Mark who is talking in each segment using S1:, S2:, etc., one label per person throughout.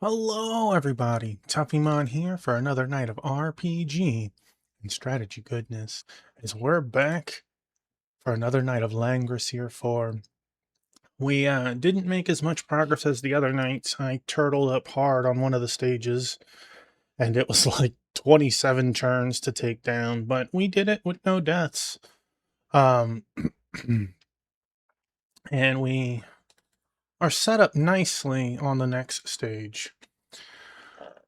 S1: Hello, everybody. Tuffymon here for another night of RPG and strategy goodness. As we're back for another night of Langrisser 4. We didn't make as much progress as the other nights. I turtled up hard on one of the stages, and it was like 27 turns to take down, but we did it with no deaths. Um, and we are set up nicely on the next stage.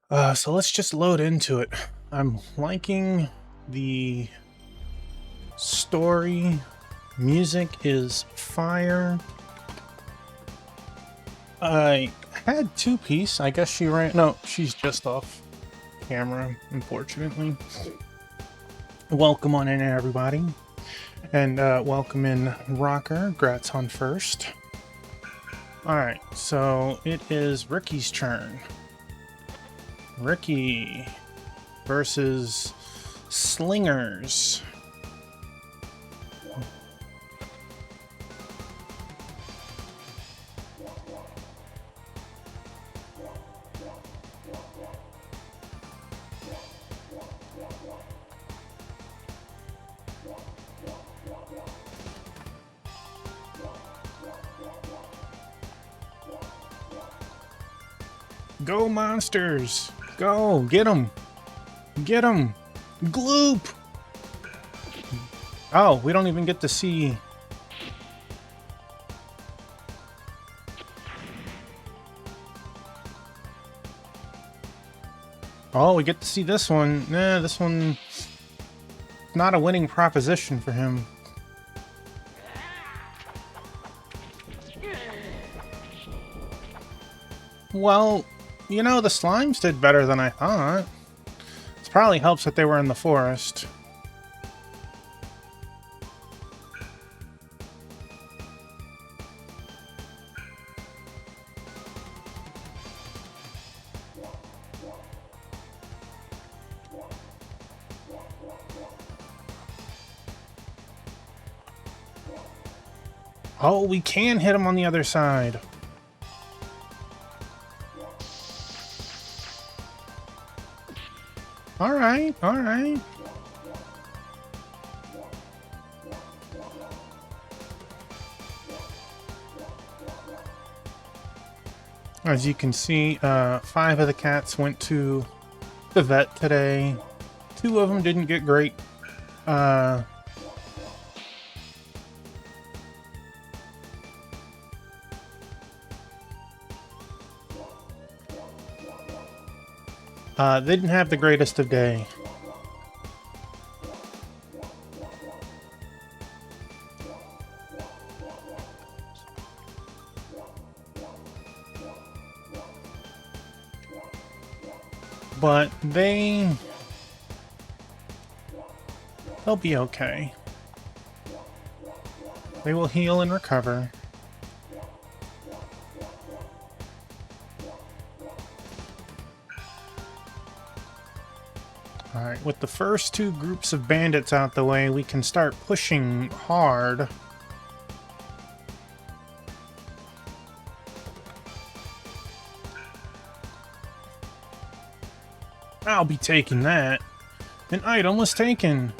S1: So let's just load into it. I'm liking the story. Music is fire. I had two-piece. I guess she ran. No, she's just off camera, unfortunately. Welcome on in, everybody. And welcome in Rocker. Grats on first. Alright, so it is Ricky's turn. Ricky versus Slingers. Go, monsters! Go! Get them! Get them! Gloop! Oh, we don't even get to see... Oh, we get to see this one. Nah, this one... not a winning proposition for him. Well, you know, the slimes did better than I thought. It probably helps that they were in the forest. Oh, we can hit him on the other side. Alright, alright. As you can see, 5 of the cats went to the vet today. 2 of them didn't get great. They didn't have the greatest of day. But they'll be okay. They will heal and recover. Alright, with the first 2 groups of bandits out the way, we can start pushing hard. I'll be taking that. An item was taken.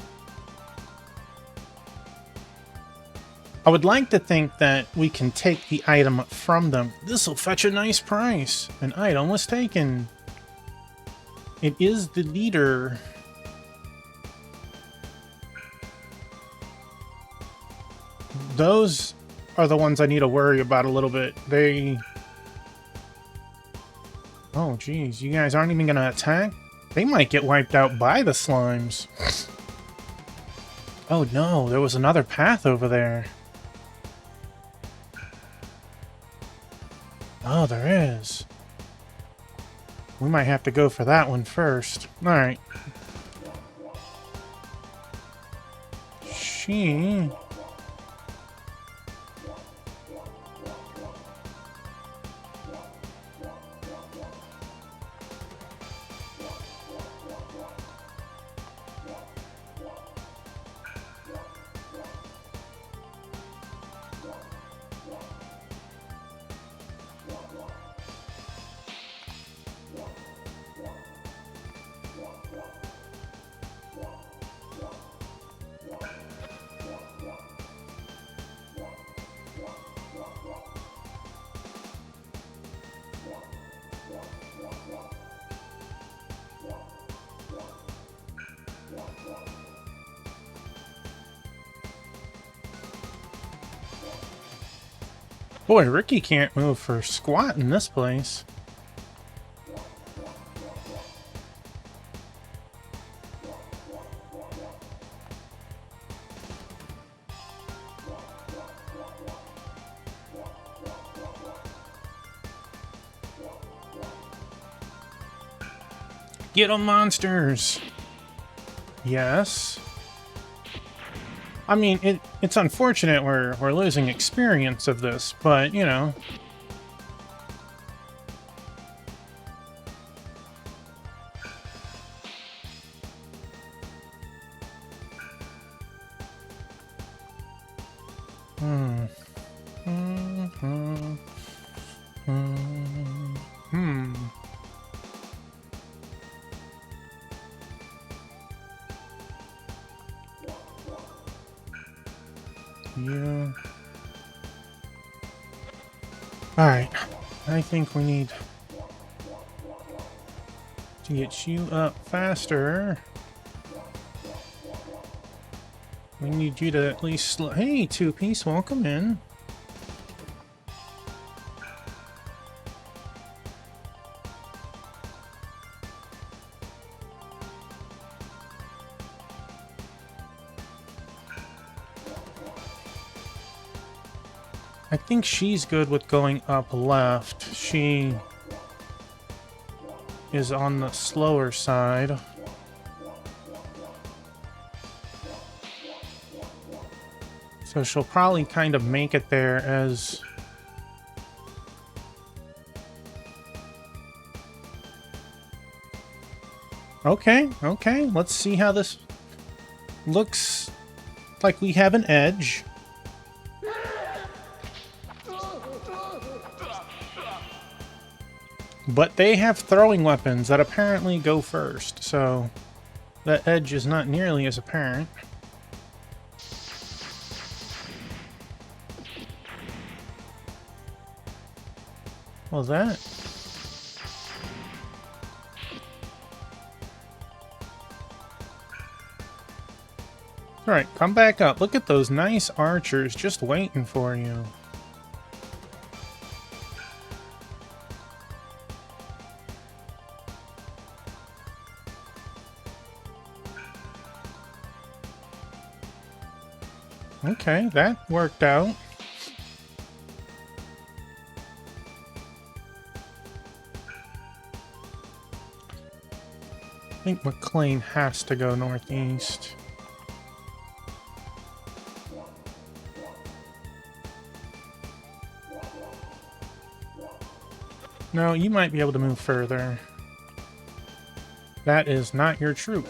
S1: I would like to think that we can take the item from them. This'll fetch a nice price. An item was taken. It is the leader. Those are the ones I need to worry about a little bit. They... Oh, geez. You guys aren't even going to attack? They might get wiped out by the slimes. Oh no, there was another path over there. Oh, there is. We might have to go for that one first. Alright. She... Boy, Ricky can't move for squat in this place. Get 'em, monsters! Yes. I mean, it's unfortunate we're losing experience of this, but, you know. You. Alright. I think we need to get you up faster. We need you to at least hey, two-piece, welcome in. I think she's good with going up left. She is on the slower side. So she'll probably kind of make it there as... Okay, okay, let's see how this looks like we have an edge. But they have throwing weapons that apparently go first, so that edge is not nearly as apparent. What was that? Alright, come back up. Look at those nice archers just waiting for you. Okay, that worked out. I think McLean has to go northeast. No, you might be able to move further. That is not your troop.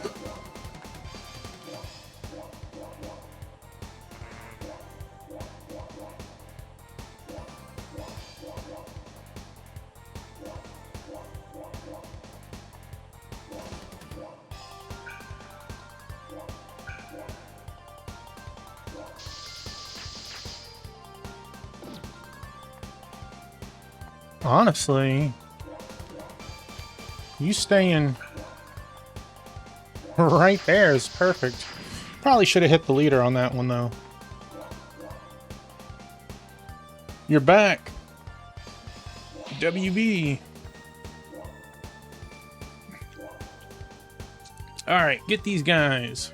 S1: Honestly, you staying right there is perfect. Probably should have hit the leader on that one, though. You're back. WB. Alright, get these guys.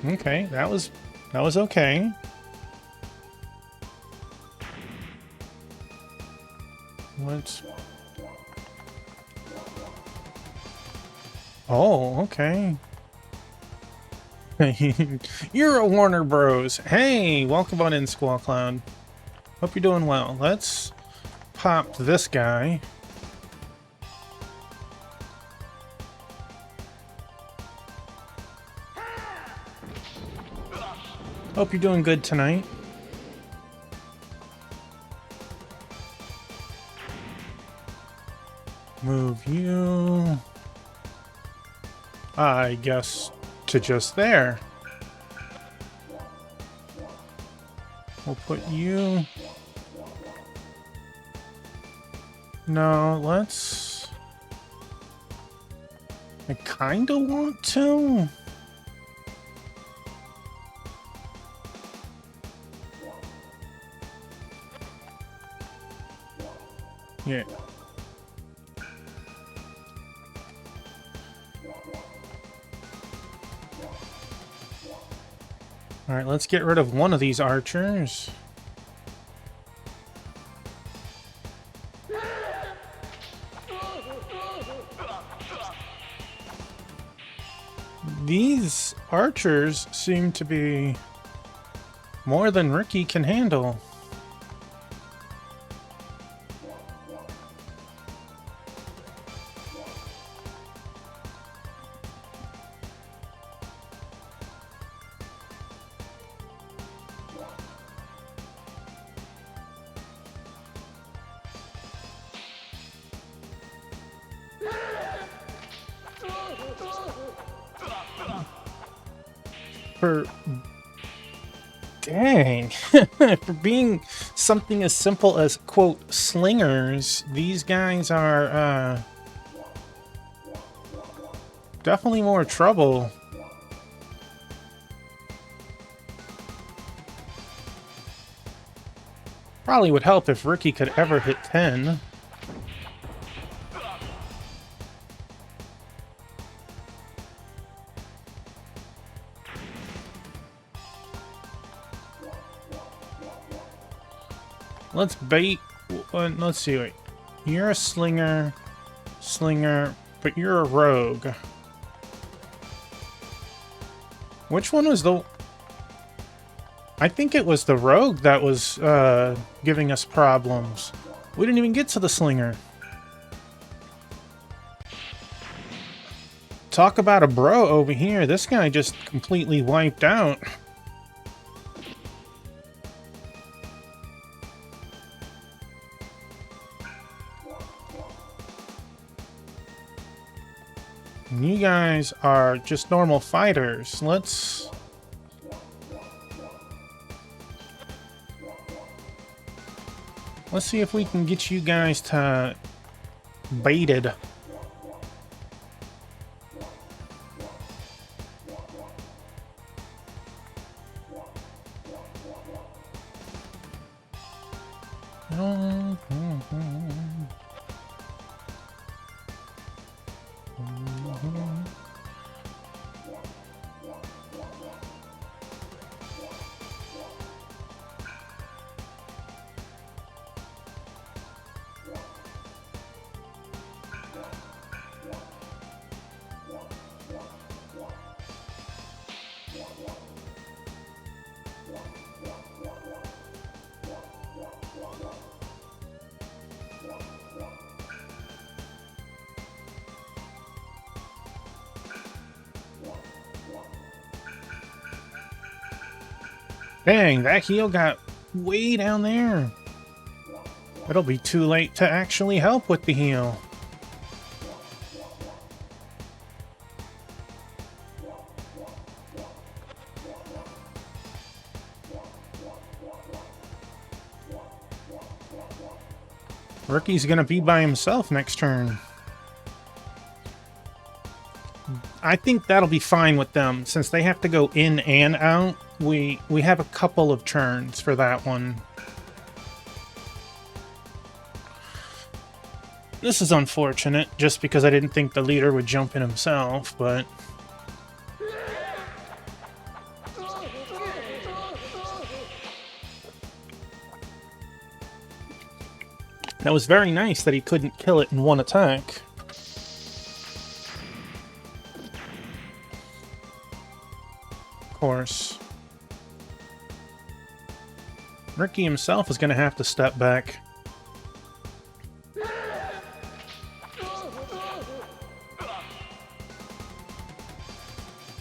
S1: Okay, that was okay. Let's... Oh, okay. You're a Warner Bros. Hey, welcome on in, Squall Cloud. Hope you're doing well. Let's pop this guy. Hope you're doing good tonight. Move you, I guess, to just there. We'll put you... No, let's... I kinda want to. Yeah. Alright, let's get rid of one of these archers. These archers seem to be more than Ricky can handle. For dang, for being something as simple as, quote, slingers, these guys are definitely more trouble. Probably would help if Ricky could ever hit 10. Let's bait. Let's see. Wait. You're a slinger, but you're a rogue. Which one was the... I think it was the rogue that was giving us problems. We didn't even get to the slinger. Talk about a bro over here. This guy just completely wiped out. You guys are just normal fighters. Let's see if we can get you guys to baited. Dang, that heal got way down there. It'll be too late to actually help with the heal. Ricky's gonna be by himself next turn. I think that'll be fine with them, since they have to go in and out. We have a couple of turns for that one. This is unfortunate, just because I didn't think the leader would jump in himself, but... That was very nice that he couldn't kill it in one attack. Of course. Ricky himself is going to have to step back.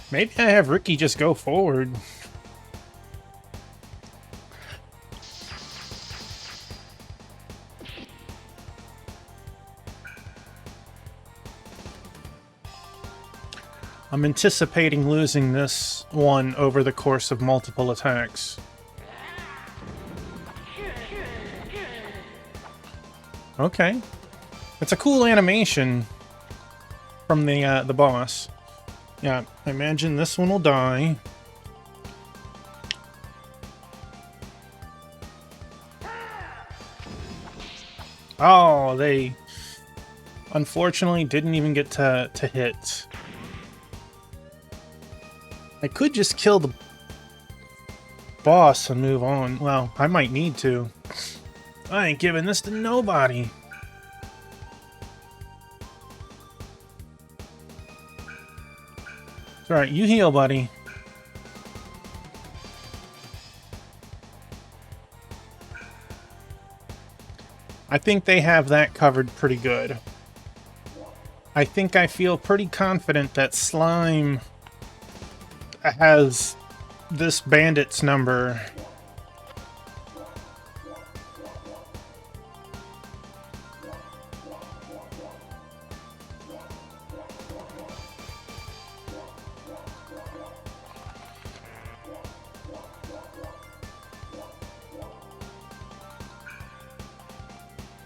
S1: Maybe I have Ricky just go forward. I'm anticipating losing this one over the course of multiple attacks. Okay. It's a cool animation from the boss. Yeah, I imagine this one will die. Oh, they unfortunately didn't even get to hit. I could just kill the boss and move on. Well, I might need to. I ain't giving this to nobody. It's alright, you heal, buddy. I think they have that covered pretty good. I think I feel pretty confident that Slime has this bandit's number.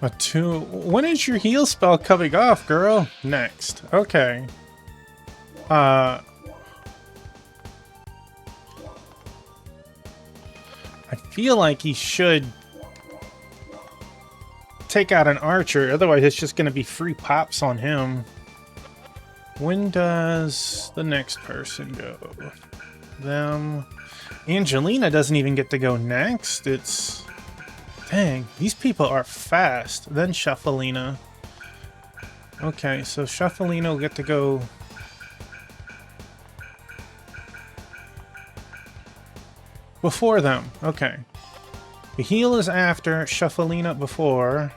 S1: A 2. When is your heal spell coming off, girl? Next. Okay. I feel like he should take out an archer, otherwise it's just going to be free pops on him. When does the next person go? Them. Angelina doesn't even get to go next. It's... Dang, these people are fast. Then Shufflina. Okay, so Shufflina will get to go... before them. Okay. The heal is after, Shufflina before.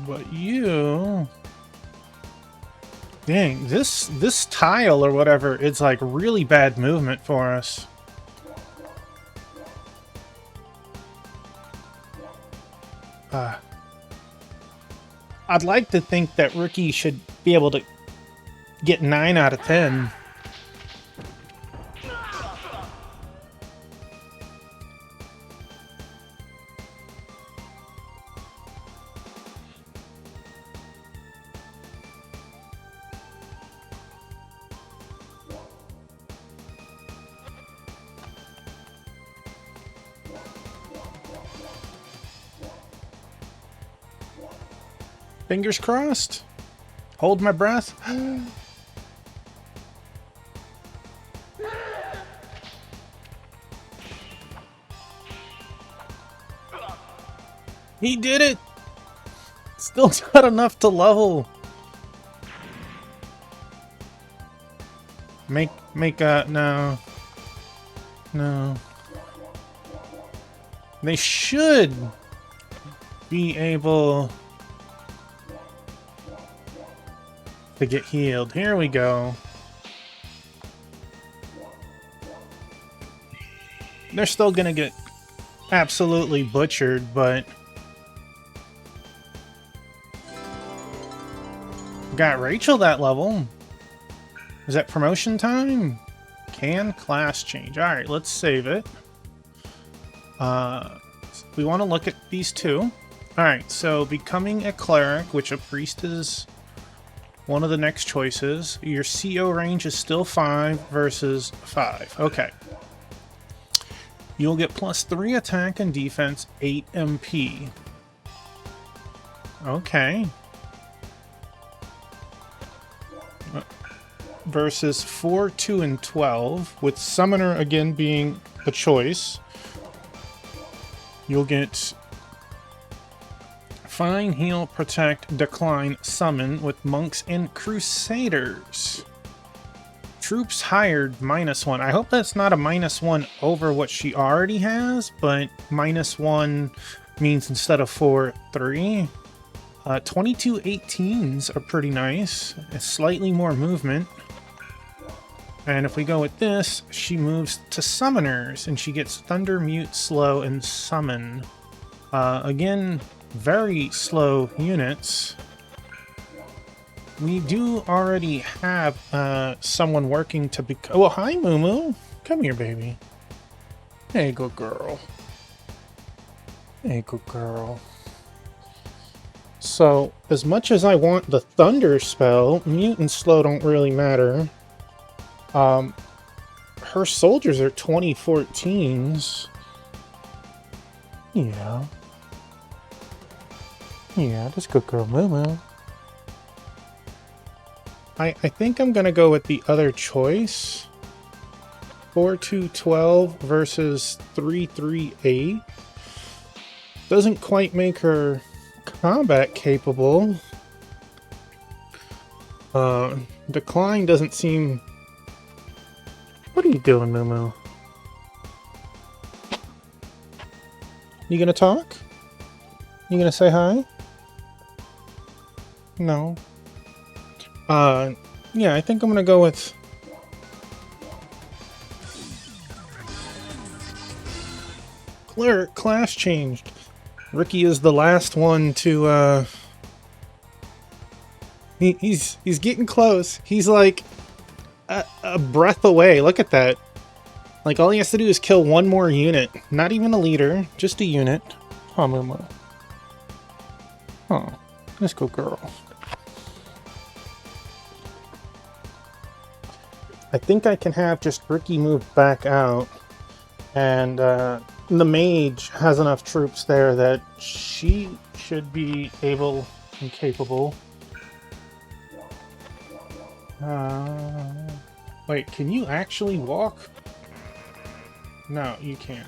S1: But you... Dang, this tile or whatever, it's like really bad movement for us. I'd like to think that Rookie should be able to get 9 out of 10. Fingers crossed. Hold my breath. He did it! Still not enough to level. Make a... No. No. They should be able to get healed. Here we go. They're still gonna get absolutely butchered, but... Got Rachel that level. Is that promotion time? Can class change. Alright, let's save it. We want to look at these two. Alright, so becoming a cleric, which a priest is one of the next choices. Your CO range is still 5 versus 5. Okay. You'll get plus 3 attack and defense, 8 MP. Okay. Versus 4, 2, and 12, with Summoner again being a choice. You'll get Fine, Heal, Protect, Decline, Summon with Monks and Crusaders. Troops hired, -1. I hope that's not a -1 over what she already has, but -1 means instead of 4, 3. 22 18s are pretty nice. It's slightly more movement. And if we go with this, she moves to Summoners, and she gets Thunder, Mute, Slow, and Summon. Again, very slow units. We do already have someone working to become... Oh, hi, Moo Moo. Come here, baby. Hey, good girl. Hey, good girl. So, as much as I want the Thunder spell, Mute and Slow don't really matter. Her soldiers are 2014s. Yeah. Yeah, just good girl Moo. I think I'm gonna go with the other choice. 4212 versus 338. Doesn't quite make her combat capable. Decline doesn't seem... What are you doing, Moo? You gonna talk? You gonna say hi? No. Yeah, I think I'm gonna go with... Class changed. Ricky is the last one to, He's getting close. He's like a breath away. Look at that. Like, all he has to do is kill one more unit. Not even a leader, just a unit. Oh, Momo. Oh, let's go, girl. I think I can have just Ricky move back out. And the mage has enough troops there that she should be able and capable. Wait, can you actually walk? No, you can't.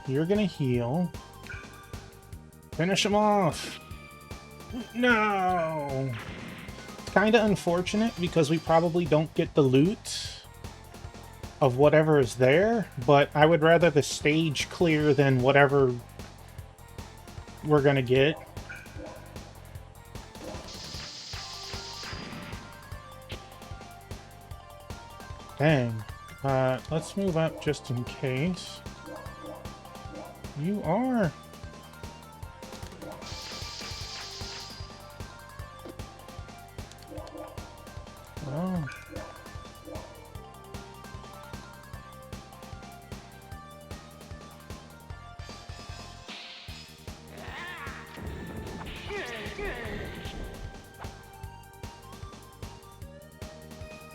S1: You're gonna heal. Finish him off! No! It's kinda unfortunate because we probably don't get the loot of whatever is there, but I would rather the stage clear than whatever we're gonna get. Dang. Let's move up just in case. You are. Oh.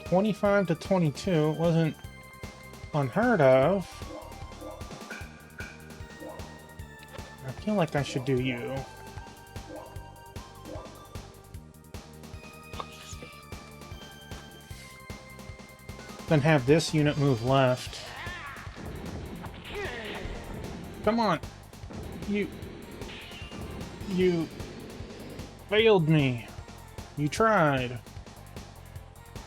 S1: $25 to $22 wasn't unheard of. I feel like I should do you. Then have this unit move left. Come on! You failed me. You tried.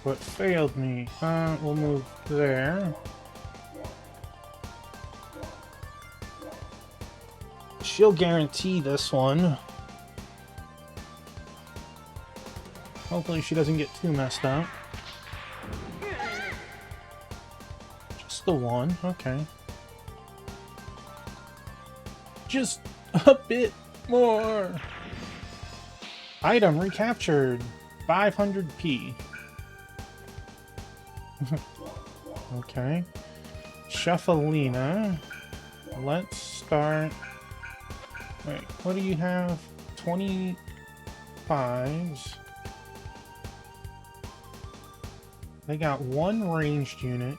S1: But failed me. We'll move there. She'll guarantee this one. Hopefully she doesn't get too messed up. Just the one, okay. Just a bit more. Item recaptured. 500p. Okay. Shuffleina. Let's start... Wait, what do you have? 25s. They got one ranged unit.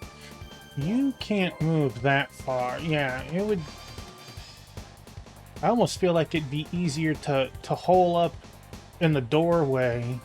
S1: You can't move that far. Yeah, it would... I almost feel like it'd be easier to hole up in the doorway.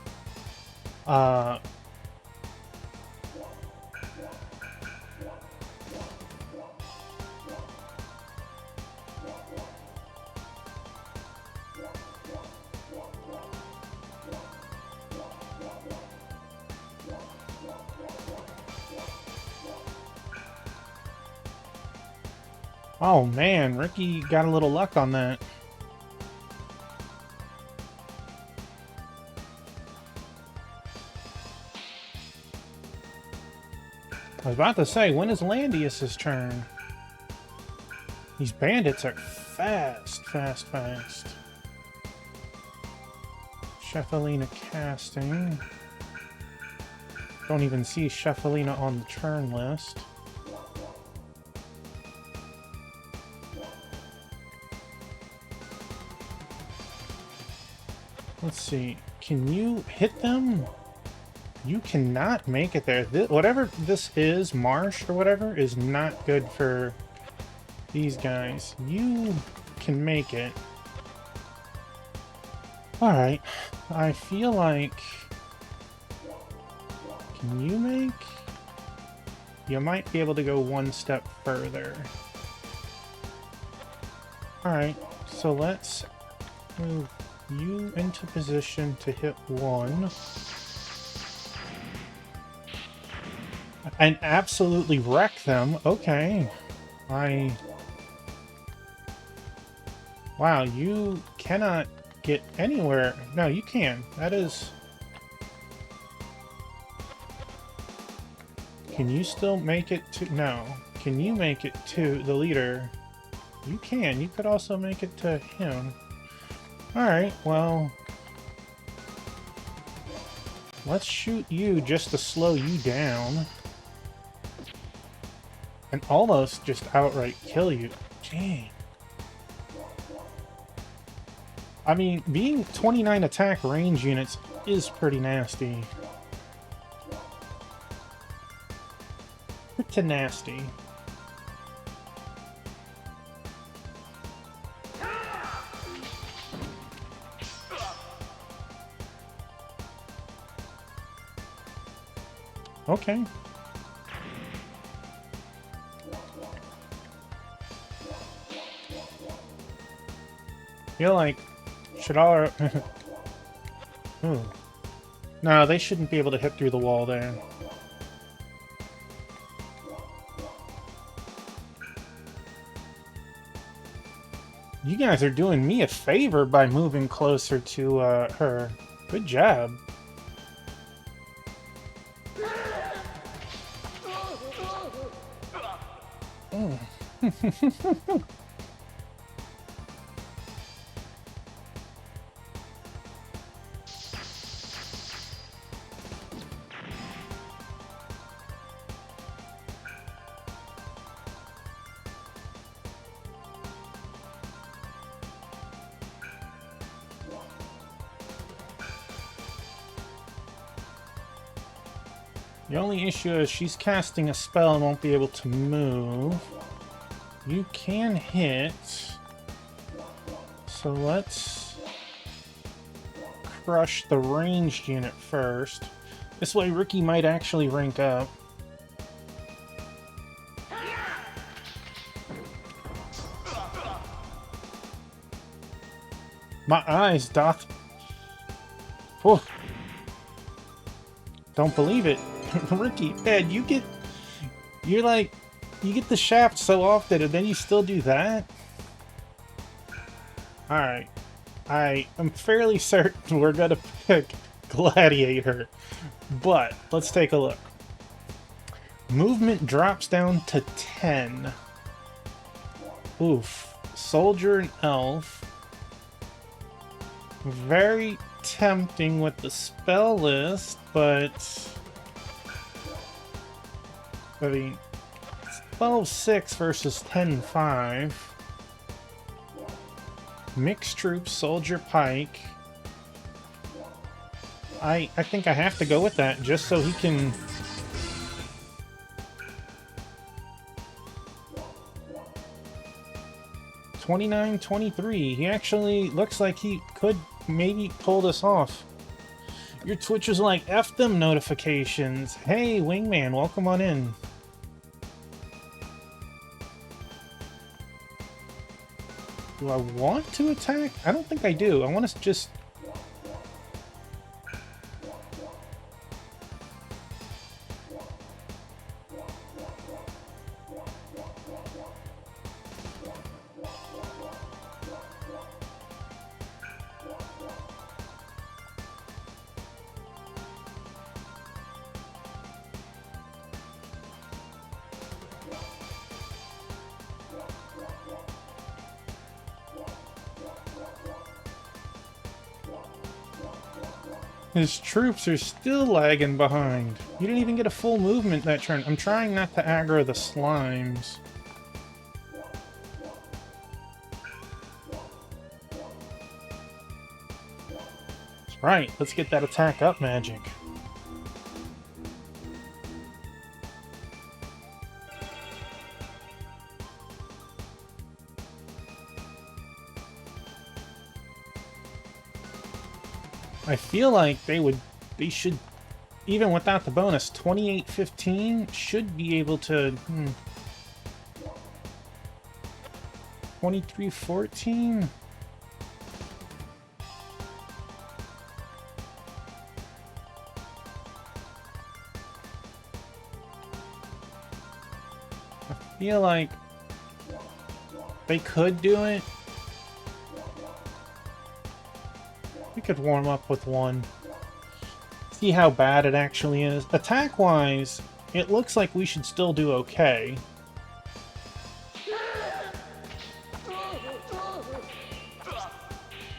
S1: Oh man, Ricky got a little luck on that. I was about to say, when is Landius's turn? These bandits are fast. Shuffleina casting. Don't even see Shuffleina on the turn list. Let's see. Can you hit them? You cannot make it there. Whatever this is, marsh or whatever, is not good for these guys. You can make it. Alright. I feel like... Can you make? You might be able to go one step further. Alright, so let's move you into position to hit one. And absolutely wreck them. Okay. Wow, you cannot get anywhere. No, you can. That is... Can you still make it to... No. Can you make it to the leader? You can. You could also make it to him. Alright, well... Let's shoot you just to slow you down. And almost just outright kill you. Dang. I mean, being 29 attack range units is pretty nasty. Pretty nasty. Okay. Feel like should all No, they shouldn't be able to hit through the wall there. You guys are doing me a favor by moving closer to her. Good job. The only issue is she's casting a spell and won't be able to move. You can hit. So let's crush the ranged unit first. This way Ricky might actually rank up. My eyes doth... Whew. Don't believe it. Ricky, man, you get the shaft so often and then you still do that? Alright. I am fairly certain we're gonna pick Gladiator. But, let's take a look. Movement drops down to 10. Oof. Soldier and Elf. Very tempting with the spell list, but... I mean, 12-6 versus 10-5. Mixed troops, soldier, pike. I think I have to go with that just so he can... $29-23. He actually looks like he could maybe pull this off. Your Twitch is like, F them notifications. Hey, Wingman, welcome on in. Do I want to attack? I don't think I do. I want to just... His troops are still lagging behind. You didn't even get a full movement that turn. I'm trying not to aggro the slimes. That's right, let's get that attack up magic. I feel like they should, even without the bonus, 28-15 should be able to, 23-14? I feel like they could do it. We could warm up with one. See how bad it actually is. Attack-wise, it looks like we should still do okay.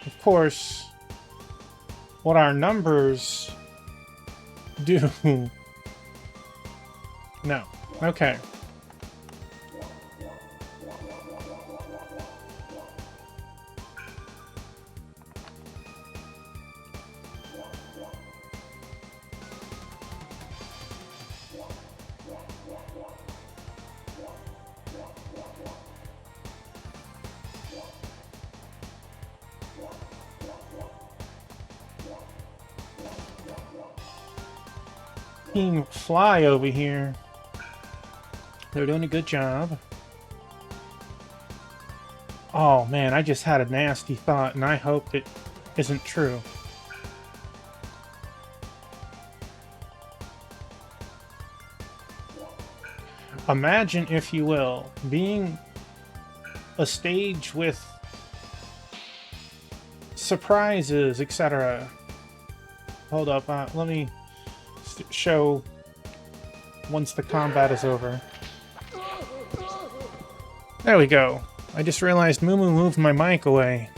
S1: Of course, what our numbers do... No. Okay. Team Fly over here. They're doing a good job. Oh man, I just had a nasty thought, and I hope it isn't true. Imagine, if you will, being a stage with surprises, etc. Hold up, let me show once the combat is over. There we go. I just realized Moo Moo moved my mic away.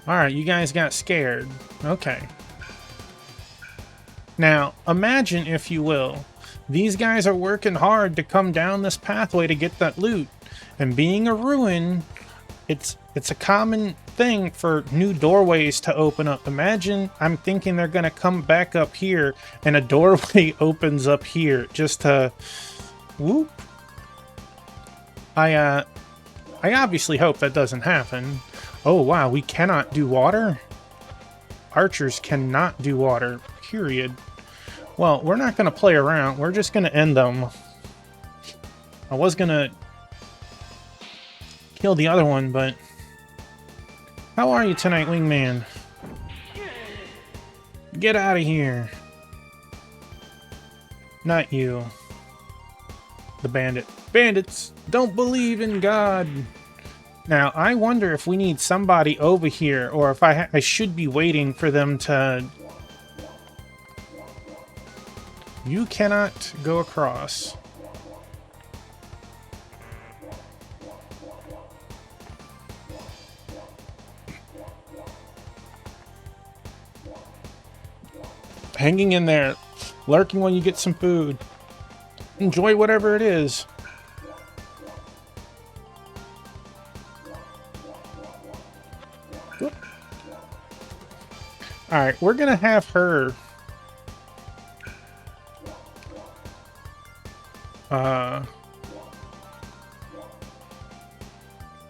S1: Alright, you guys got scared. Okay. Now, imagine, if you will, these guys are working hard to come down this pathway to get that loot. And being a ruin, it's a common thing for new doorways to open up. Imagine, I'm thinking they're gonna come back up here and a doorway opens up here just to whoop. I obviously hope that doesn't happen. Oh wow, we cannot do water? Archers cannot do water, period. Well, we're not gonna play around, we're just gonna end them. I was gonna kill the other one, but... How are you tonight, wingman? Get out of here. Not you. The bandit. Bandits don't believe in God. Now, I wonder if we need somebody over here, or if I should be waiting for them to... You cannot go across. Hanging in there, lurking when you get some food. Enjoy whatever it is. Alright, we're gonna have her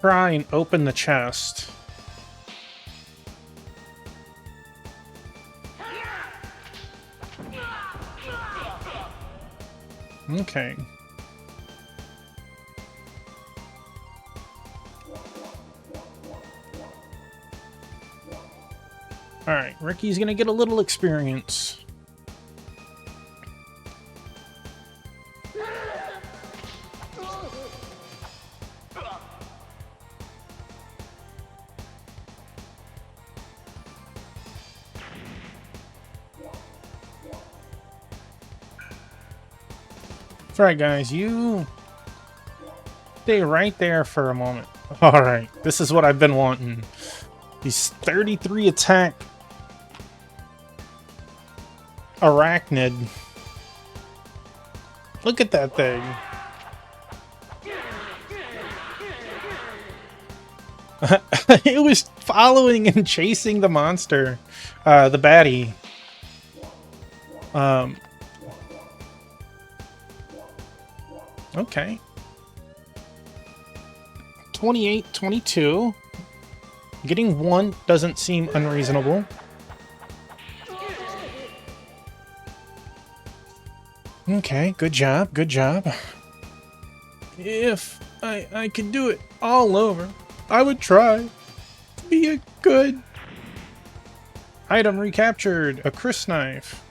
S1: try and open the chest. Okay. Alright, Ricky's gonna get a little experience. That's right, guys, you stay right there for a moment. Alright, this is what I've been wanting. These 33 attack arachnid. Look at that thing. It was following and chasing the monster, the baddie. Okay. 28, 22. Getting 1 doesn't seem unreasonable. Okay, good job, good job. If I could do it all over, I would try to be a good... Item recaptured, a Chris knife.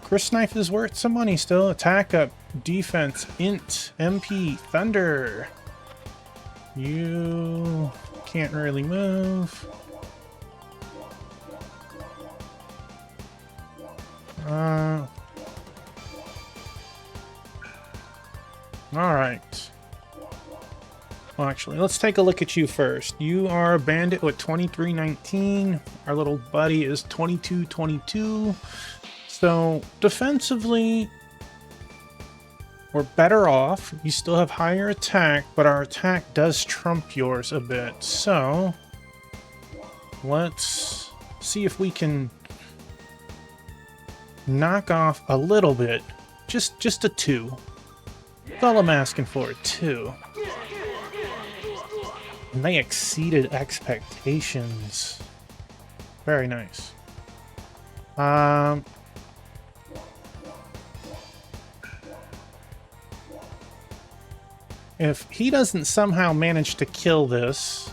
S1: Chris knife is worth some money still. Attack up, defense, int, MP, thunder. You can't really move. Alright. Well, actually, let's take a look at you first. You are a bandit with 2319. Our little buddy is 2222. So, defensively, we're better off. You still have higher attack, but our attack does trump yours a bit. So, let's see if we can knock off a little bit. Just a 2. That's all I'm asking for, 2. And they exceeded expectations. Very nice. If he doesn't somehow manage to kill this,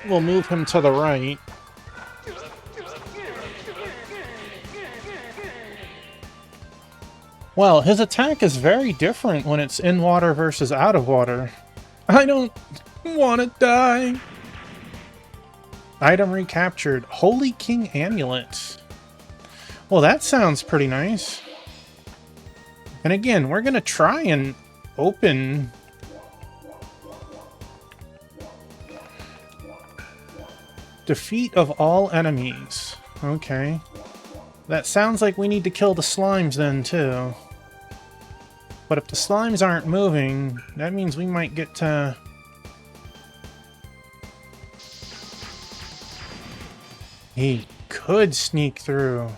S1: we'll move him to the right. Well, his attack is very different when it's in water versus out of water. I don't want to die. Item recaptured. Holy King Amulet. Well, that sounds pretty nice. And again, we're going to try and open... Defeat of all enemies. Okay. That sounds like we need to kill the slimes then, too. But if the slimes aren't moving, that means we might get to... He could sneak through.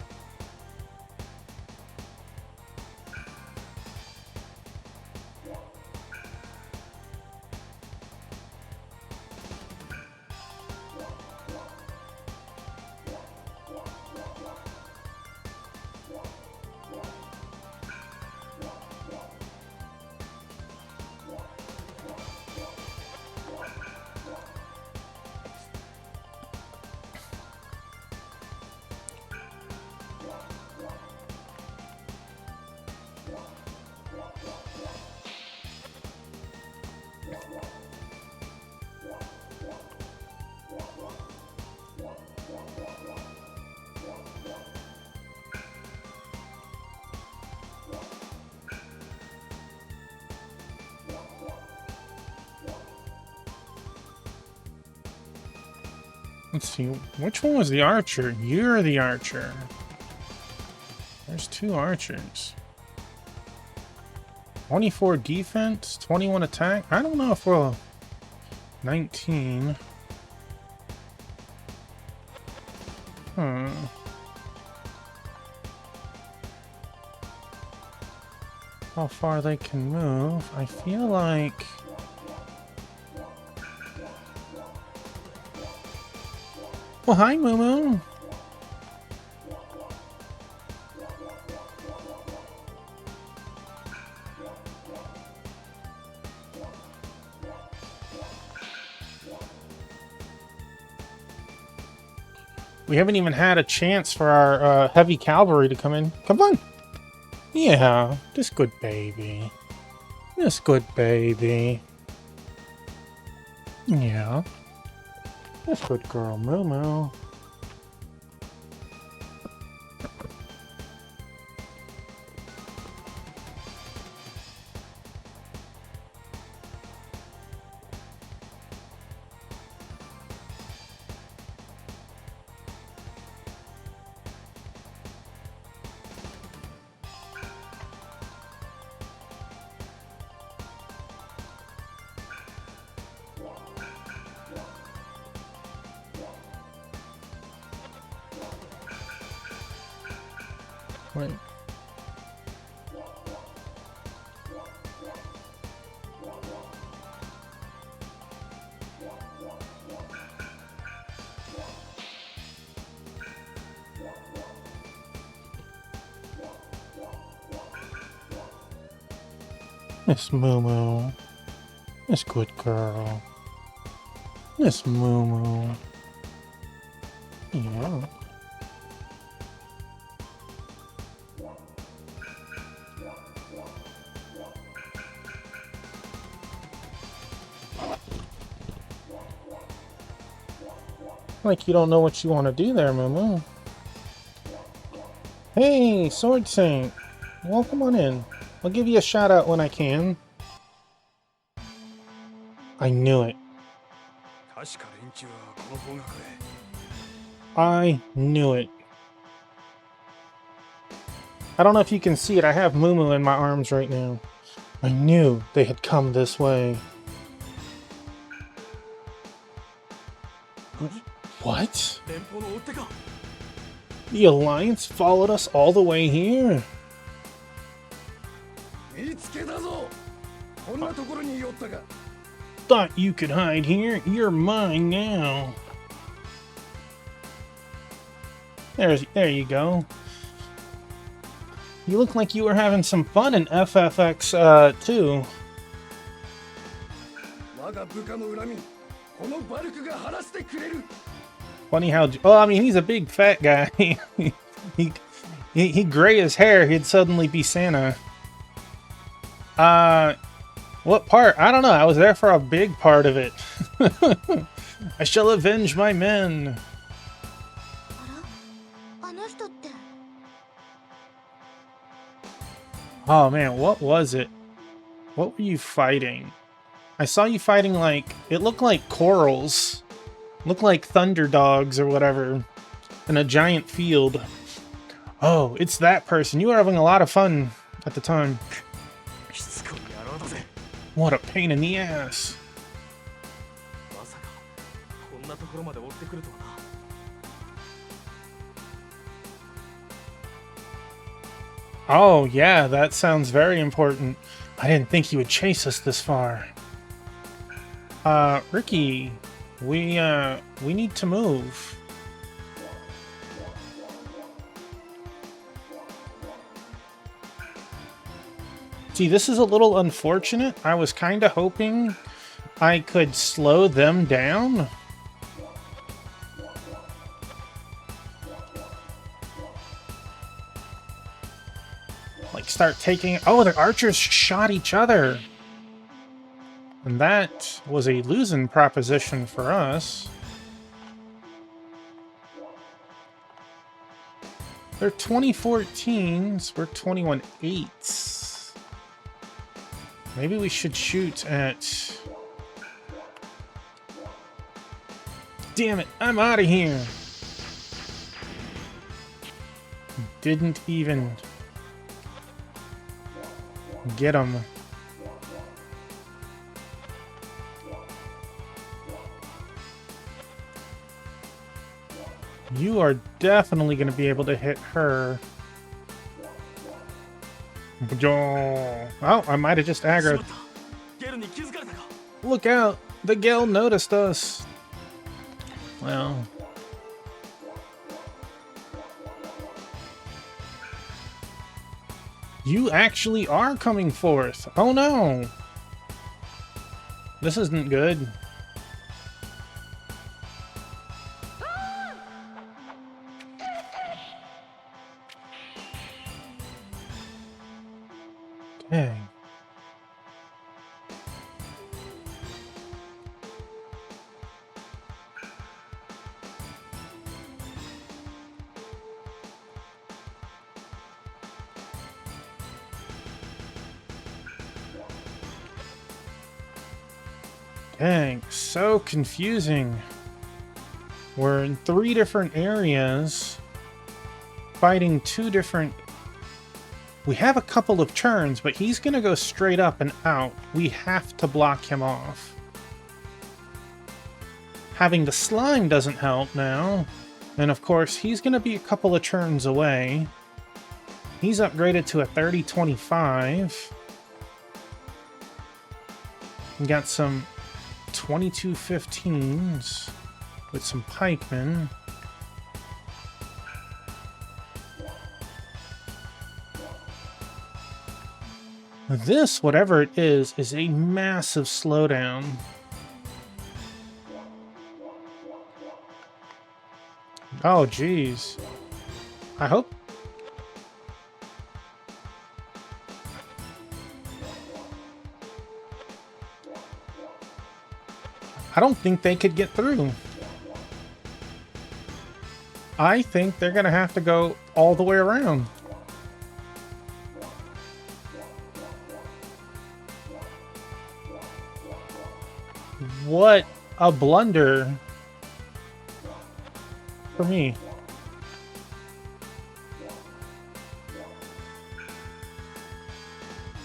S1: Let's see, which one was the archer? You're the archer. There's 2 archers. 24 defense, 21 attack. I don't know if we'll... 19. How far they can move. I feel like... Well, hi, Moo. We haven't even had a chance for our heavy cavalry to come in. Come on. Yeah, this good baby. This good baby. Yeah. This good girl, Moo. Wait. Miss Moo Moo. Miss Good Girl. Miss Moo Moo. Yeah. Like you don't know what you want to do there, Moo Moo. Hey, Sword Saint. Welcome on in. I'll give you a shout out when I can. I knew it. I knew it. I don't know if you can see it. I have Moo Moo in my arms right now. I knew they had come this way. What? The Alliance followed us all the way here? Thought you could hide here. You're mine now. There you go. You look like you were having some fun in FFX, too. Funny how... Oh, I mean, he's a big fat guy. he gray his hair, he'd suddenly be Santa. What part? I don't know. I was there for a big part of it. I shall avenge my men. Oh man, what was it? What were you fighting? I saw you fighting like... It looked like corals. Looked like thunder dogs or whatever. In a giant field. Oh, it's that person. You were having a lot of fun at the time. What a pain in the ass. Oh, yeah, that sounds very important. I didn't think he would chase us this far. Ricky, we need to move. See, this is a little unfortunate. I was kind of hoping I could slow them down. Like, start taking... Oh, the archers shot each other! And that was a losing proposition for us. They're 2014s, we're 21-8s. Maybe we should shoot at... Damn it, I'm out of here! Didn't even get him. You are definitely going to be able to hit her. Oh, I might have just aggroed. Look out! The Gel noticed us! Well... You actually are coming forth! Oh no! This isn't good. Dang. Dang, so confusing. We're in 3 different areas, fighting 2 different... We have a couple of turns, but he's gonna go straight up and out. We have to block him off. Having the slime doesn't help now. And of course, he's gonna be a couple of turns away. He's upgraded to a 30-25. We got some 22-15s with some pikemen. This, whatever it is a massive slowdown. Oh, geez. I hope... I don't think they could get through. I think they're gonna have to go all the way around. What a blunder for me.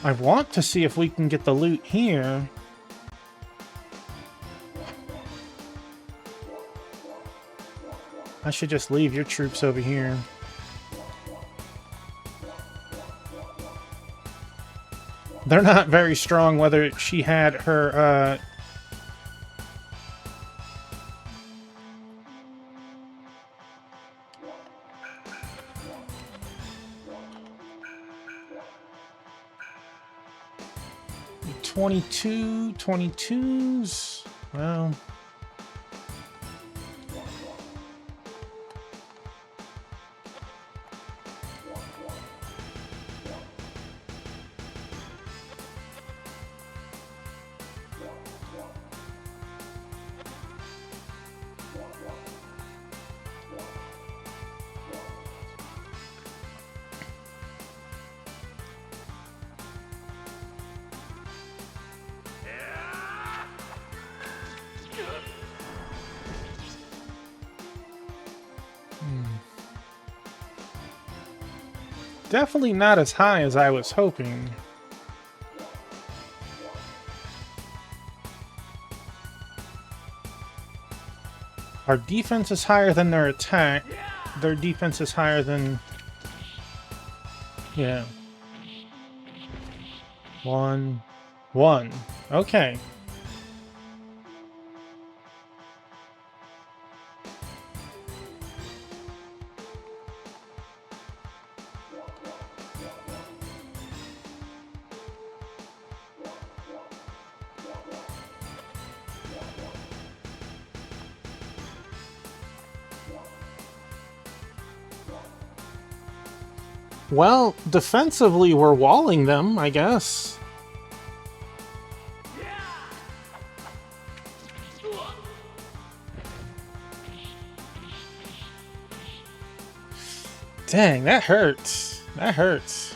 S1: I want to see if we can get the loot here. I should just leave your troops over here. They're not very strong, whether she had her, 22s. Well... Definitely not as high as I was hoping. Our defense is higher than their attack. Their defense is higher than... Yeah. 1, 1. Okay. Well, defensively, we're walling them, I guess. Dang, that hurts. That hurts.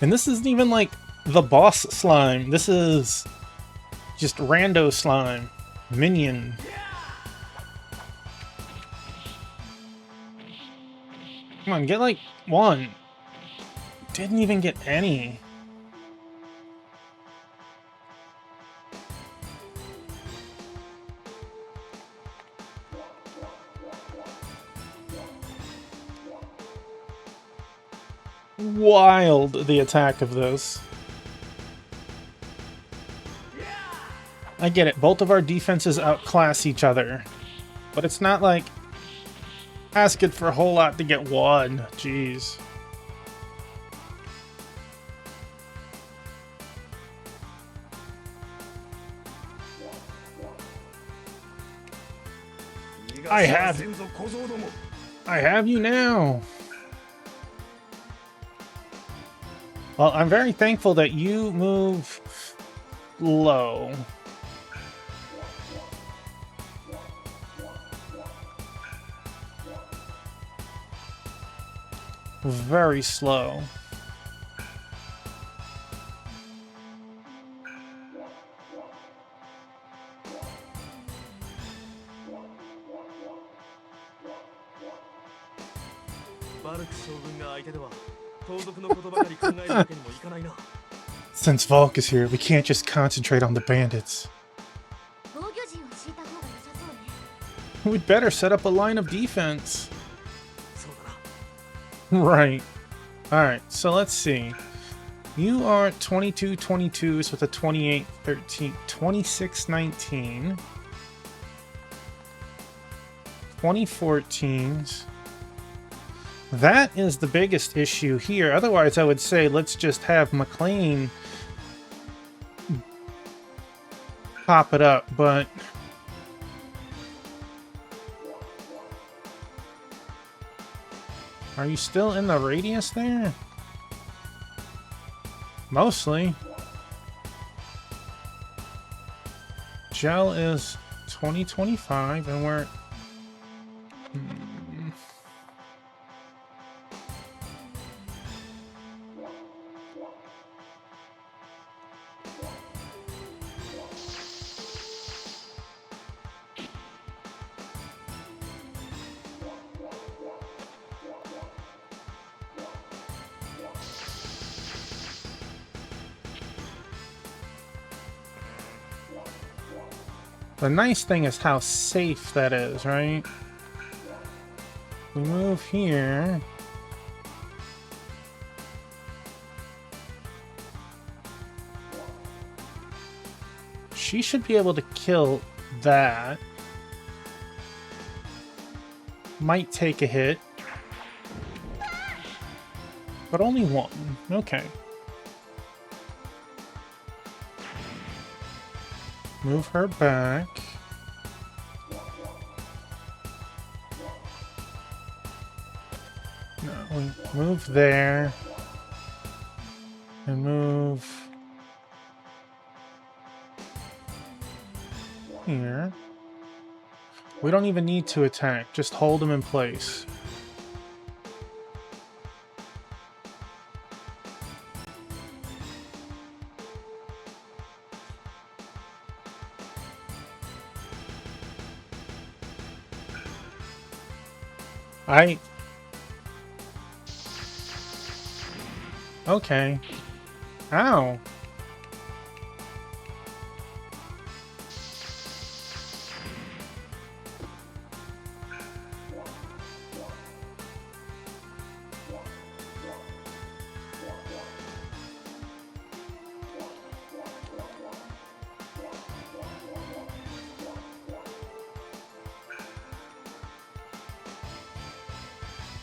S1: And this isn't even like the boss slime. This is just rando slime. Minion. Come on, get like one. Didn't even get any. Wild, the attack of this. I get it, both of our defenses outclass each other. But it's not like asking for a whole lot to get one. Jeez. I have you now. Well, I'm very thankful that you move low. Very slow. Since Volk is here, we can't just concentrate on the bandits. We'd better set up a line of defense. Right. Alright, so let's see. You are 22 22s with a 28 13, 26 19, 20 14s. That is the biggest issue here. Otherwise, I would say let's just have McLean pop it up, but are you still in the radius there? Mostly. Gel is 2025, and we're... The nice thing is how safe that is, right? We move here. She should be able to kill that. Might take a hit. But only one. Okay. Move her back. No, we move there. And move here. We don't even need to attack. Just hold them in place. Okay. Ow.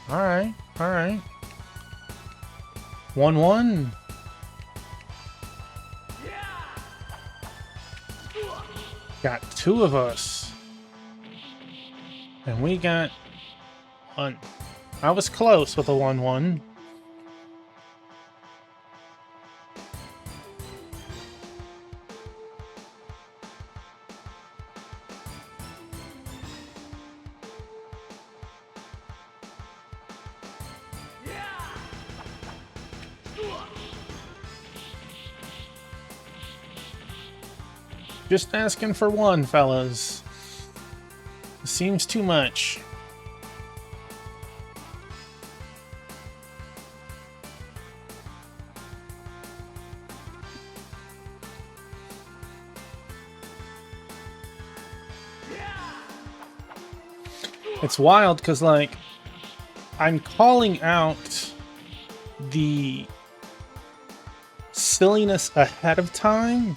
S1: Alright, alright. 1-1. Got two of us. And we got one. I was close with a 1-1. Just asking for one, fellas. Seems too much. It's wild because, like, I'm calling out the silliness ahead of time.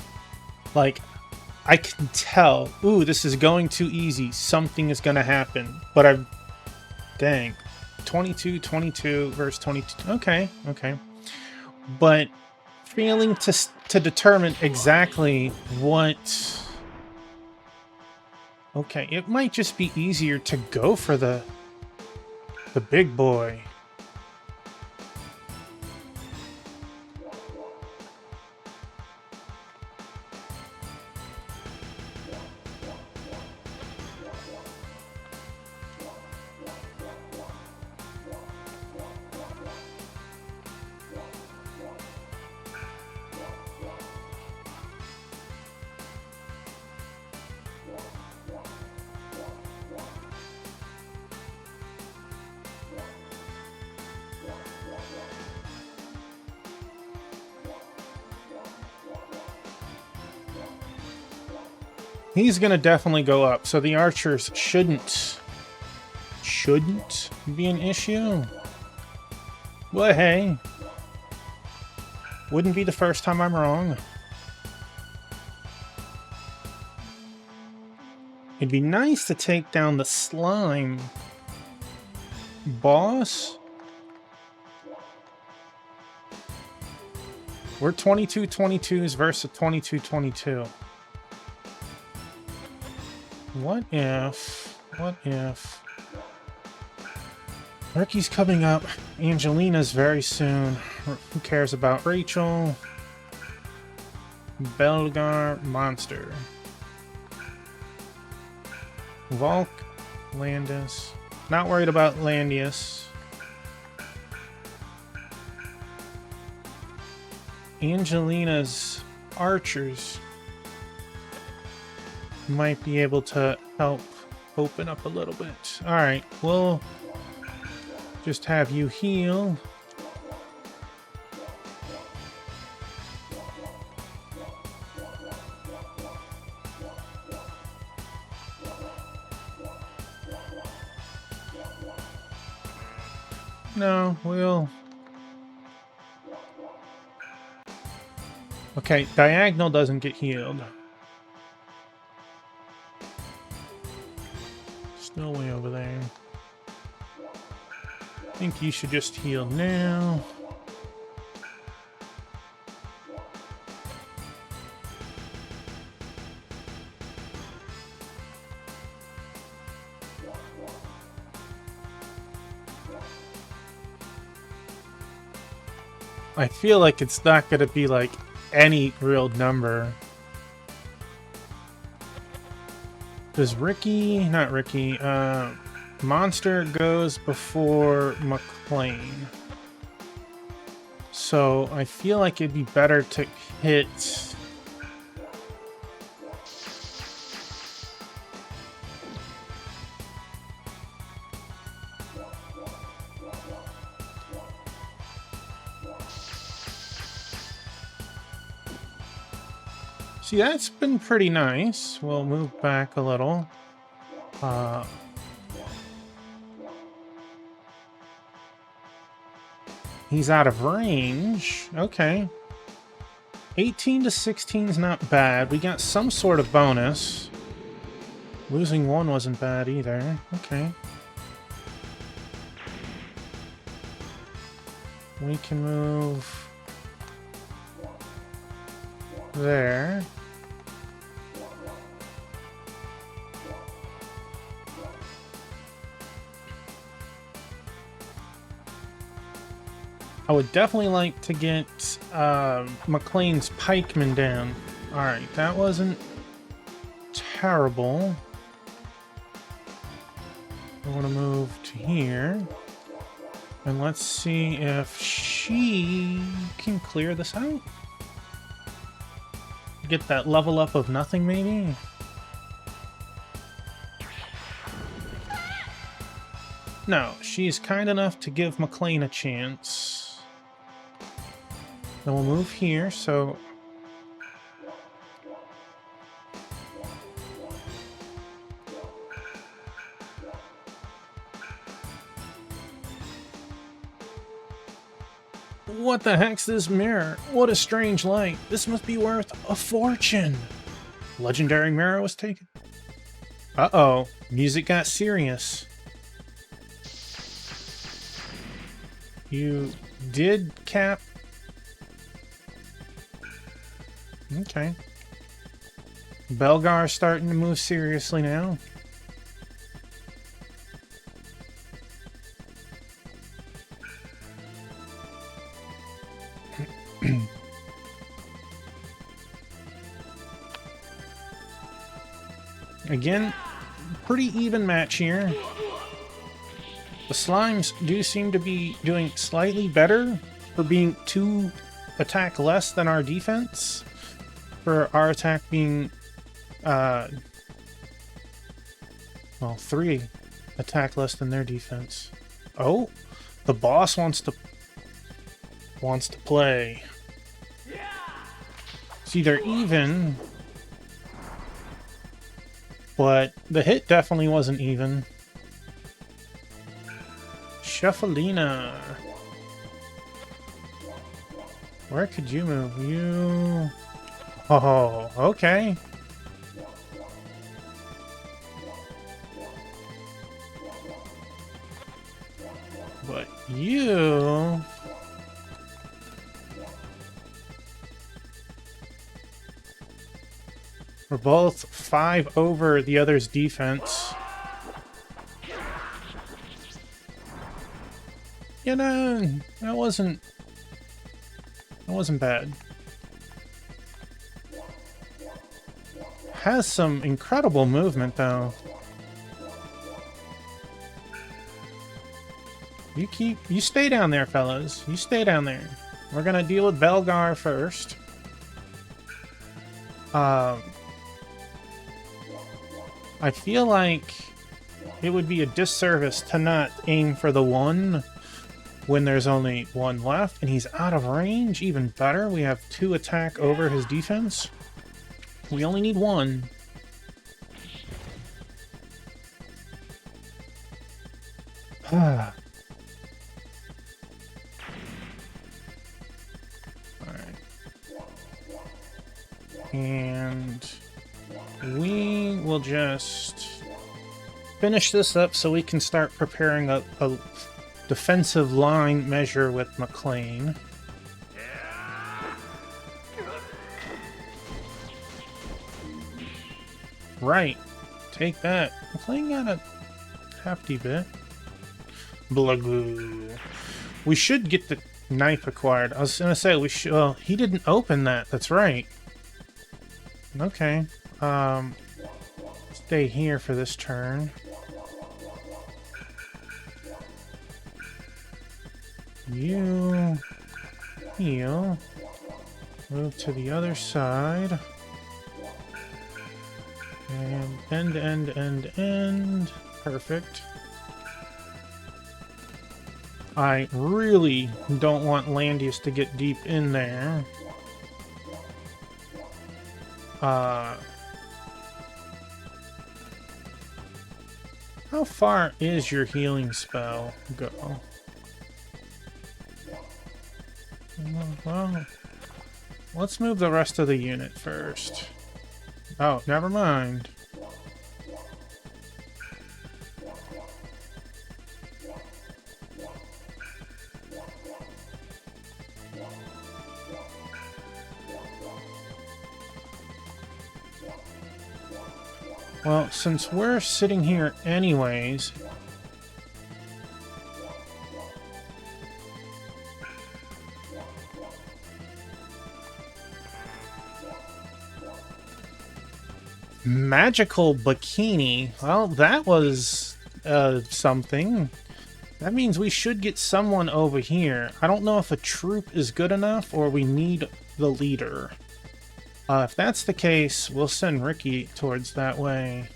S1: Like, I can tell, ooh, this is going too easy. Something is going to happen. But I'm... Dang. 22 versus 22. Okay, okay. But failing to determine exactly what... Okay, it might just be easier to go for the big boy. He's gonna definitely go up, so the archers shouldn't be an issue. Well, hey, Wouldn't be the first time I'm wrong. It'd be nice to take down the slime boss. We're 22-22s versus 22-22. What if... Ricky's coming up. Angelina's very soon. Who cares about Rachel? Belgar Monster. Volk. Landis. Not worried about Landius. Angelina's archers might be able to help open up a little bit. Alright, we'll just have you heal. No, we'll... Okay, Diagonal doesn't get healed. Still way over there. I think you should just heal now. I feel like it's not going to be like any real number. Does Ricky... Not Ricky. Monster goes before McLean. So I feel like it'd be better to hit... See, that's been pretty nice. We'll move back a little. He's out of range. Okay. 18 to 16 is not bad. We got some sort of bonus. Losing one wasn't bad either. Okay. We can move there. I would definitely like to get McLean's pikeman down. Alright, that wasn't terrible. I want to move to here. And let's see if she can clear this out. Get that level up of nothing, maybe? No, she's kind enough to give McLean a chance. Then we'll move here, so... What the heck's this mirror? What a strange light. This must be worth a fortune. Legendary mirror was taken. Uh-oh. Music got serious. You did cap... Okay. Belgar's starting to move seriously now. Again, pretty even match here. The slimes do seem to be doing slightly better for being 2 attack less than our defense. For our attack being, well, 3 attack less than their defense. Oh, the boss wants to play. See, they're even, but the hit definitely wasn't even. Chefalina. Where could you move? You... Oh, okay. But you... We're both 5 over the other's defense. You know, that wasn't bad. Has some incredible movement, though. You stay down there, fellas. You stay down there. We're gonna deal with Belgar first. I feel like it would be a disservice to not aim for the 1 when there's only 1 left, and he's out of range. Even better, we have 2 attack over his defense. We only need 1. Alright. And we will just finish this up so we can start preparing a defensive line measure with McLean. Right. Take that. McLean got a hefty bit. Blagoo. We should get the knife acquired. I was gonna say we should. Well, he didn't open that. That's right. Okay. Stay here for this turn. You heal. Move to the other side. And end. Perfect. I really don't want Landius to get deep in there. How far is your healing spell go? Well, let's move the rest of the unit first. Oh, never mind. Well, since we're sitting here anyways... Magical bikini. Well, that was something. That means we should get someone over here. I don't know if a troop is good enough or we need the leader. If that's the case, we'll send Ricky towards that way.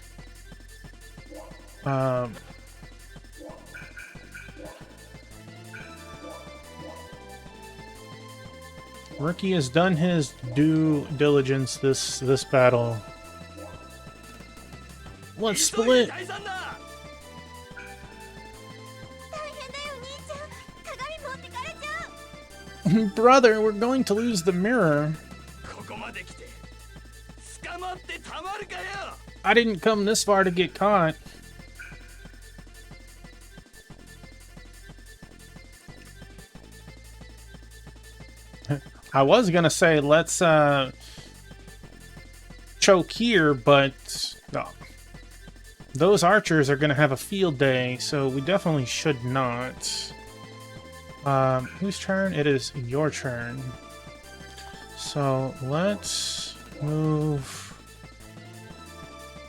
S1: Ricky has done his due diligence this battle. Let's split! Brother, we're going to lose the mirror. I didn't come this far to get caught. I was gonna say let's choke here, but those archers are gonna have a field day, so we definitely should not. Whose turn? It is your turn. So let's move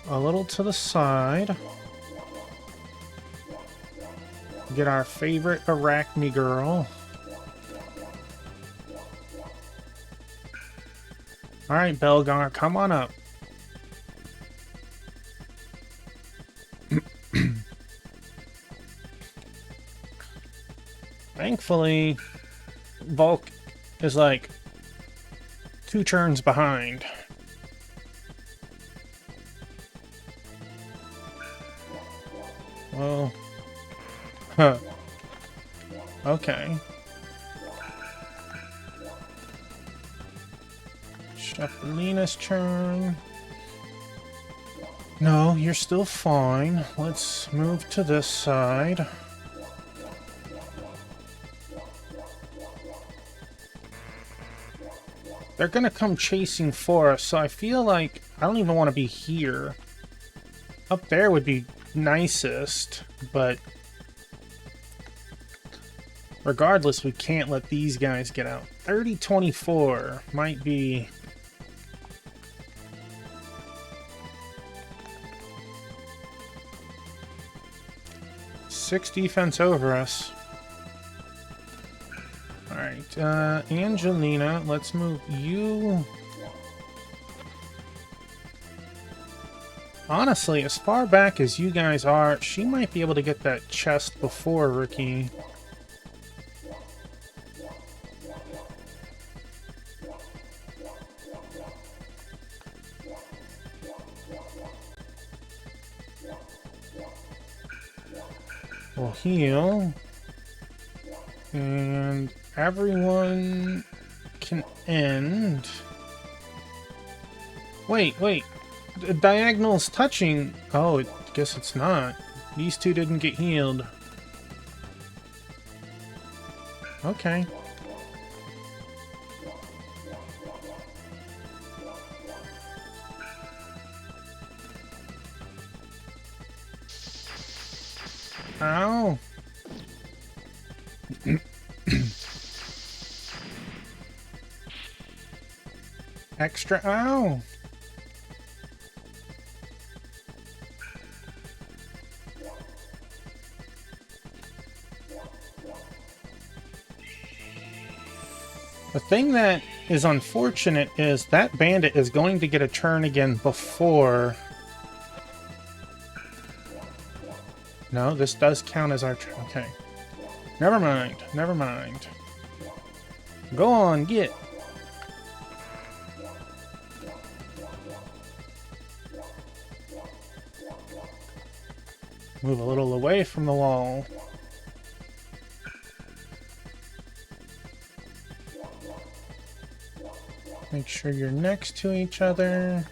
S1: a little to the side. Get our favorite Arachne girl. Alright, Belgar, come on up. Thankfully, Volk is like 2 turns behind. Well, huh. Okay. Chapelina's turn. No, you're still fine. Let's move to this side. They're gonna come chasing for us, so I feel like I don't even want to be here. Up there would be nicest, but regardless, we can't let these guys get out. 30-24 might be... Six defense over us. Alright, Angelina, let's move you... Honestly, as far back as you guys are, she might be able to get that chest before Ricky. We'll heal. And everyone can end. Wait. The diagonal's touching. Oh, I guess it's not. These two didn't get healed. Okay. Ow. Extra ow. The thing that is unfortunate is that bandit is going to get a turn again before... No, this does count as our turn. Okay. Never mind. Go on, get. Move a little away from the wall. Make sure you're next to each other.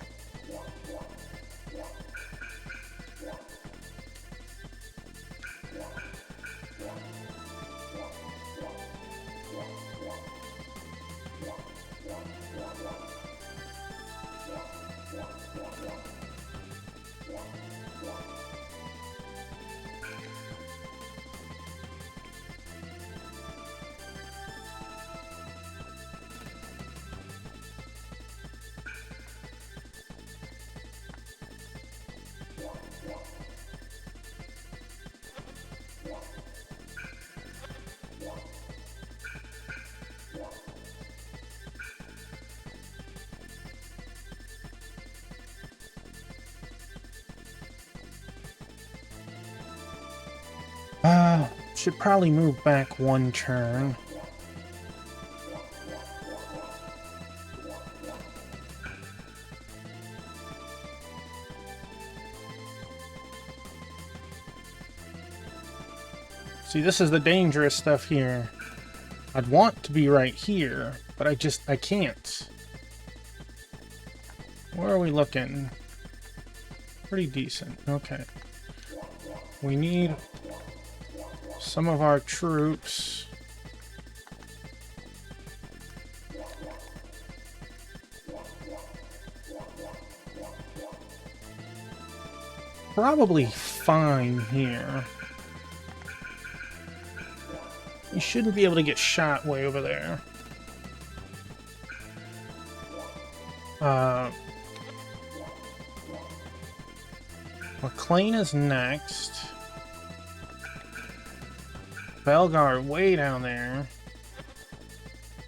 S1: Should probably move back one turn. See, this is the dangerous stuff here. I'd want to be right here, but I can't. Where are we looking? Pretty decent. Okay. We need some of our troops. Probably fine here. You shouldn't be able to get shot way over there. McLean is next. Belgar way down there.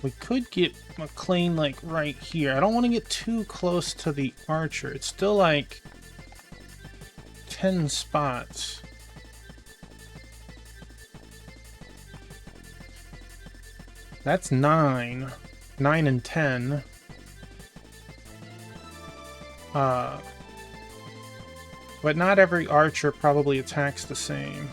S1: We could get McLean like right here. I don't want to get too close to the archer. It's still like 10 spots. That's 9. 9 and 10. But not every archer probably attacks the same.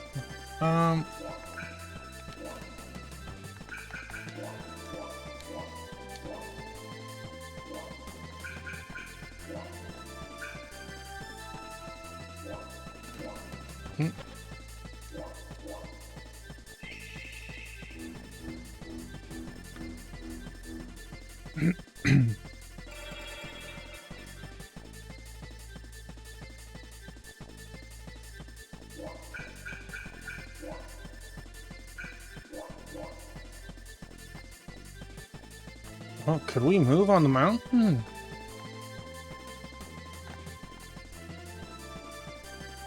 S1: Oh, could we move on the mountain?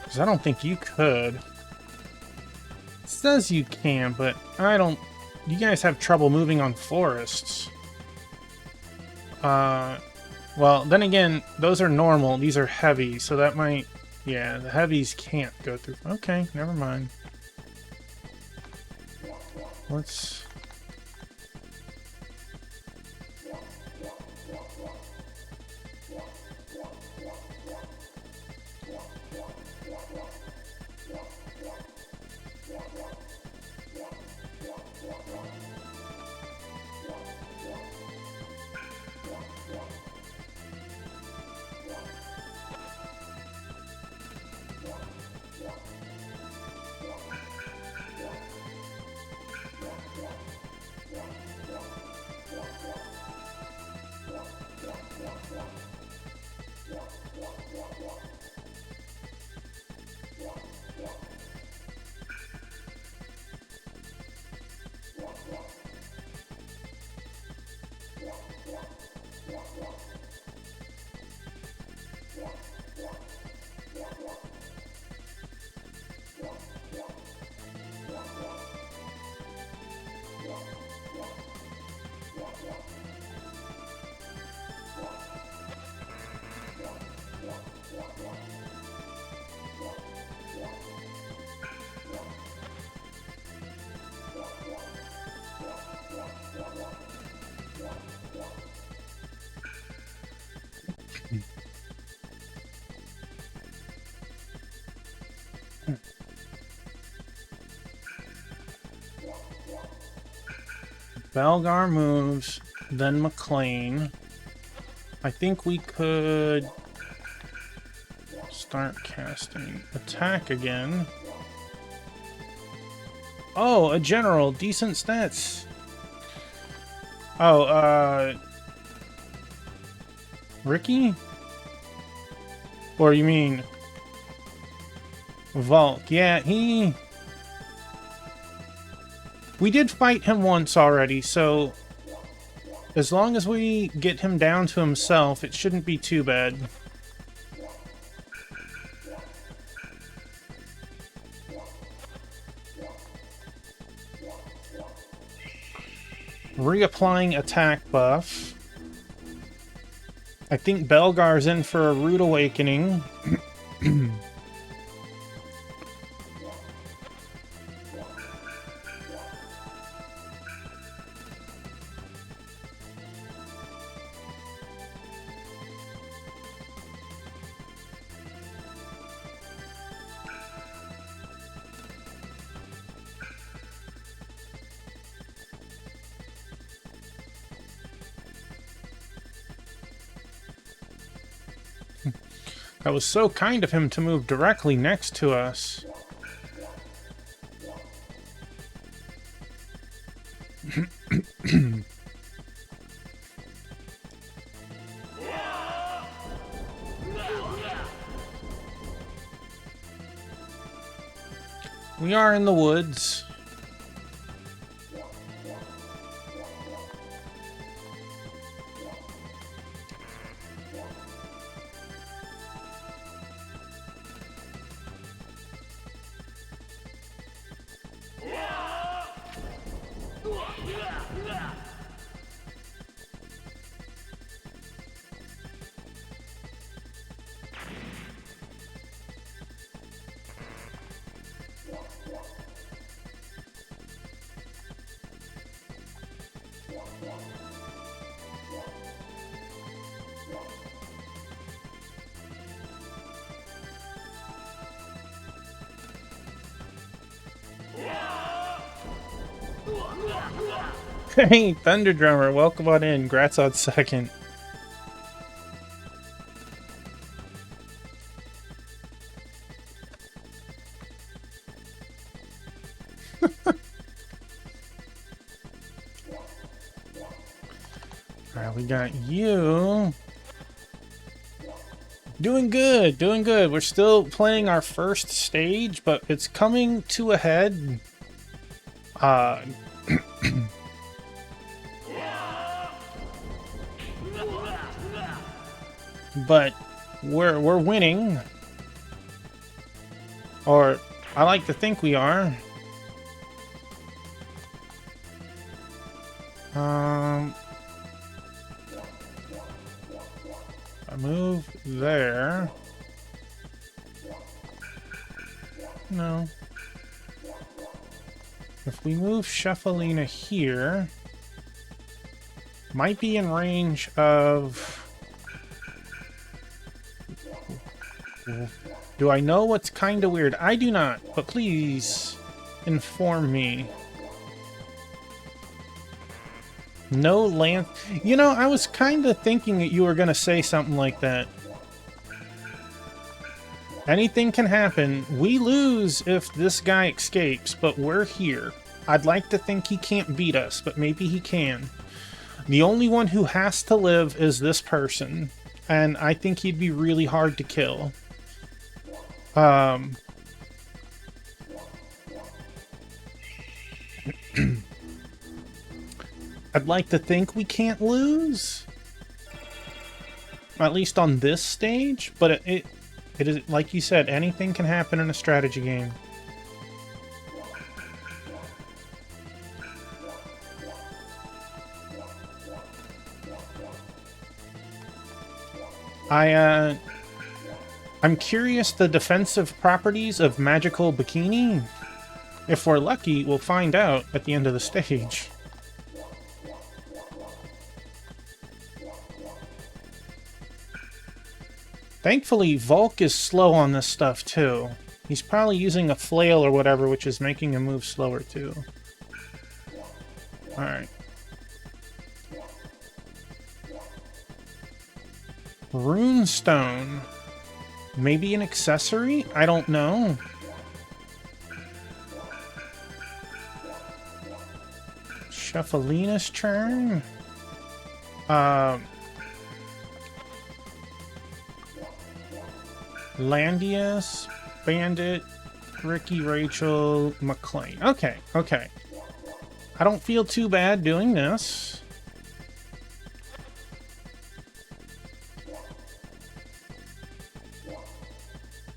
S1: Because I don't think you could. It says you can, but I don't... You guys have trouble moving on forests. Well, then again, those are normal. These are heavy, so that might... Yeah, the heavies can't go through... Okay, never mind. Let's... Belgar moves, then McLean. I think we could start casting attack again. Oh, a general, decent stats. Oh, Ricky? Or you mean Volk? Yeah, we did fight him once already, so as long as we get him down to himself, it shouldn't be too bad. Reapplying attack buff. I think Belgar's in for a rude awakening. That was so kind of him to move directly next to us. We are in the woods. Hey, Thunder Drummer, welcome on in. Grats on second. Alright, we got you. Doing good, doing good. We're still playing our first stage, but it's coming to a head. But we're winning. Or I like to think we are. I move there. No. If we move Sheffalina here, might be in range of... Do I know what's kind of weird? I do not, but please inform me. No land... You know, I was kind of thinking that you were going to say something like that. Anything can happen. We lose if this guy escapes, but we're here. I'd like to think he can't beat us, but maybe he can. The only one who has to live is this person, and I think he'd be really hard to kill. I'd like to think we can't lose. At least on this stage, but it is, like you said, anything can happen in a strategy game. I'm curious the defensive properties of Magical Bikini. If we're lucky, we'll find out at the end of the stage. Thankfully, Volk is slow on this stuff, too. He's probably using a flail or whatever, which is making him move slower, too. Alright. Runestone. Maybe an accessory? I don't know. Sheffalina's turn. Landius, Bandit, Ricky, Rachel, McLean. Okay, okay. I don't feel too bad doing this.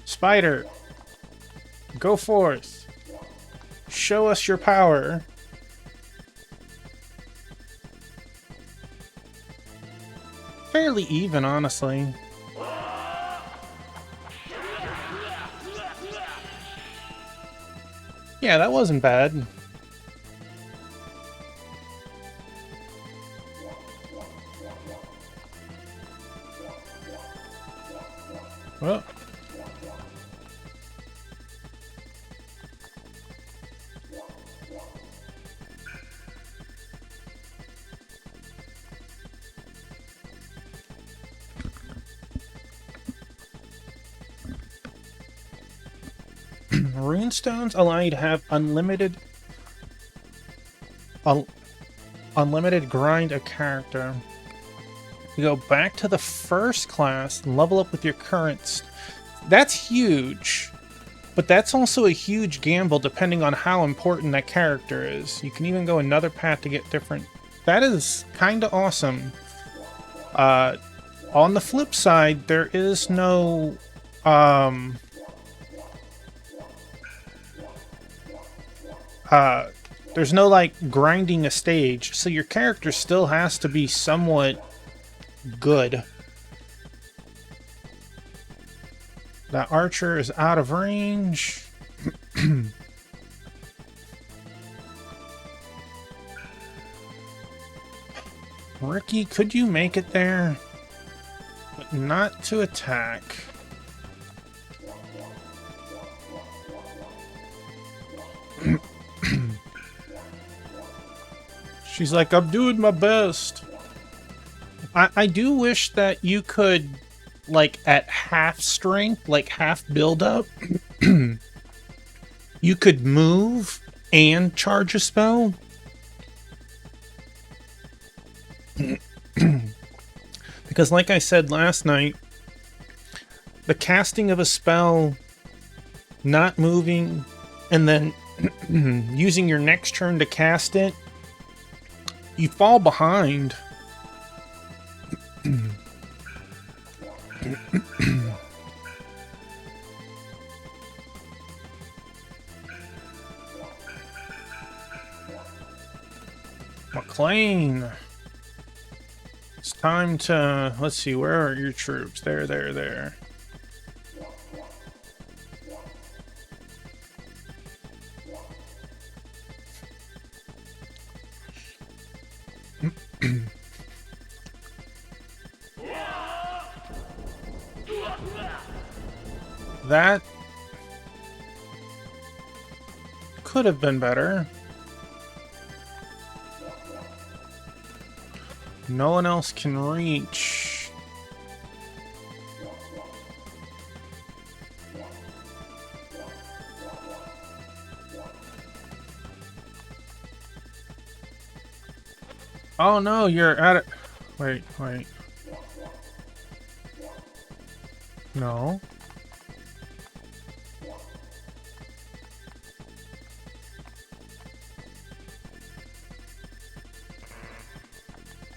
S1: Spider, go forth. Show us your power. Fairly even, honestly. Yeah, that wasn't bad. Well. Runestones allow you to have unlimited grind a character. You go back to the first class and level up with your current. That's huge, but that's also a huge gamble depending on how important that character is. You can even go another path to get different. That is kind of awesome. On the flip side, there is no there's no, like, grinding a stage, so your character still has to be somewhat good. That archer is out of range. Ricky, could you make it there? But not to attack. She's like, I'm doing my best. I do wish that you could, like, at half strength, like half build up, you could move and charge a spell. Because like I said last night, the casting of a spell, not moving, and then using your next turn to cast it, you fall behind. McLean. It's time to... Let's see, where are your troops? There. That could have been better. No one else can reach. Oh no, you're at it. Wait. No.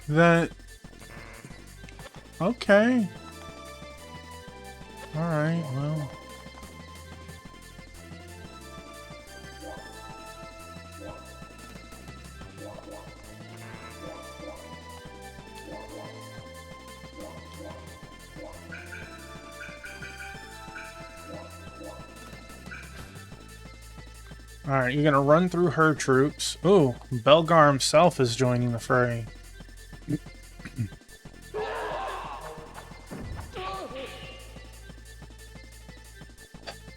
S1: That... Okay. Alright, well... Alright, you're gonna run through her troops. Ooh, Belgar himself is joining the fray.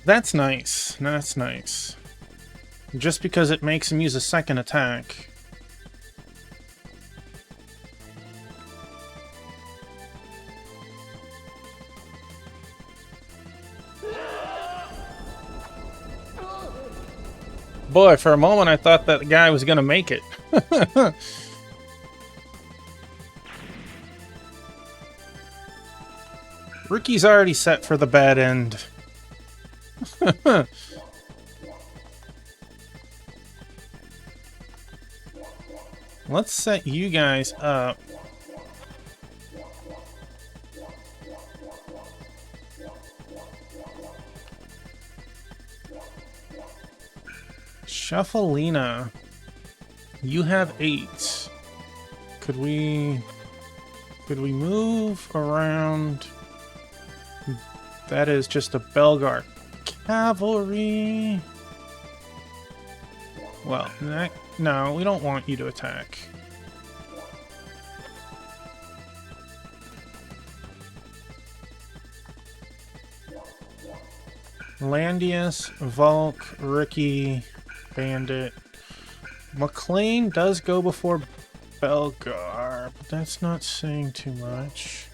S1: That's nice. That's nice. Just because it makes him use a second attack. Boy, for a moment I thought that guy was gonna make it. Ricky's already set for the bad end. Let's set you guys up. Shuffleina, you have 8. Could we move around? That is just a Belgar cavalry. Well, no, we don't want you to attack. Landius, Volk, Ricky, Bandit. McLean does go before Belgar, but that's not saying too much.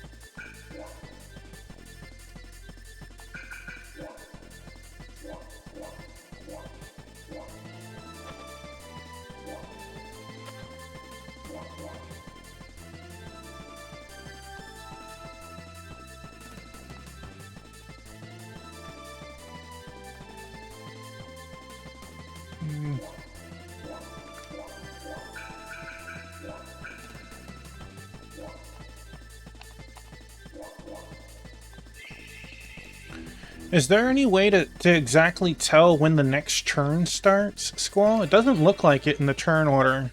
S1: Is there any way to exactly tell when the next turn starts, Squall? It doesn't look like it in the turn order.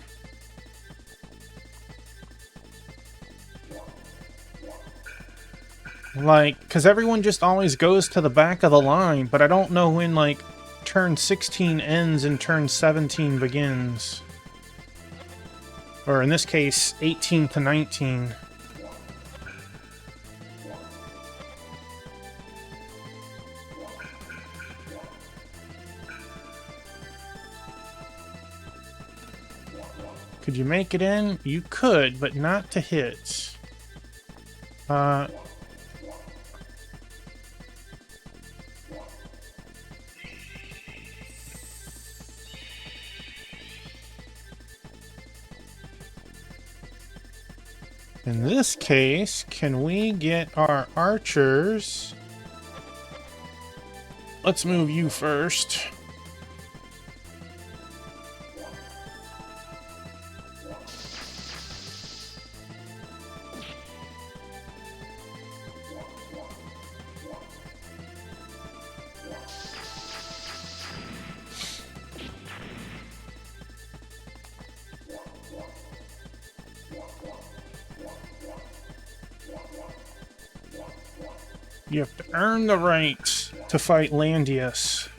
S1: Like, because everyone just always goes to the back of the line, but I don't know when, like, turn 16 ends and turn 17 begins. Or in this case, 18 to 19. Could you make it in? You could, but not to hit. In this case, can we get our archers? Let's move you first. You have to earn the right to fight Landius.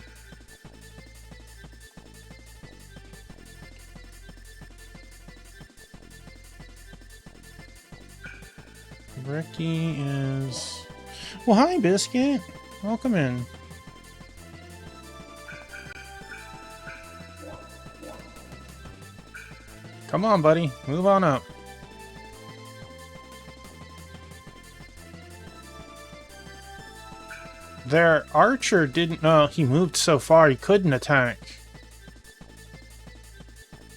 S1: Ricky is... Well, hi, Biscuit. Welcome in. Come on, buddy. Move on up. Their archer didn't... No, he moved so far he couldn't attack.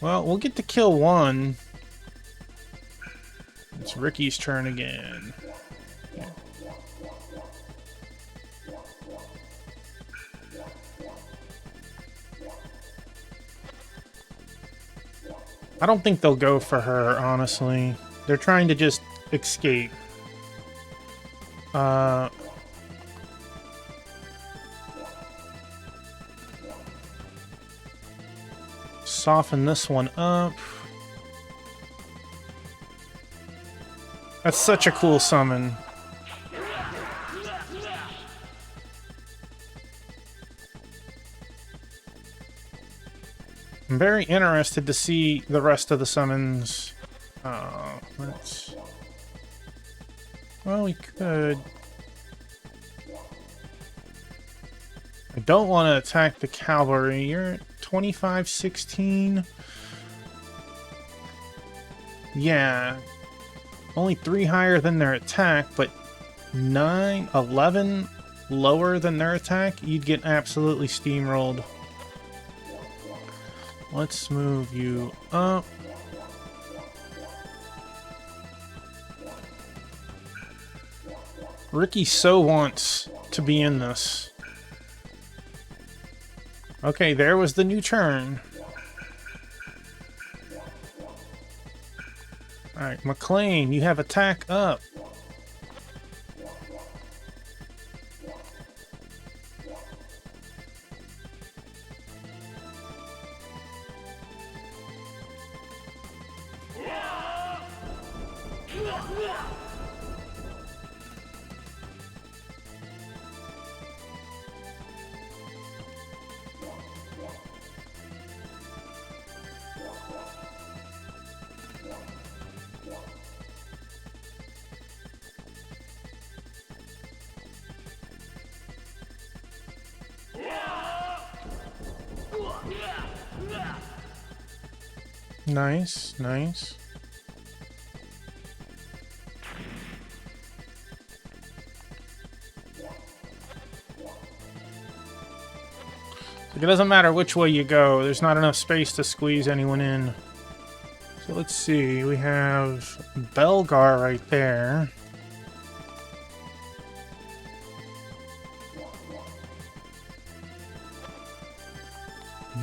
S1: Well, we'll get to kill one. It's Ricky's turn again. Yeah. I don't think they'll go for her, honestly. They're trying to just escape. Soften this one up. That's such a cool summon. I'm very interested to see the rest of the summons. Let's... Well, we could... I don't want to attack the cavalry. You're at 25-16. Yeah. Only 3 higher than their attack, but 11 lower than their attack. You'd get absolutely steamrolled. Let's move you up. Ricky so wants to be in this. Okay, there was the new turn. Alright, McLean, you have attack up. Nice, nice. It doesn't matter which way you go, there's not enough space to squeeze anyone in. So let's see, we have Belgar right there.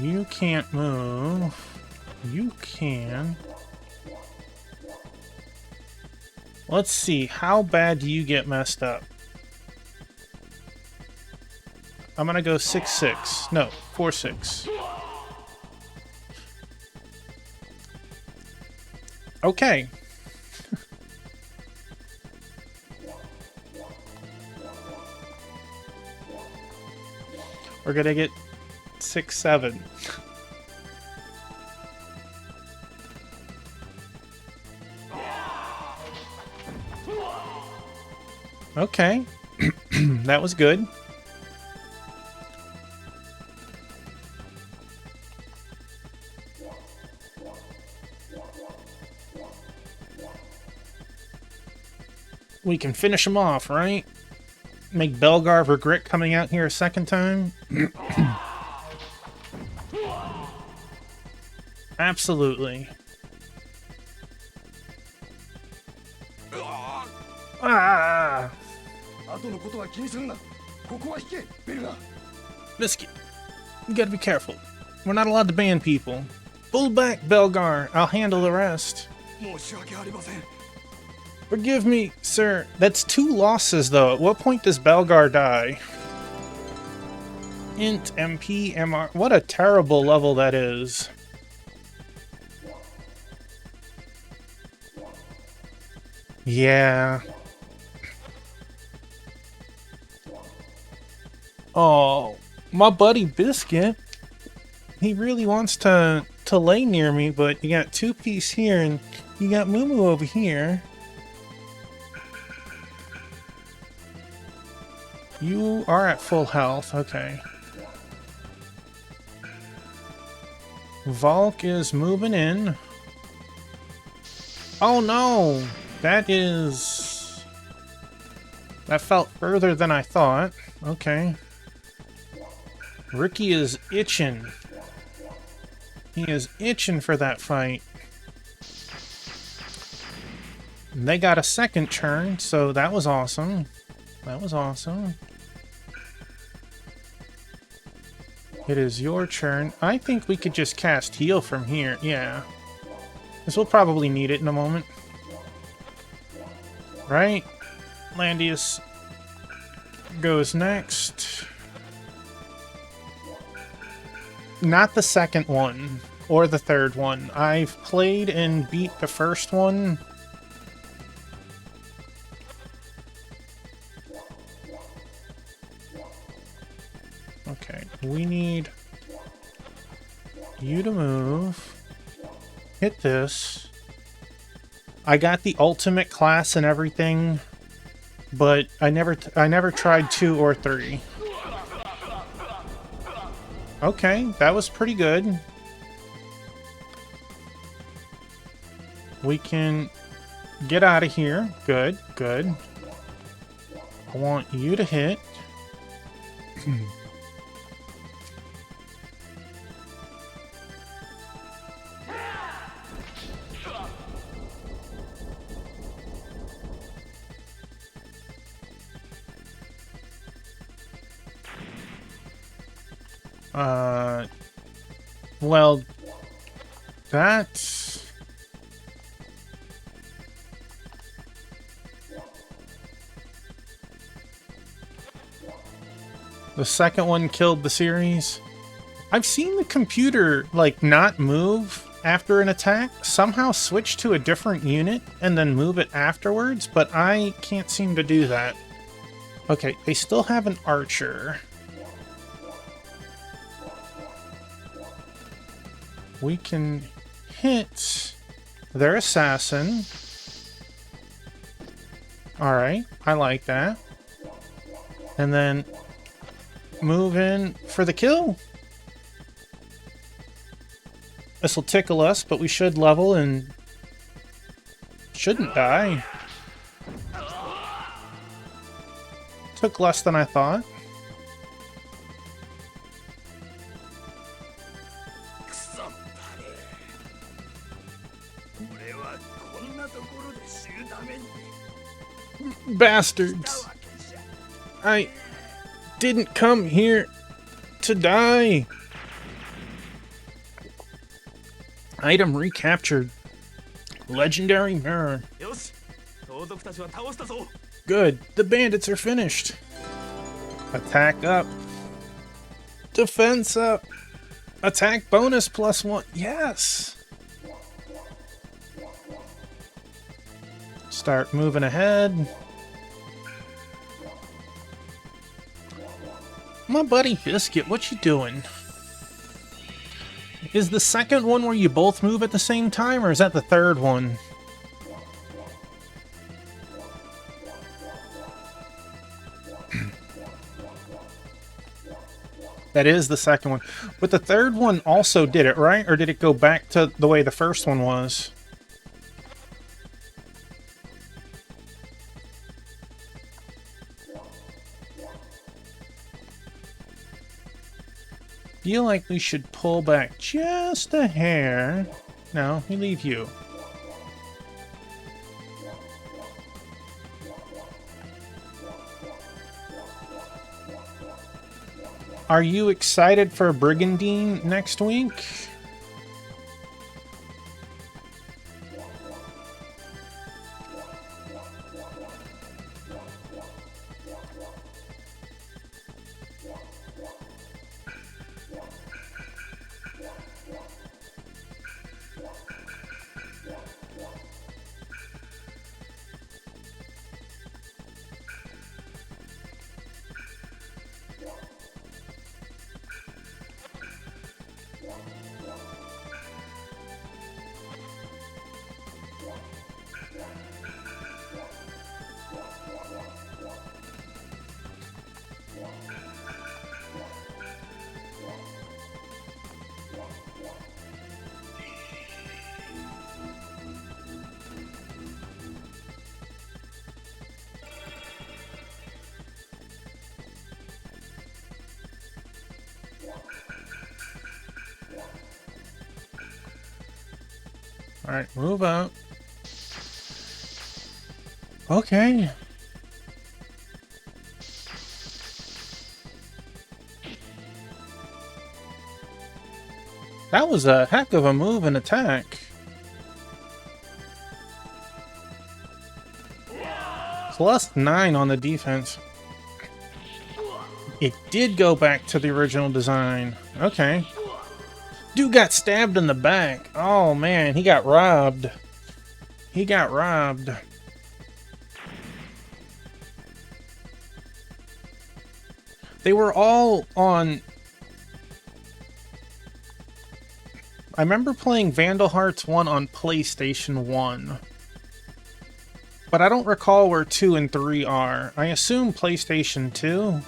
S1: You can't move. You can. Let's see, how bad do you get messed up? I'm gonna go 6-6. No, 4-6. Okay. We're gonna get 6-7. Okay. That was good. We can finish him off, right? Make Belgar regret coming out here a second time? Absolutely. Ah!
S2: 後のことは気にするな。ここは引け、ベルガー。
S1: Biscuit, you gotta be careful. We're not allowed to ban people. Pull back, Belgar. I'll handle the rest.
S2: 申し訳ありません。
S1: Forgive me, sir. That's 2 losses, though. At what point does Belgar die? Int, MP, MR. What a terrible level that is. Yeah. Oh, my buddy Biscuit. He really wants to lay near me, but you got 2-piece here, and you got Moo Moo over here. You are at full health, okay. Volk is moving in. Oh no! That felt further than I thought. Okay. Ricky is itching. He is itching for that fight. They got a second turn, so that was awesome. That was awesome. It is your turn. I think we could just cast heal from here. Yeah. Because we'll probably need it in a moment. Right? Landius goes next. Not the second one. Or the third one. I've played and beat the first one. Okay, we need you to move. Hit this. I got the ultimate class and everything, but I never tried 2 or 3. Okay, that was pretty good. We can get out of here. Good, good. I want you to hit. Well, that's... The second one killed the series. I've seen the computer, like, not move after an attack, somehow switch to a different unit, and then move it afterwards, but I can't seem to do that. Okay, they still have an archer. We can hit their assassin. Alright, I like that. And then move in for the kill. This will tickle us, but we should level and shouldn't die. Took less than I thought. Bastards! I didn't come here to die. Item recaptured. Legendary mirror. Good. The bandits are finished. Attack up. Defense up. Attack bonus +1. Yes. Start moving ahead. My buddy Biscuit, what you doing? Is the second one where you both move at the same time, or is that the third one? That is the second one. But the third one also did it, right? Or did it go back to the way the first one was? Feel like we should pull back just a hair. No, we leave you. Are you excited for Brigandine next week? All right, move up. Okay. That was a heck of a move and attack. +9 on the defense. It did go back to the original design. Okay. Dude got stabbed in the back. Oh man, he got robbed. He got robbed. They were all on... I remember playing Vandal Hearts 1 on PlayStation 1. But I don't recall where 2 and 3 are. I assume PlayStation 2?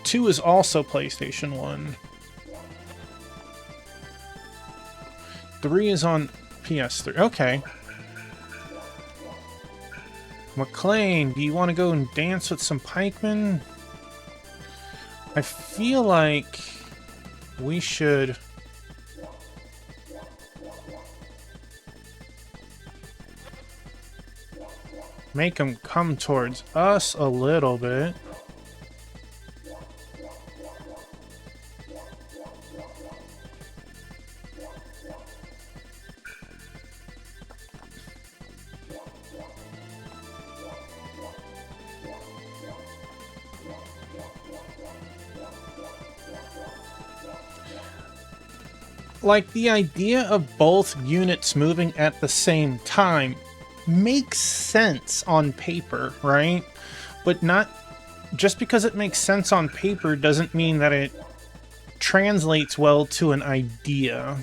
S1: 2 is also PlayStation 1. 3 is on PS3. Okay. McLean, do you want to go and dance with some pikemen? I feel like we should... make them come towards us a little bit. Like, the idea of both units moving at the same time makes sense on paper, right? But not just because it makes sense on paper doesn't mean that it translates well to an idea.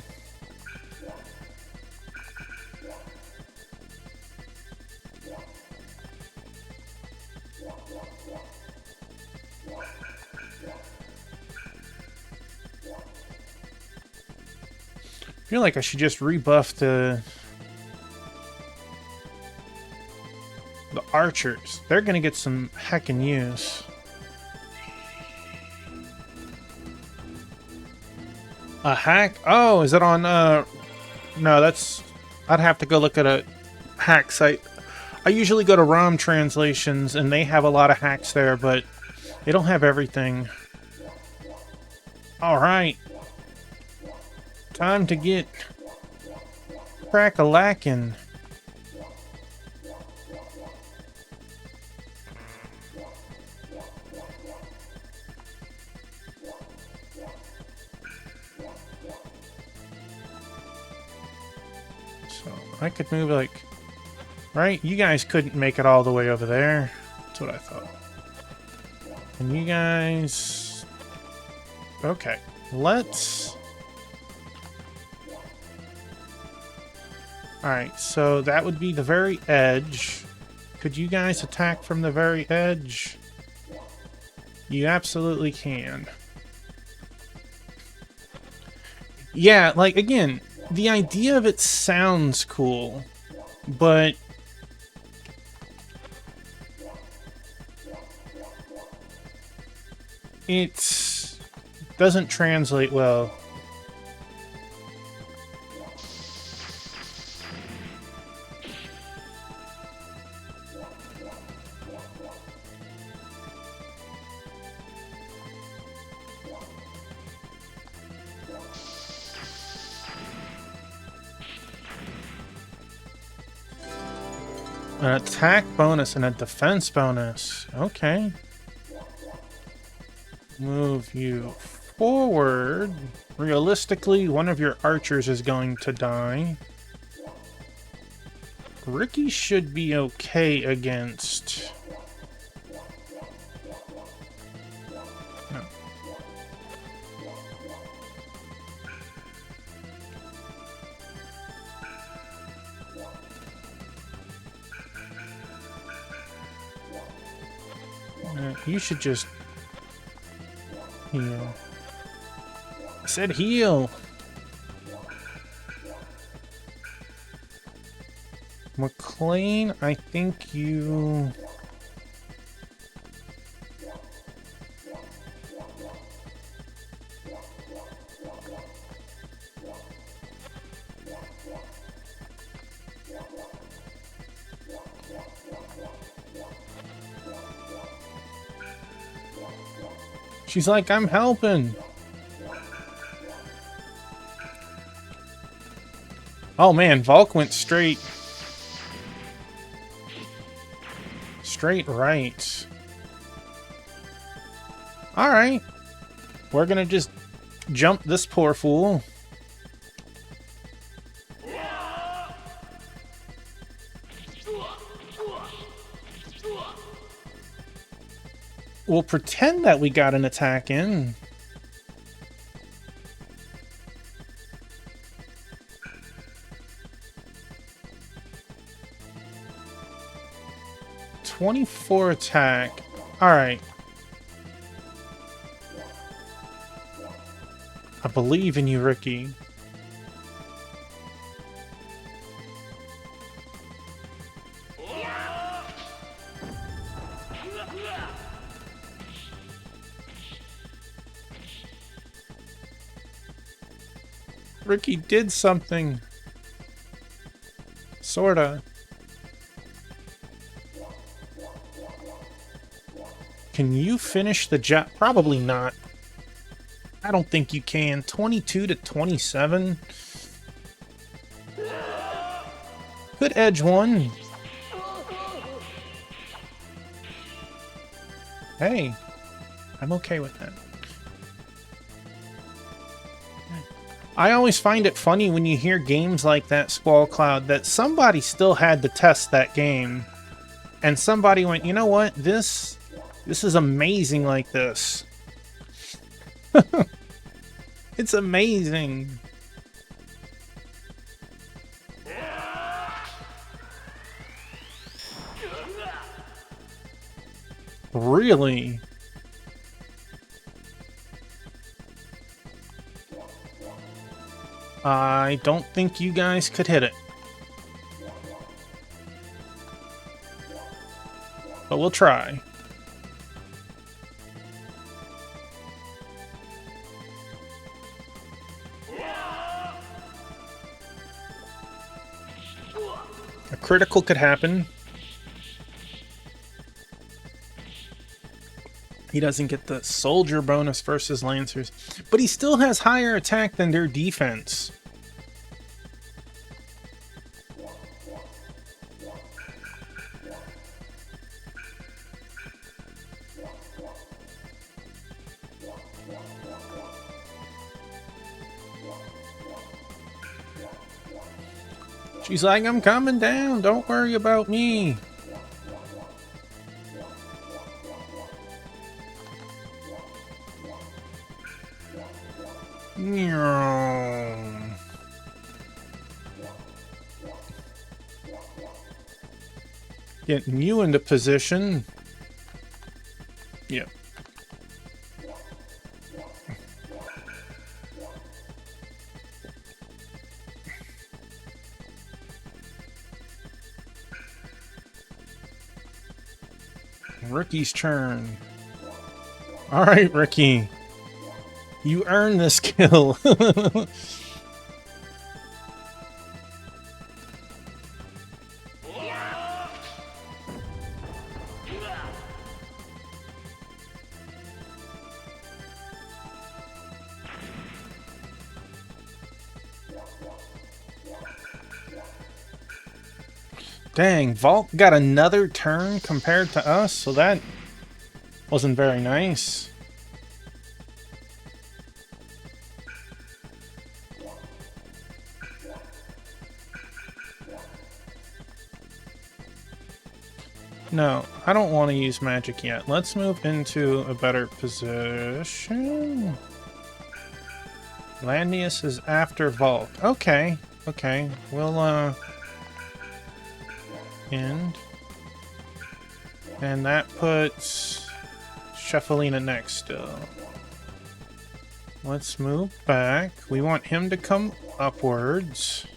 S1: I feel like I should just rebuff the archers. They're gonna get some heckin' use. A hack? Oh, is it on, no, that's... I'd have to go look at a hack site. I usually go to ROM translations, and they have a lot of hacks there, but they don't have everything. Alright. Time to get crack-a-lackin'. So I could move like... Right? You guys couldn't make it all the way over there. That's what I thought. And you guys... Okay. Let's... Alright, so that would be the very edge. Could you guys attack from the very edge? You absolutely can. Yeah, like, again, the idea of it sounds cool, but... it doesn't translate well. An attack bonus and a defense bonus. Okay. Move you forward. Realistically, one of your archers is going to die. Ricky should be okay against... No. You should just heal. I said heal. McLean, I think you... She's like, I'm helping. Oh man, Volk went straight right. Alright. We're gonna just jump this poor fool. We'll pretend that we got an attack in. .24 attack. Alright. I believe in you, Ricky. Ricky did something. Sorta. Can you finish the job? Probably not. I don't think you can. 22 to 27. Could edge one. Hey, I'm okay with that. I always find it funny when you hear games like that, Squall Cloud, that somebody still had to test that game. And somebody went, you know what? This is amazing like this. It's amazing. Really? I don't think you guys could hit it. But we'll try. A critical could happen. He doesn't get the soldier bonus versus lancers, but he still has higher attack than their defense. She's like, I'm coming down. Don't worry about me. Getting you into position. Yep. Ricky's turn. All right, Ricky. You earned this kill. Dang, Vault got another turn compared to us, so that wasn't very nice. No, I don't want to use magic yet. Let's move into a better position. Landius is after Vault. Okay, okay. We'll, end. And that puts Sheffalina next still. Let's move back. We want him to come upwards.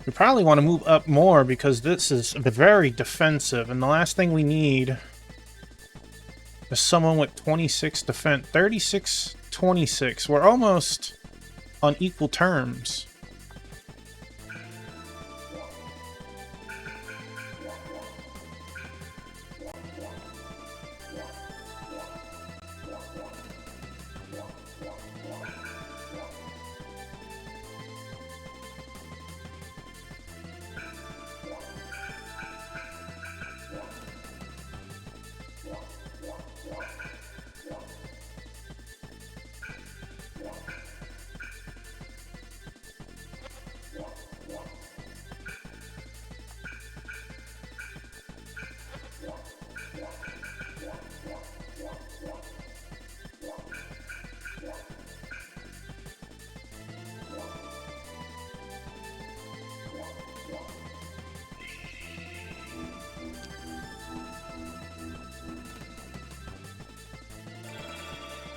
S1: We probably want to move up more because this is very defensive, and the last thing we need is someone with 26 defense. 36, 26. We're almost on equal terms.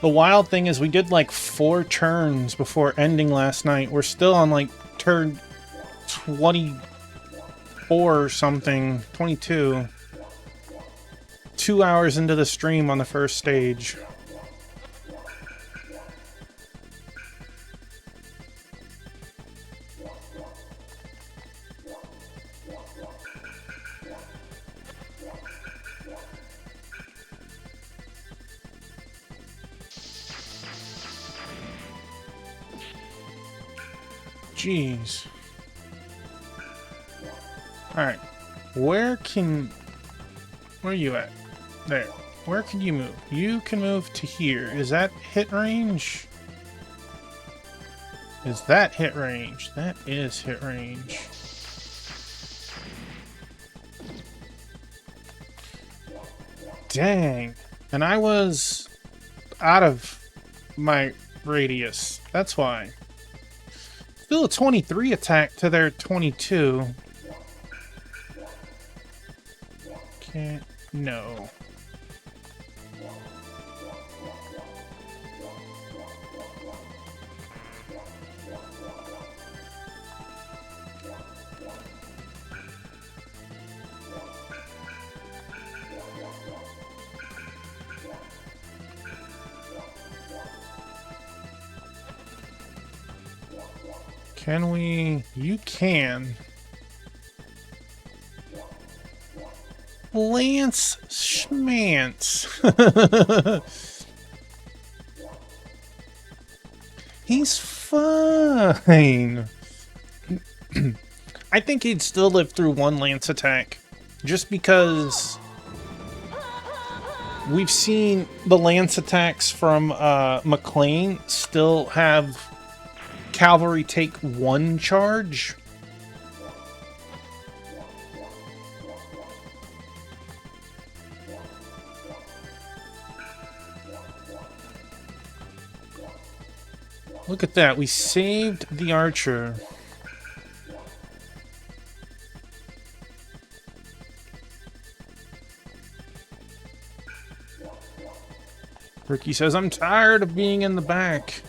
S1: The wild thing is we did like 4 turns before ending last night. We're still on like turn 24 or something. 22. 2 hours into the stream on the first stage. Jeez. Alright. Where are you at? There. Where can you move? You can move to here. Is that hit range? Is that hit range? That is hit range. Dang. And I was out of my radius. That's why. Still a 23 attack to their 22. Can't... No. Can we... You can. Lance Schmance. He's fine. I think he'd still live through one Lance attack. Just because we've seen the Lance attacks from McLean still have cavalry take 1 charge. Look at that, we saved the archer. Ricky says, I'm tired of being in the back.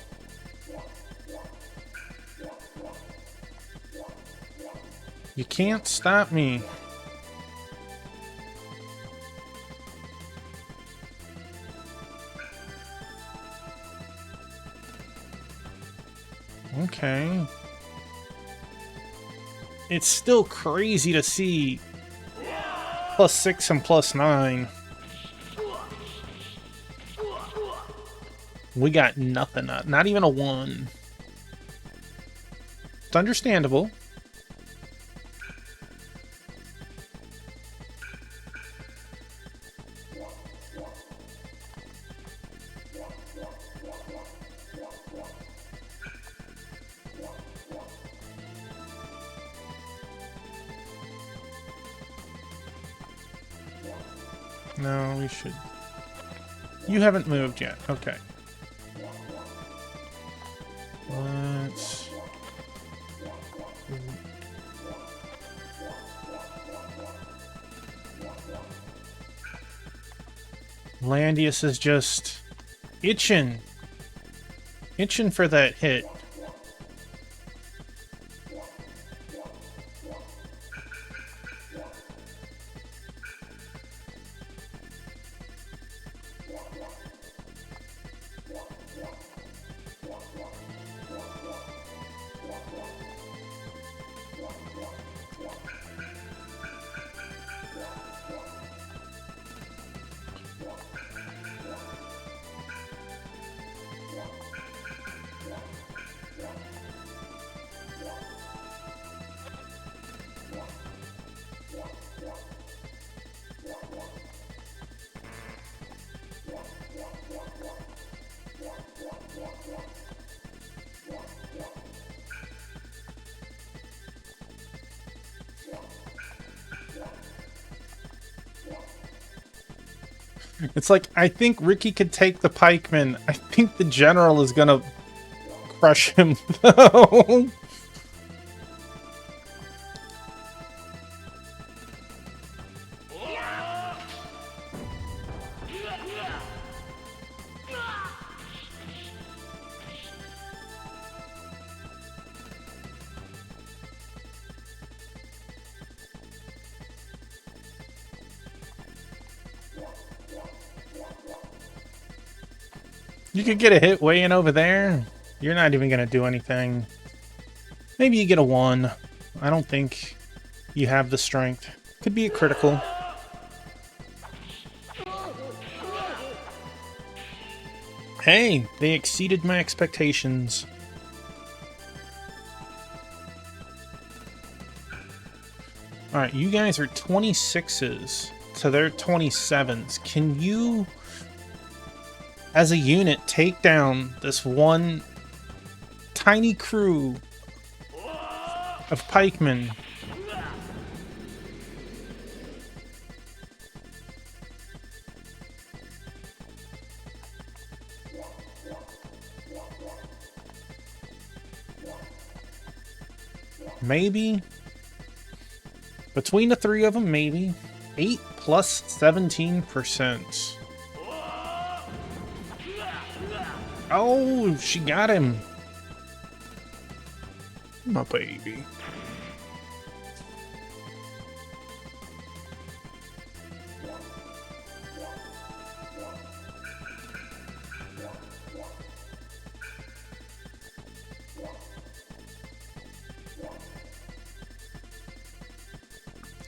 S1: You can't stop me. Okay. It's still crazy to see +6 and +9. We got nothing, not even a 1. It's understandable. No, we should. You haven't moved yet. Okay. Let's... Landius is just itching. Itching for that hit. It's like, I think Ricky could take the pikeman. I think the general is gonna crush him, though. You could get a hit way in over there. You're not even gonna do anything. Maybe you get a 1. I don't think you have the strength. Could be a critical. Hey, they exceeded my expectations. Alright, you guys are 26s to their 27s. Can you, as a unit, take down this one tiny crew of pikemen? Maybe. Between the 3 of them, maybe. 8 plus 17%. Oh, she got him. My baby.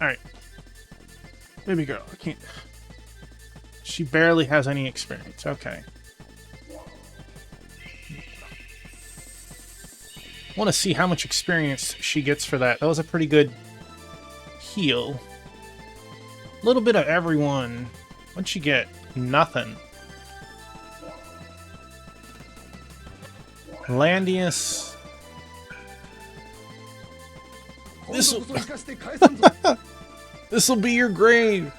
S1: Alright. Baby girl, I can't... She barely has any experience. Okay. I want to see how much experience she gets for that. That was a pretty good heal. A little bit of everyone. What'd she get? Nothing. Landius. This'll be your grave.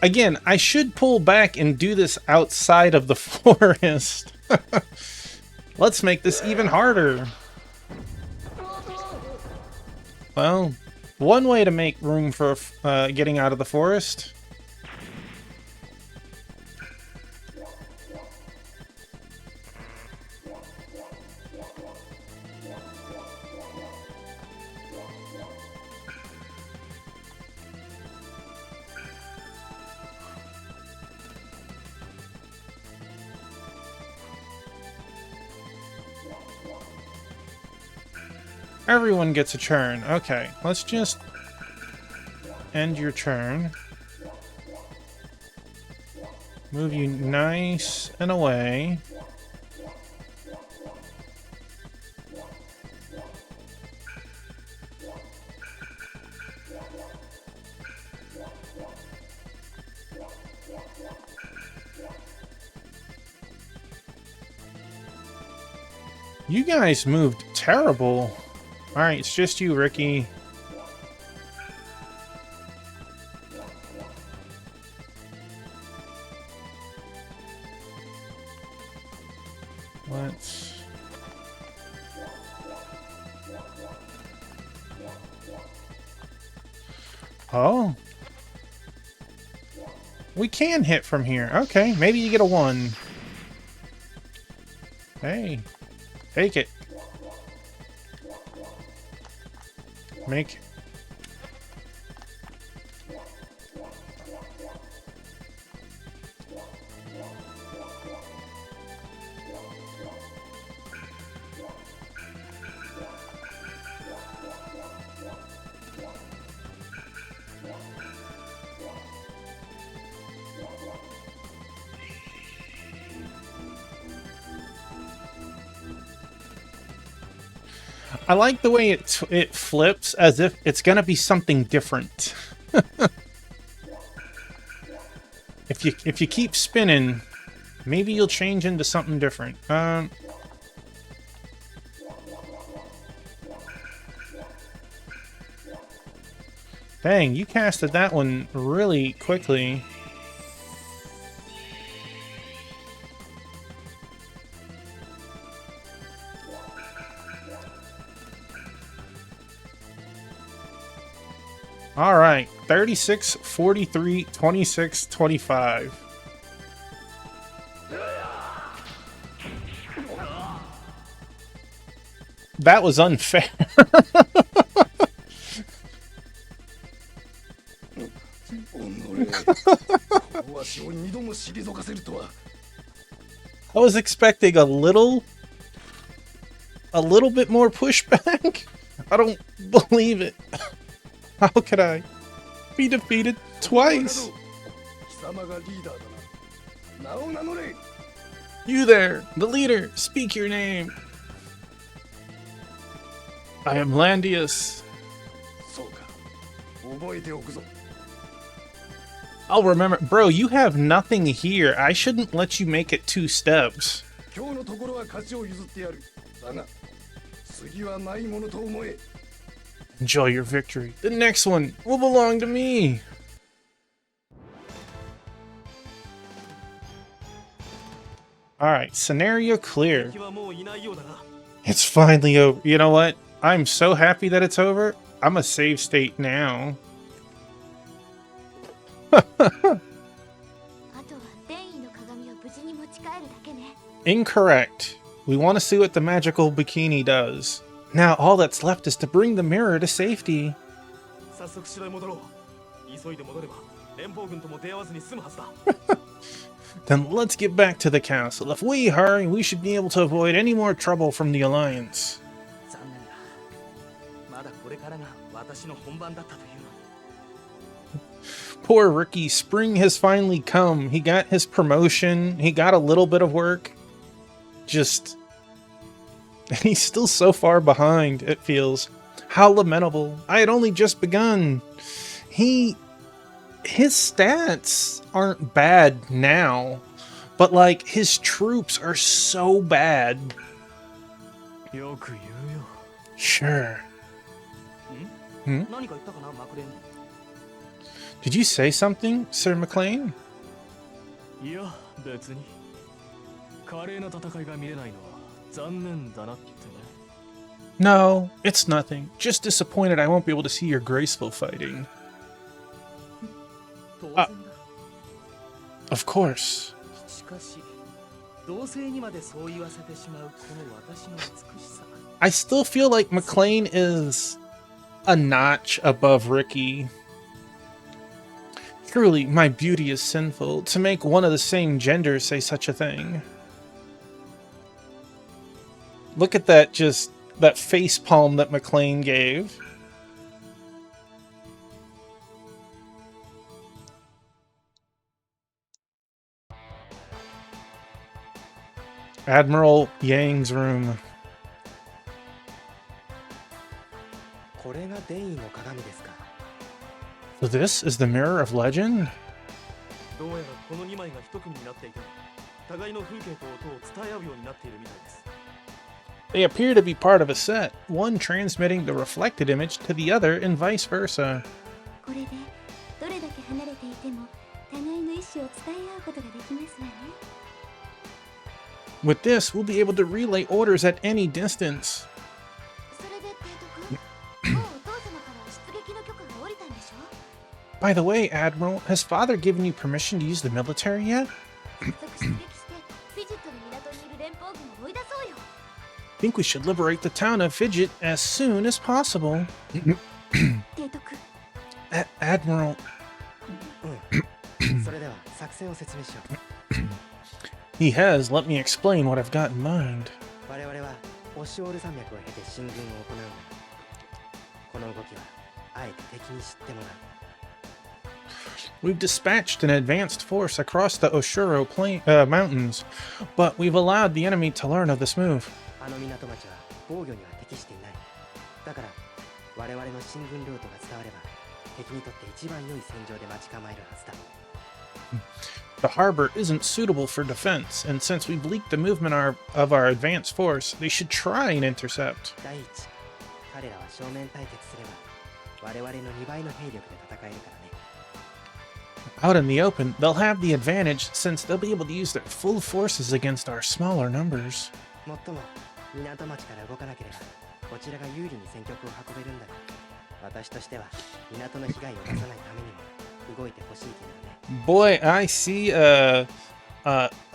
S1: Again, I should pull back and do this outside of the forest. Let's make this even harder. Well, one way to make room for getting out of the forest. Everyone gets a turn. Okay, let's just end your turn. Move you nice and away. You guys moved terrible. Alright, it's just you, Ricky. Let's... Oh. We can hit from here. Okay, maybe you get a 1. Hey. Take it. Make... I like the way it flips as if it's gonna be something different. If you keep spinning, maybe you'll change into something different. Dang, you casted that one really quickly. All right, 36, 43, 26, 25. That was unfair.
S2: わしを二度も退かせるとは。
S1: I was expecting a little bit more pushback. I don't believe it. How could I be defeated twice?
S2: 貴様がリーダーだな。名を名乗れ。
S1: You there, the leader, speak your name. I am Landius.
S2: そうか。覚えておくぞ。
S1: I'll remember. Bro, you have nothing here. I shouldn't let you make it 2 steps.
S2: 今日のところは勝ちを譲ってやる。だが、次はないものと思え。
S1: Enjoy your victory. The next one will belong to me. Alright, scenario clear. It's finally over. You know what? I'm so happy that it's over. I'm a save state now. Incorrect. We want to see what the magical bikini does. Now all that's left is to bring the mirror to safety. Then let's get back to the castle. If we hurry, we should be able to avoid any more trouble from the Alliance. Poor Ricky, spring has finally come. He got his promotion. He got a little bit of work. Just... he's still so far behind, it feels. How lamentable. I had only just begun. His stats aren't bad now, but like, his troops are so bad. Sure. Hmm? Did you say something, Sir McLean? No, it's nothing. Just disappointed I won't be able to see your graceful fighting. Of course. I still feel like McLean is a notch above Ricky. Truly, my beauty is sinful. To make one of the same gender say such a thing. Look at that, just that face palm that McLean gave. Admiral Yang's room. So this is the Mirror of Legend? They appear to be part of a set, one transmitting the reflected image to the other and vice versa. With this, we'll be able to relay orders at any distance.
S3: それで提督、もうお父様から出撃の許可が下りたんでしょ？
S1: By the way, Admiral, has Father given you permission to use the military yet?
S3: 早速出撃してフィジットの港にいる連邦軍を追い出そうよ。
S1: Think we should liberate the town of Fidget as soon as possible.
S3: 提督、
S1: Admiral,
S4: それでは作戦を説明しよう。
S1: he has let me explain what I've got in mind.
S4: 我々はオシオール山脈を経て進軍を行うんだ。この動きはあえて敵に知ってもらう。
S1: We've dispatched an advanced force across the Oshuro mountains, but we've allowed the enemy to learn of this move.
S4: あの港町は防御には適していない。だから我々の進軍ルートが伝われば敵にとって一番良い戦場で待ち構えるはずだ。
S1: The harbor isn't suitable for defense, and since we've leaked the movement of our advanced force, they should try and intercept.
S4: 第一、彼らは正面対決すれば我々の2倍の兵力で戦えるからね。
S1: Out in the open, they'll have the advantage since they'll be able to use their full forces against our smaller numbers.
S4: もっとも港町から動かなければこちらが有利に戦局を運べるんだが、私としては港の被害を出さないためにも動いてほしいけどね。
S1: Boy, I see a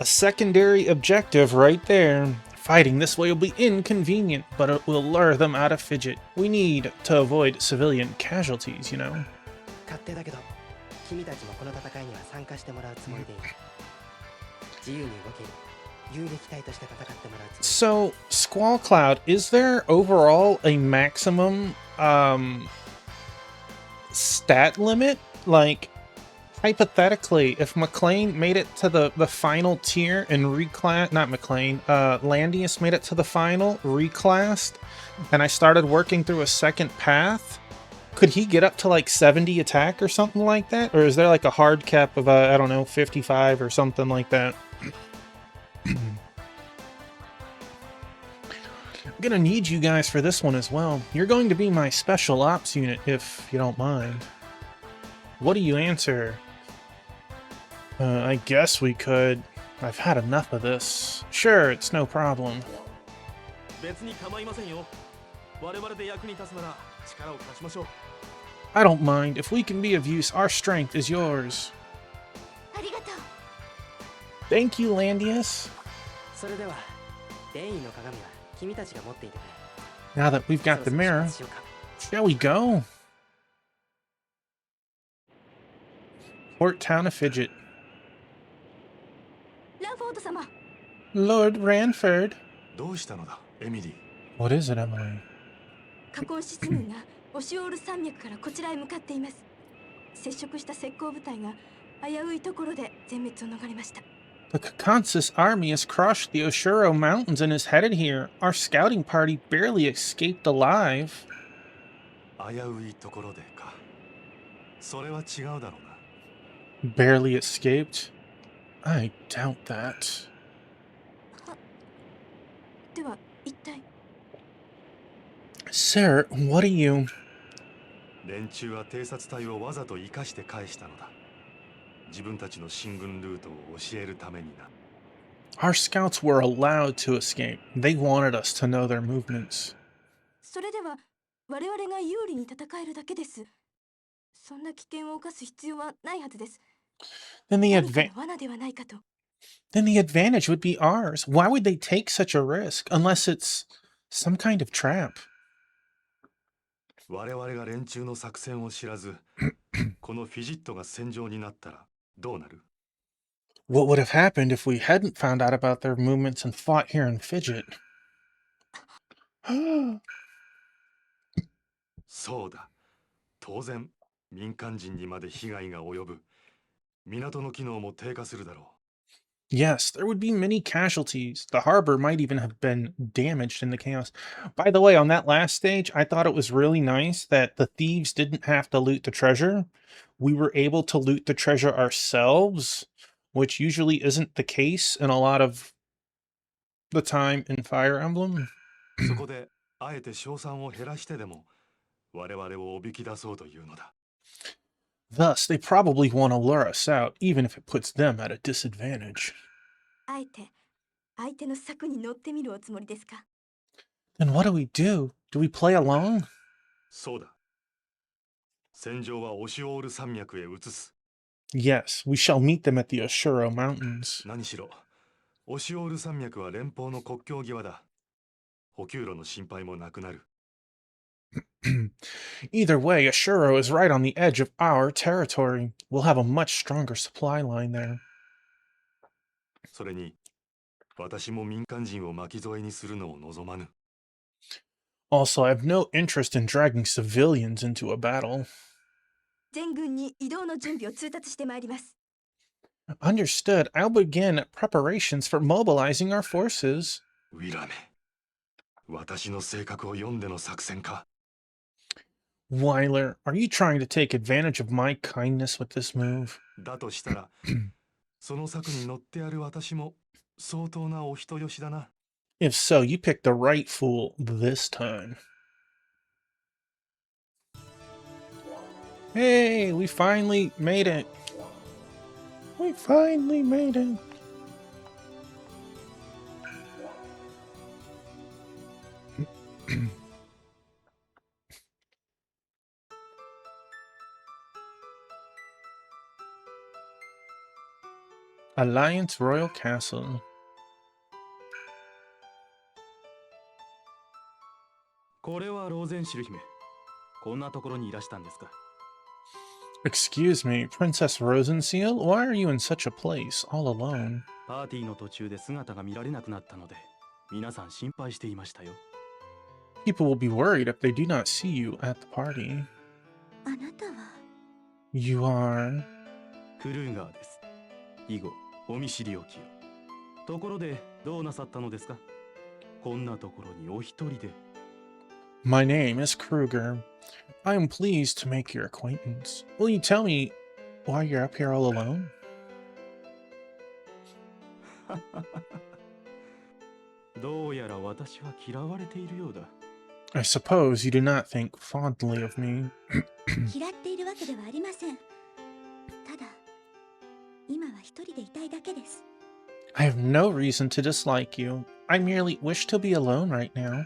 S1: secondary objective right there. Fighting this way will be inconvenient, but it will lure them out of Fidget. We need to avoid civilian casualties, you know.
S4: 勝手だけど君たちもこの戦いには参加してもらうつもりでいる。自由に動ける遊撃隊として戦ってもらうつもり。
S1: So, Squall Cloud, is there overall a maximum stat limit? Like, hypothetically, if McLean made it to the final tier and not McLean, Landius made it to the final, reclassed, and I started working through a second path, could he get up to like 70 attack or something like that? Or is there like a hard cap of, I don't know, 55 or something like that? I'm gonna need you guys for this one as well. You're going to be my special ops unit, if you don't mind. What do you answer? I guess we could. I've had enough of this. Sure, it's no problem.
S5: 別に構いませんよ。我々で役に立つなら力を貸しましょう。
S1: I don't mind. If we can be of use, our strength is yours.
S3: ありがとう。
S1: Thank you, Landius.
S4: それでは電位の鏡は君たちが持っていてくれ。
S1: Now that we've got the
S4: そろそろ出
S1: mirror,
S4: 発しようか。
S1: shall we go? Port Town of Fidget.
S3: ランフォード様、
S1: Lord Ranford.
S2: どうしたのだエミリー。
S1: What is it, Emily?
S3: 加工室軍がオシオール山脈からこちらへ向かっています。接触した石膏部隊が危ういところで全滅を逃れました。
S1: The Kakansis army has crossed the Oshuro Mountains and is headed here. Our scouting party barely escaped alive.
S2: 危ういところでか。それは違うだろうな。
S1: Barely escaped? I doubt that.
S3: では一体。
S1: Sir, what are you...
S2: 連中は偵察隊をわざと生かして返したのだ。自分たちの進軍ルートを教えるためにな。
S1: Our scouts were allowed to escape. They wanted us to know their movements.
S3: それでは我々が有利に戦えるだけです。そんな危険を冒す必要はないはずです。
S1: Then the
S3: 何かの罠ではないかと。
S1: then the advantage would be ours. Why would they take such a risk unless it's some kind of trap?
S2: 我々が連中の作戦を知らず、このフィジットが戦場になったらどうなる？
S1: What would have happened if we hadn't found out about their movements and fought here in Fidget?
S2: そうだ。当然、民間人にまで被害が及ぶ。港の機能も低下するだろう。
S1: Yes, there would be many casualties. The harbor might even have been damaged in the chaos. By the way, on that last stage, I thought it was really nice that the thieves didn't have to loot the treasure. We were able to loot the treasure ourselves, which usually isn't the case in a lot of the time in Fire Emblem.
S2: そこで、あえて賞賛を減らしてでも、我々をおびき出そうというのだ。
S1: Thus, they probably want to lure us out, even if it puts them at a disadvantage.
S3: あえて相手の策に乗ってみるおつもりですか？
S1: Then what do we do? Do we play along?
S2: そうだ。戦場はオシオール山脈へ移す。
S1: Yes, we shall meet them at the Ashuro Mountains.
S2: 何しろ、オシオール山脈は連邦の国境際だ。補給路の心配もなくなる。
S1: Either way, Ashuro is right on the edge of our territory. We'll have a much stronger supply line there.
S2: それに、私も民間人を巻き添えにするのを望まぬ。
S1: Also, I have no interest in dragging civilians into a battle.
S3: 全軍に移動の準備を通達してまいります。
S1: Understood. I'll begin preparations for mobilizing our forces.
S2: ウィラメ。私の性格を読んでの作戦か。
S1: Weiler, are you trying to take advantage of my kindness with this move?
S2: だとしたら、その策に乗ってやる私も相当なお人よしだな。
S1: If so, you picked the right fool this time. Hey, we finally made it. We finally made it. Alliance Royal Castle.
S5: これはローゼンシル姫。こんなところにいらしたんですか？
S1: Excuse me, Princess Rosenseal? Why are you in such a place, all alone?
S5: パーティーの途中で姿が見られなくなったので、皆さん心配していましたよ。
S1: People will be worried if they do not see you at the party.
S3: あなたは
S1: You are...
S5: クルーガーです。以後、お見知りおきを。ところで、どうなさったのですか？こんなところにお一人で。
S1: My name is Kruger. I am pleased to make your acquaintance. Will you tell me why you're up here all alone?
S5: どうやら私は嫌われているようだ。
S1: I suppose you do not think fondly of me.
S3: 嫌っているわけではありません。ただ、今は一人でいたいだけです。
S1: I have no reason to dislike you. I merely wish to be alone right now.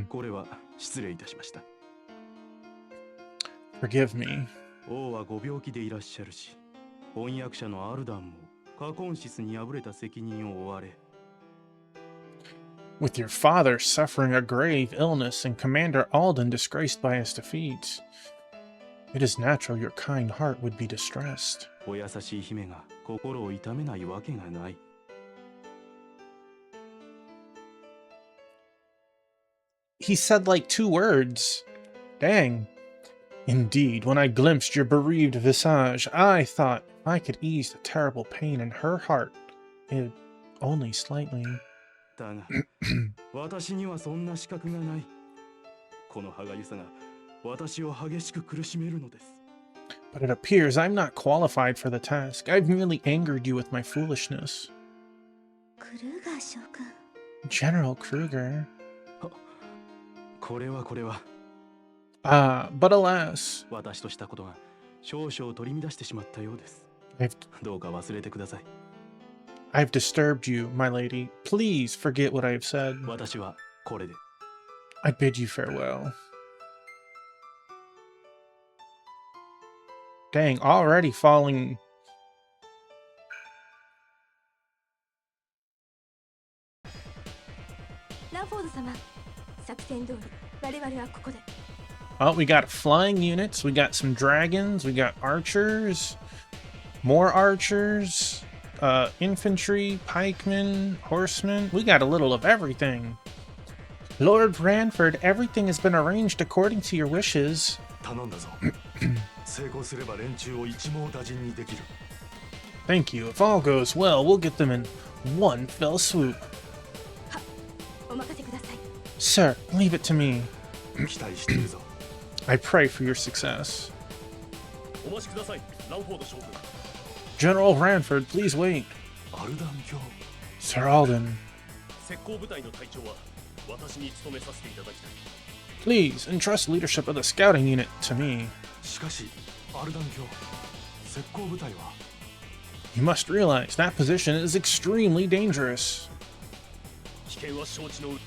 S5: これは失礼いたしました。
S1: Forgive me.
S5: 王はご病気でいらっしゃるし、翻訳者のアルダンもカコンシスに敗れた責任を負われ、
S1: With your father suffering a grave illness and Commander Alden disgraced by his defeat, it is natural your kind heart would be distressed.
S5: お優しい姫が心を痛めないわけがない。
S1: He said like 2 words. Dang. Indeed, when I glimpsed your bereaved visage, I thought if I could ease the terrible pain in her heart, it only slightly.
S5: だが、私にはそんな資格がない。この歯がゆさが私を激しく苦しめるのです。
S1: But it appears I'm not qualified for the task. I've merely angered you with my foolishness.
S3: クルーガー将軍。
S1: General Kruger.
S5: これは。
S1: But alas,
S5: 私としたことが少々取り乱してしまったようです。 どうか忘れてください。
S1: I've disturbed you, my lady. Please forget what I have said.
S5: 私はこれで。
S1: I bid you farewell. Dang, already falling.
S3: ランフォード様、作戦通り我々はここで。
S1: Oh, we got flying units, we got some dragons, we got archers, more archers, infantry, pikemen, horsemen. We got a little of everything. Lord Branford, everything has been arranged according to your wishes.
S2: 頼んだぞ。成功すれば連中を一網打尽にできる。
S1: Thank you. If all goes well, we'll get them in one fell swoop.
S3: お任せください。
S1: Sir, leave it to me.
S2: 期待しているぞ。
S1: I pray for your success.
S5: お待ちください、ランフォード将軍。
S1: General Branford, please wait.
S2: アルダン卿。
S1: Sir Alden,
S5: 石膏部隊の隊長は私に務めさせていただきたい。
S1: please entrust leadership of the scouting unit to me.
S2: しかし、アルダン卿、石膏部隊は
S1: You must realize that position is extremely dangerous.
S5: 険は承知の上。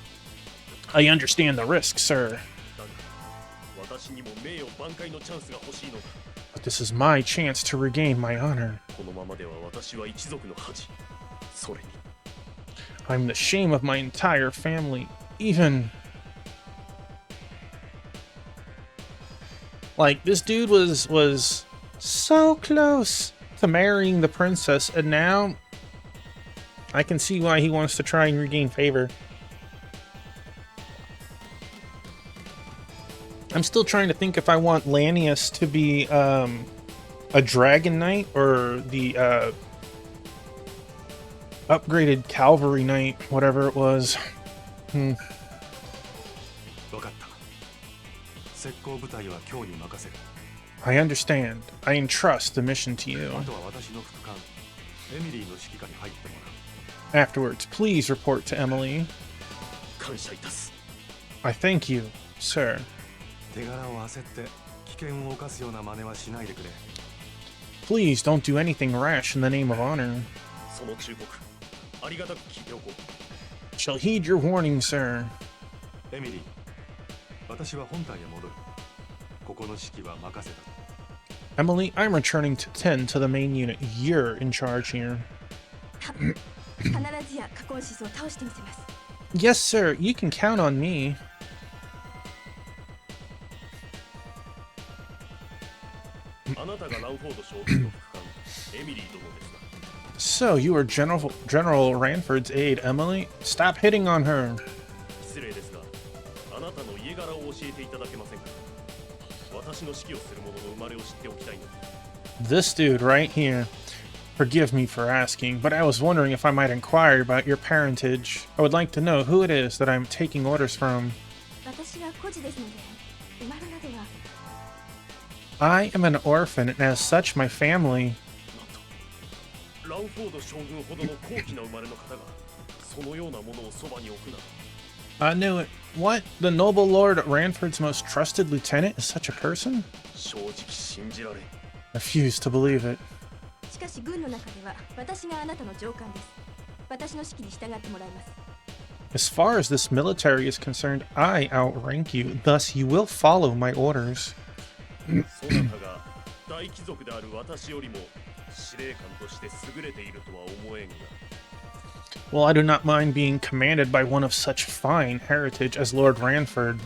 S1: I understand the risk, sir.
S5: だが私にも名誉挽回のチャンスが欲しいのだ。
S1: But this is my chance to regain my honor.
S5: このままでは私は一族の恥。それに
S1: I'm the shame of my entire family. Even... Like, this dude was so close to marrying the princess, and now I can see why he wants to try and regain favor. I'm still trying to think if I want Lanius to be a Dragon Knight or the upgraded Cavalry Knight, whatever it was.
S2: 分かった。石膏部隊は今日に任せる。
S1: I understand. I entrust the mission to you.
S2: あとは私の副官エミリーの指揮下に入ってもらう。
S1: Afterwards, please report to Emily.
S5: 感謝いたす。
S1: I thank you, sir.
S2: 手柄を焦って危険を冒すような真似はしないでくれ。
S1: Please don't do anything rash in the name of honor.
S5: その忠告、ありがたく聞いておこう。
S1: Shall heed your warning, sir.
S2: エミリー、私は本隊へ戻る。ここの指揮は任せた。
S1: Emily, I'm returning to tend to the main unit. You're in charge here.
S3: 必ずやカコンシスを倒してみせます。
S1: Yes, sir. You can count on me.
S5: あなたがランフォード将軍の副官、エミリー殿ですが、
S1: So, you are General Ranford's aide, Emily? Stop hitting on her.
S5: 失礼ですが、あなたの家柄を教えていただけませんか。私の指揮をする者の生まれを知っておきたいので。
S1: This dude right here. Forgive me for asking, but I was wondering if I might inquire about your parentage. I would like to know who it is that I'm taking orders from.
S3: 私は孤児ですので、生まれなどは。
S1: I am an orphan, and as such, my family.
S5: なんと、ランフォード将軍ほどの高貴な生まれの方が、そのようなものをそばに置くな。
S1: I knew it. What? The noble Lord Ranford's most trusted lieutenant is such a person?
S5: 正直信じられん。
S1: Refuse to believe it.
S3: しかし軍の中では私があなたの上官です。私の指揮に従ってもらいます。
S1: As far as this military is concerned, I outrank you, thus you will follow my orders.
S5: そなたが大貴族である私よりも司令官として優れているとは思えんが。
S1: Well, I do not mind being commanded by one of such fine heritage as Lord Ranford.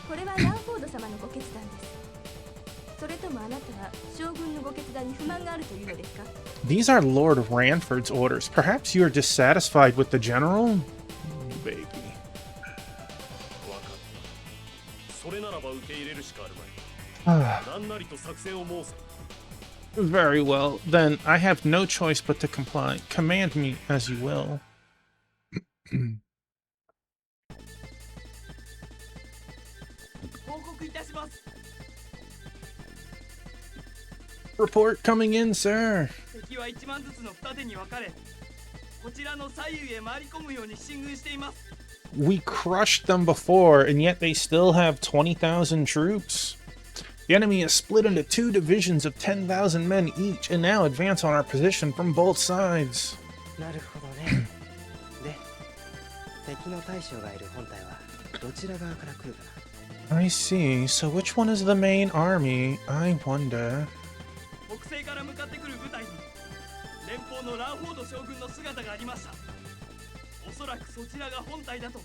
S3: これはランフォード様のご決断です。それともあなたは将軍のご決断に不満があるというのですか？
S1: These are Lord Ranford's orders. Perhaps you are dissatisfied with the general? Baby.
S5: わかった。それならば受け入れるしかあるまい。
S1: Ah,
S5: 何なりと作戦を申せ。
S1: very well. Then I have no choice but to comply. Command me as you will.
S6: 報告いたします。
S1: Report coming in, sir.
S6: 敵は1万ずつの二手に分かれ、こちらの左右へ回り込むように進軍しています。
S1: We crushed them before, and yet they still have 20,000 troops. The enemy is split into two divisions of 10,000 men each, and now advance on our position from both sides.
S4: なるほどね。で、敵の大将がいる本隊はどちら側から来るかな。
S1: I see. So which one is the main army? I wonder.
S6: 北西から向かってくる部隊に連邦のランフォード将軍の姿がありました。おそらくそちらが本隊だと。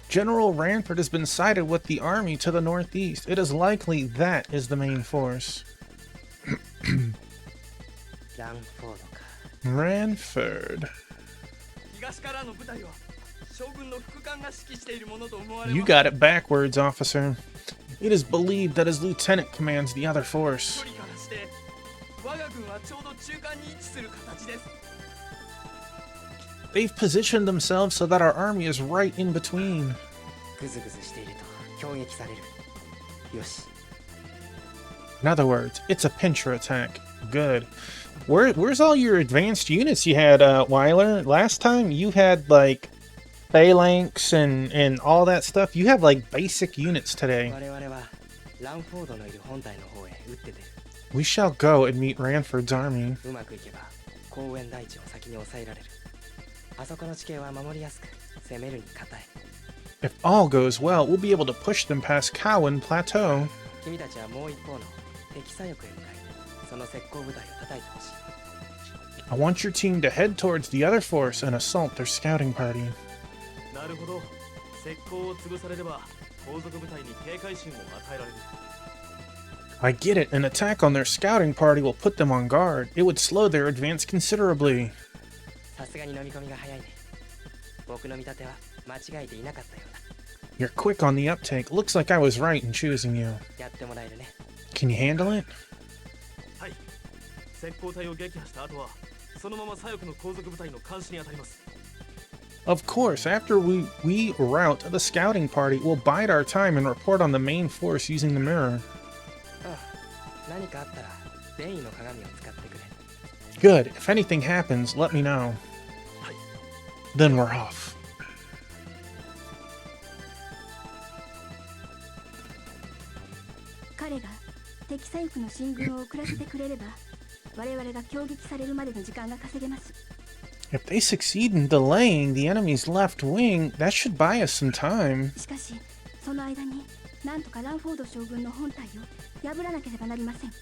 S1: General Ranford has been sighted with the army to the northeast. It is likely that is the main force.
S4: ランフォードか。
S1: Ranford.
S6: 東からの部隊は将軍の副官が指揮しているものと思われます。
S1: You got it backwards, officer. It is believed that his lieutenant commands the other force.
S6: 距離からして我が軍はちょうど中間に位置する形です。
S1: They've positioned themselves so that our army is right in between.
S4: グズグズしていると攻撃される。よし。
S1: In other words, it's a pincher attack. Good. Where's all your advanced units you had, Weiler? Last time you had like phalanx and all that stuff. You have like basic units today.
S4: 我々はランフォードのいる本隊の方へ打って出る。
S1: We shall go and meet Ranford's army.
S4: うまくいけば公園大地を先に抑えられる。あそこの地形は守りやすく攻めるに硬い。
S1: If all goes well, we'll be able to push them past Cowan Plateau.
S4: 君たちはもう一方の敵左翼へ向かい、その石膏部隊を叩いてほしい。
S1: I want your team to head towards the other force and assault their scouting party.
S5: なるほど。石膏を潰されれば後続部隊に警戒心を与えられる。
S1: I get it. An attack on their scouting party will put them on guard. It would slow their advance considerably.
S4: さすがに飲み込みが早いね。僕の見立ては間違えていなかったようだ。
S1: You're quick on the uptake. Looks like I was right in choosing you.
S4: やってもらえるね。
S1: Can you handle it?
S5: はい。石膏隊を撃破した後はそのまま左翼の後続部隊の監視に当たります。
S1: Of course, after we rout the scouting party, we'll bide our time and report on the main force using the mirror.
S4: ああ、何かあったら善意の鏡を使ってくれ。
S1: Good. If anything happens, let me know.
S5: はい。
S1: Then we're off.
S3: 彼が敵左翼の進軍を遅らせてくれれば、我々が攻撃されるまでの時間が稼げます。
S1: If they succeed in delaying the enemy's left wing, that should buy us some time.
S3: しかし、その間になんとかランフォード将軍の本体を破らなければなりません。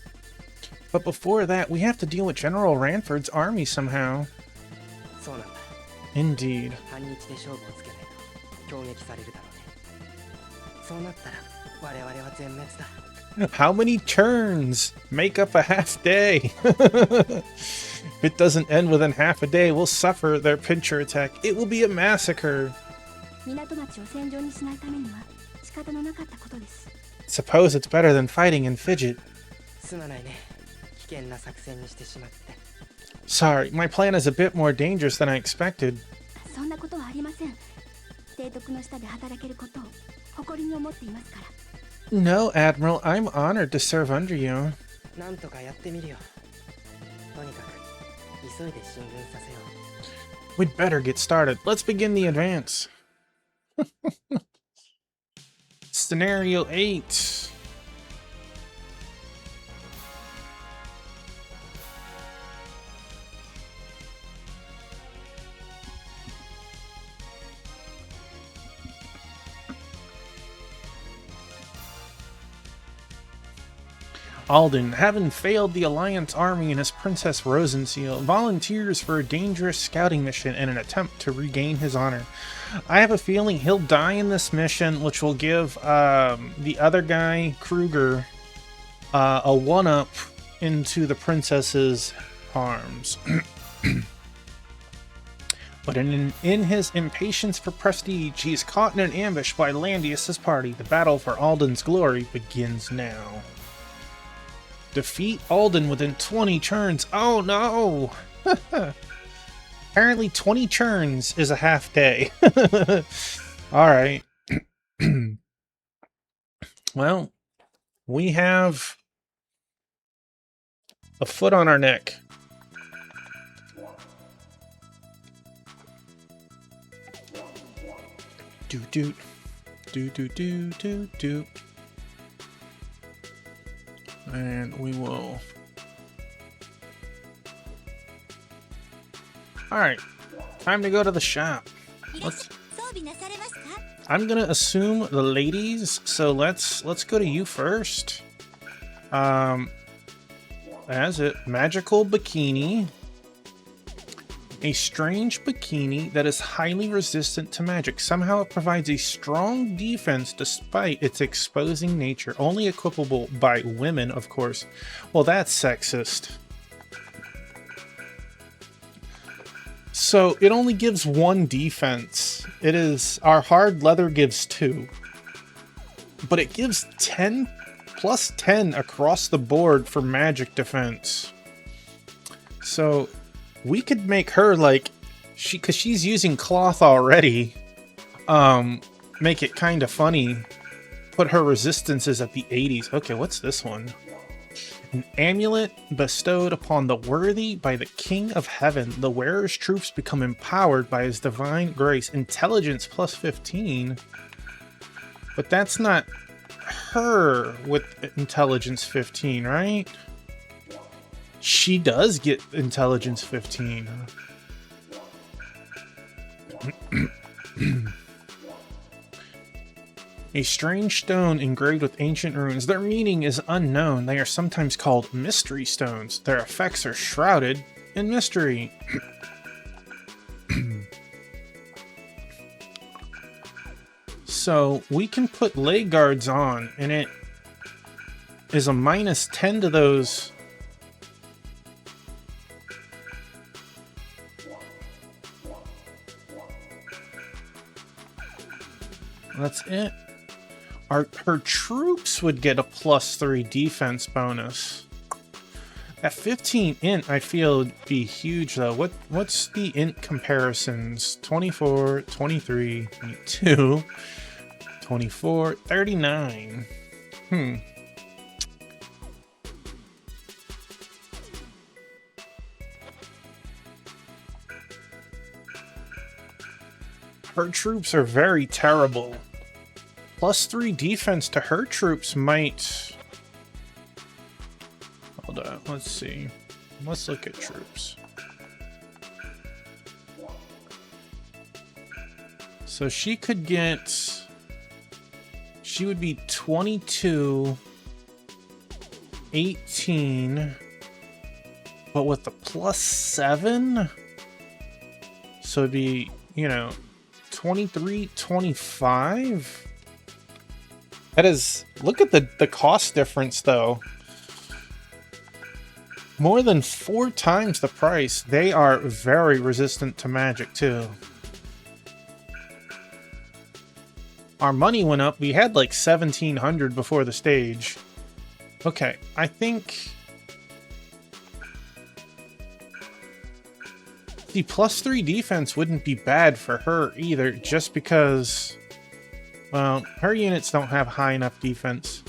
S1: But before that, we have to deal with General Ranford's army somehow.
S4: そうなんだ。
S1: Indeed.
S4: 半日で勝負をつけないと攻撃されるだろうね。そうなったら我々は全滅だ。
S1: How many turns make up a half day? If it doesn't end within half a day, we'll suffer their pincher attack. It will be a massacre.
S3: 港町を戦場にしないためには仕方のなかったことです。
S1: Suppose it's better than fighting in Fidget.
S4: すまないね。危険な作戦にしてしまって。
S1: Sorry, my plan is a bit more dangerous than I expected.
S3: そんなことはありません。提督の下で働けることを誇りに思っていますから。
S1: No, Admiral, I'm honored to serve under you.
S4: なんとかやってみるよ。とにかく急いで進軍させよう。
S1: We'd better get started. Let's begin the advance. Scenario 8. Alden, having failed the Alliance army and his Princess Rosenseal, volunteers for a dangerous scouting mission in an attempt to regain his honor. I have a feeling he'll die in this mission, which will give the other guy, Kruger, a one-up into the princess's arms. But in his impatience for prestige, he is caught in an ambush by Landius's party. The battle for Alden's glory begins now. Defeat Alden within 20 turns. Oh no! Apparently 20 turns is a half day. Alright. Well, we have a foot on our neck. Doot doot. Doot doot doot doot doot. And we will... Alright, time to go to the shop. I'm gonna assume the ladies, so let's go to you first. As it magical bikini. A strange bikini that is highly resistant to magic. Somehow it provides a strong defense despite its exposing nature. Only equipable by women, of course. Well, that's sexist. So it only gives 1 defense. It is... Our hard leather gives 2. But it gives 10 plus 10 across the board for magic defense. So... we could make her like, cause she's using cloth already, make it kind of funny. Put her resistances at the 80s. Okay, what's this one? An amulet bestowed upon the worthy by the King of Heaven. The wearer's troops become empowered by his divine grace. Intelligence plus 15. But that's not her with intelligence 15, right? She does get intelligence 15. A strange stone engraved with ancient runes. Their meaning is unknown. They are sometimes called mystery stones. Their effects are shrouded in mystery. So we can put leg guards on, and it is a -10 to those. That's it. Her troops would get a +3 defense bonus. At 15 int, I feel would be huge though. What's the int comparisons? 24, 23, 22, 24, 39. Her troops are very terrible. +3 defense to her troops might... Hold on, let's see. Let's look at troops. So she could get... She would be 22, 18, but with the +7? So it'd be, you know, 23, 25? That is... Look at the cost difference, though. More than 4 times the price. They are very resistant to magic, too. Our money went up. We had like 1,700 before the stage. Okay, I think... The +3 defense wouldn't be bad for her either, just because... Well, her units don't have high enough defense.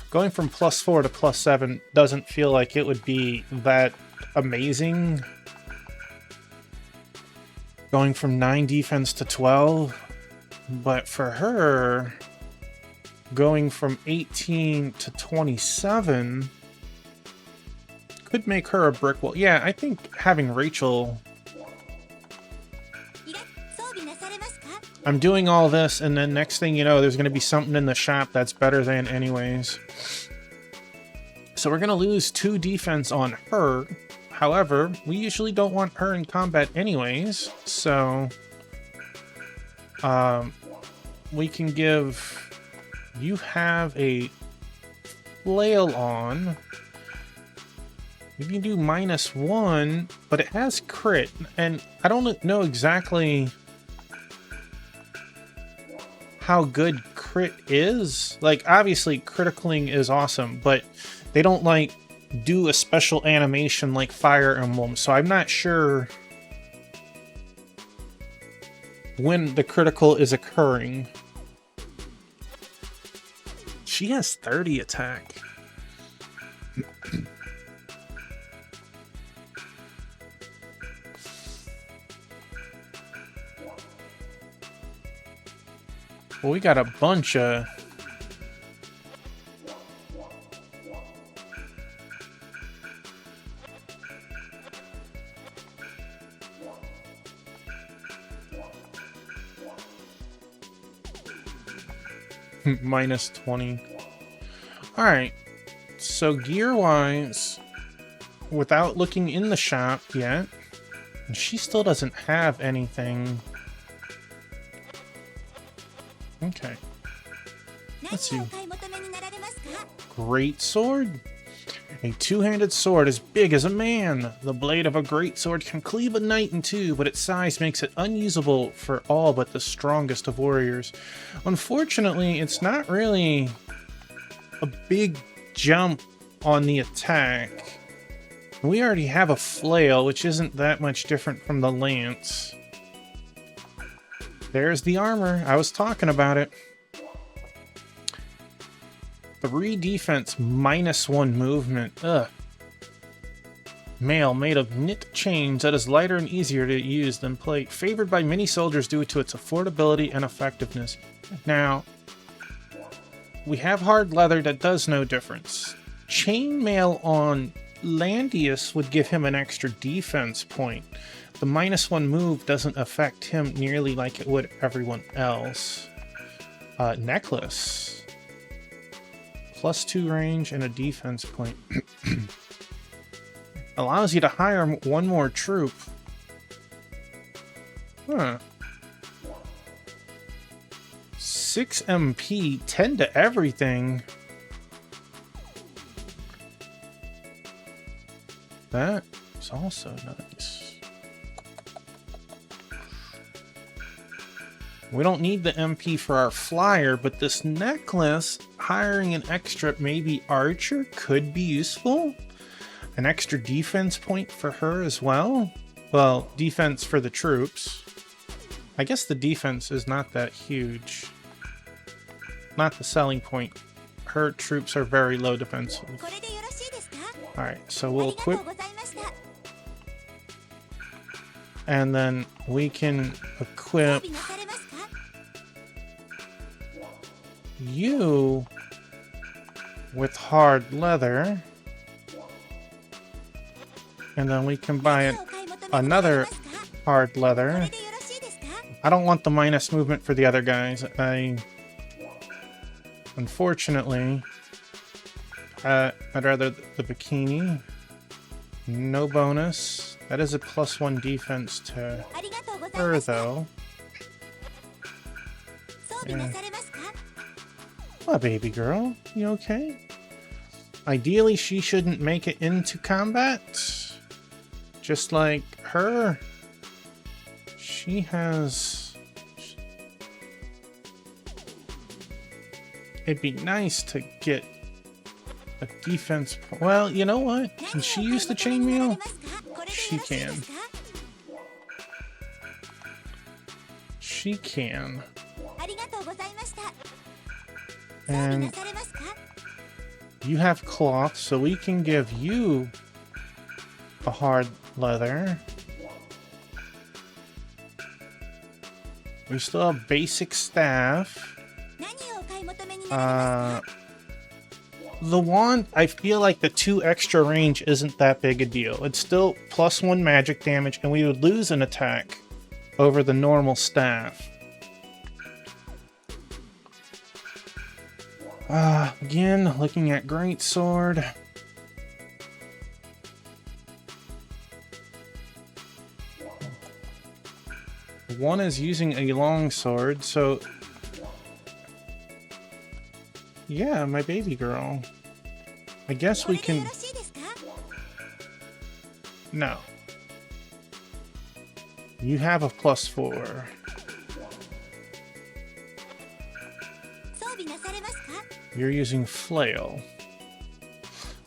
S1: Going from +4 to +7 doesn't feel like it would be that amazing. Going from 9 defense to 12. But for her, going from 18 to 27 could make her a brick wall. Yeah, I think having Rachel... I'm doing all this, and then next thing you know, there's going to be something in the shop that's better than anyways. So we're going to lose 2 defense on her. However, we usually don't want her in combat anyways, so... we can give... You have a flail on. You can do -1, but it has crit, and I don't know exactly... how good crit is. Like, obviously criticaling is awesome, but they don't like do a special animation like Fire Emblem, so I'm not sure when the critical is occurring. She has 30 attack. Well, we got a bunch of... -20. Alright. So gear-wise, without looking in the shop yet, she still doesn't have anything... Okay. Let's see. Great sword? A two-handed sword as big as a man. The blade of a great sword can cleave a knight in two, but its size makes it unusable for all but the strongest of warriors. Unfortunately, it's not really a big jump on the attack. We already have a flail, which isn't that much different from the lance. There's the armor. I was talking about it. 3 defense, -1 movement. Ugh. Mail made of knit chains that is lighter and easier to use than plate. Favored by many soldiers due to its affordability and effectiveness. Now, we have hard leather that does no difference. Chainmail on Landius would give him an extra defense point. The -1 move doesn't affect him nearly like it would everyone else. Necklace. +2 range and a defense point. Allows you to hire one more troop. Huh. 6 MP, 10 to everything. That is also nice. We don't need the MP for our flyer, but this necklace, hiring an extra maybe archer could be useful. An extra defense point for her as well. Well, defense for the troops. I guess the defense is not that huge. Not the selling point. Her troops are very low defensive. Alright, so we'll equip. And then we can equip you with hard leather. And then we can buy another hard leather. I don't want the minus movement for the other guys. Unfortunately, I'd rather the bikini. No bonus. That is a +1 defense to her, though. Yeah. Oh, baby girl, you okay? Ideally, she shouldn't make it into combat. Just like her. She has... It'd be nice to get a defense... Well, you know what? Can she use the chainmail? She can. She can. And you have cloth, so we can give you a hard leather. We still have basic staff. The wand, I feel like the 2 extra range isn't that big a deal. It's still +1 magic damage, and we would lose an attack over the normal staff. Again, looking at greatsword. One is using a longsword, so... Yeah, my baby girl. I guess we can... No. You have a +4. You're using flail.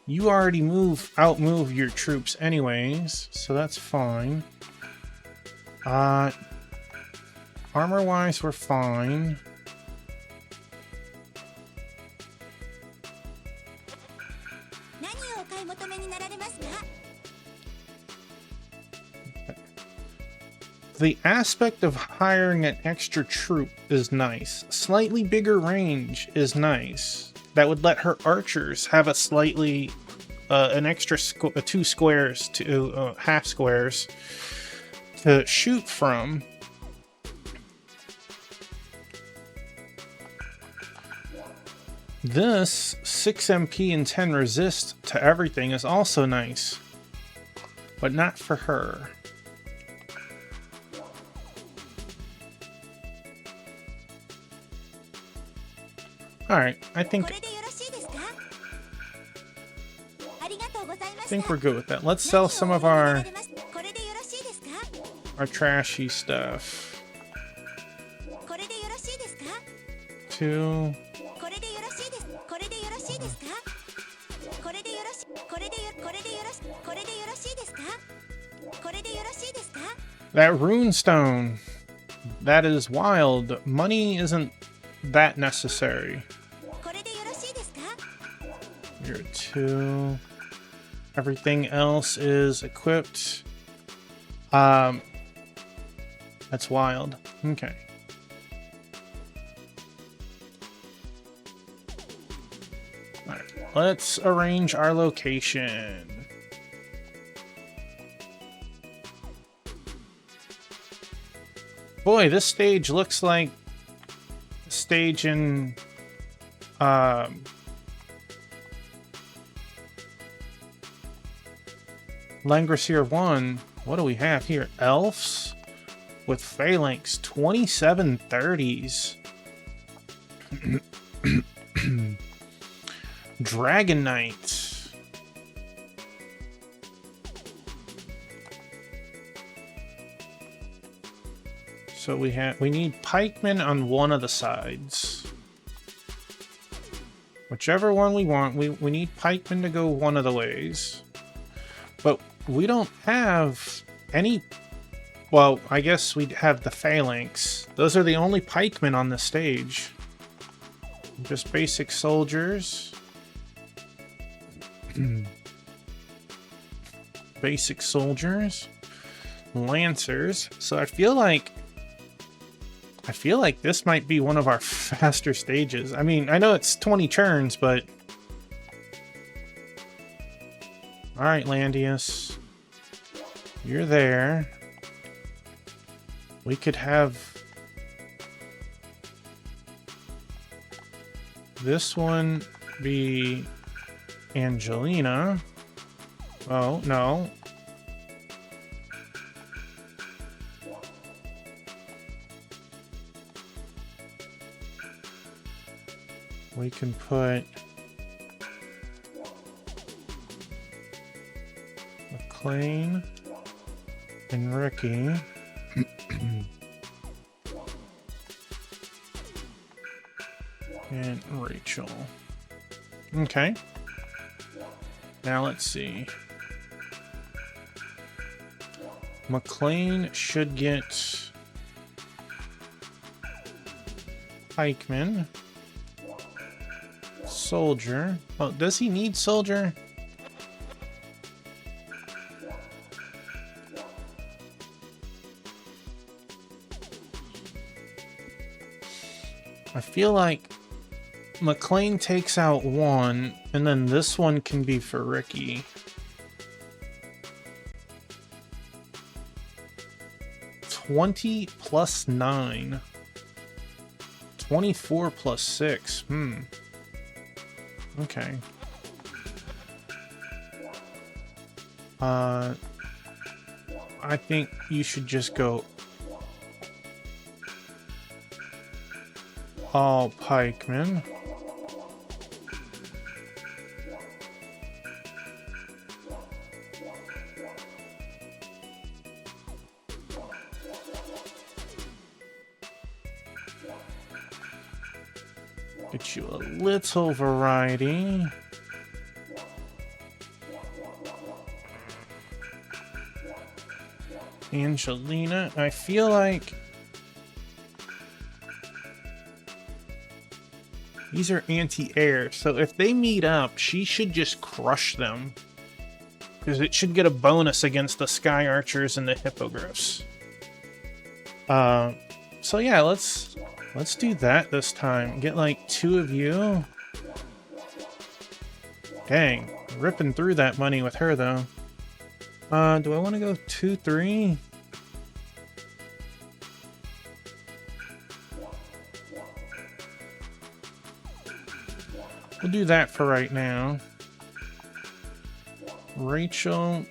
S1: You already outmove your troops anyways, so that's fine. Armor-wise, we're fine. The aspect of hiring an extra troop is nice. Slightly bigger range is nice. That would let her archers have a slightly, an extra 2 squares to half squares to shoot from. This 6 MP and 10 resist to everything is also nice, but not for her. Alright, I think we're good with that. Let's sell some of our trashy stuff. 2. That rune stone. That is wild. Money isn't that necessary. You're 2. Everything else is equipped. That's wild. Okay. Alright, let's arrange our location. Boy, this stage looks like a stage in Langrisser 1. What do we have here? Elves with phalanx, 2730s. Dragon Knight. So we need pikemen on one of the sides. Whichever one we want, we need pikemen to go one of the ways. But we don't have any... Well, I guess we'd have the phalanx. Those are the only pikemen on the stage. Just basic soldiers. Basic soldiers. Lancers. So I feel like this might be one of our faster stages. I mean, I know it's 20 turns, but... Alright, Landius. You're there. We could have... this one be Angelina. Oh, no. We can put McLean and Ricky. And Rachel. Okay. Now let's see. McLean should get pikeman. Soldier. Oh, does he need soldier? I feel like McLean takes out one, and then this one can be for Ricky. $20 plus 9. 24 plus 6. Okay. I think you should just go all pikemen. Get you a little variety. Angelina, I feel like these are anti-air, so if they meet up, she should just crush them. Because it should get a bonus against the Sky Archers and the Hippogriffs. So yeah, let's do that this time. Get like 2 of you. Dang, ripping through that money with her though. Do I want to go 2, 3? We'll do that for right now. Rachel.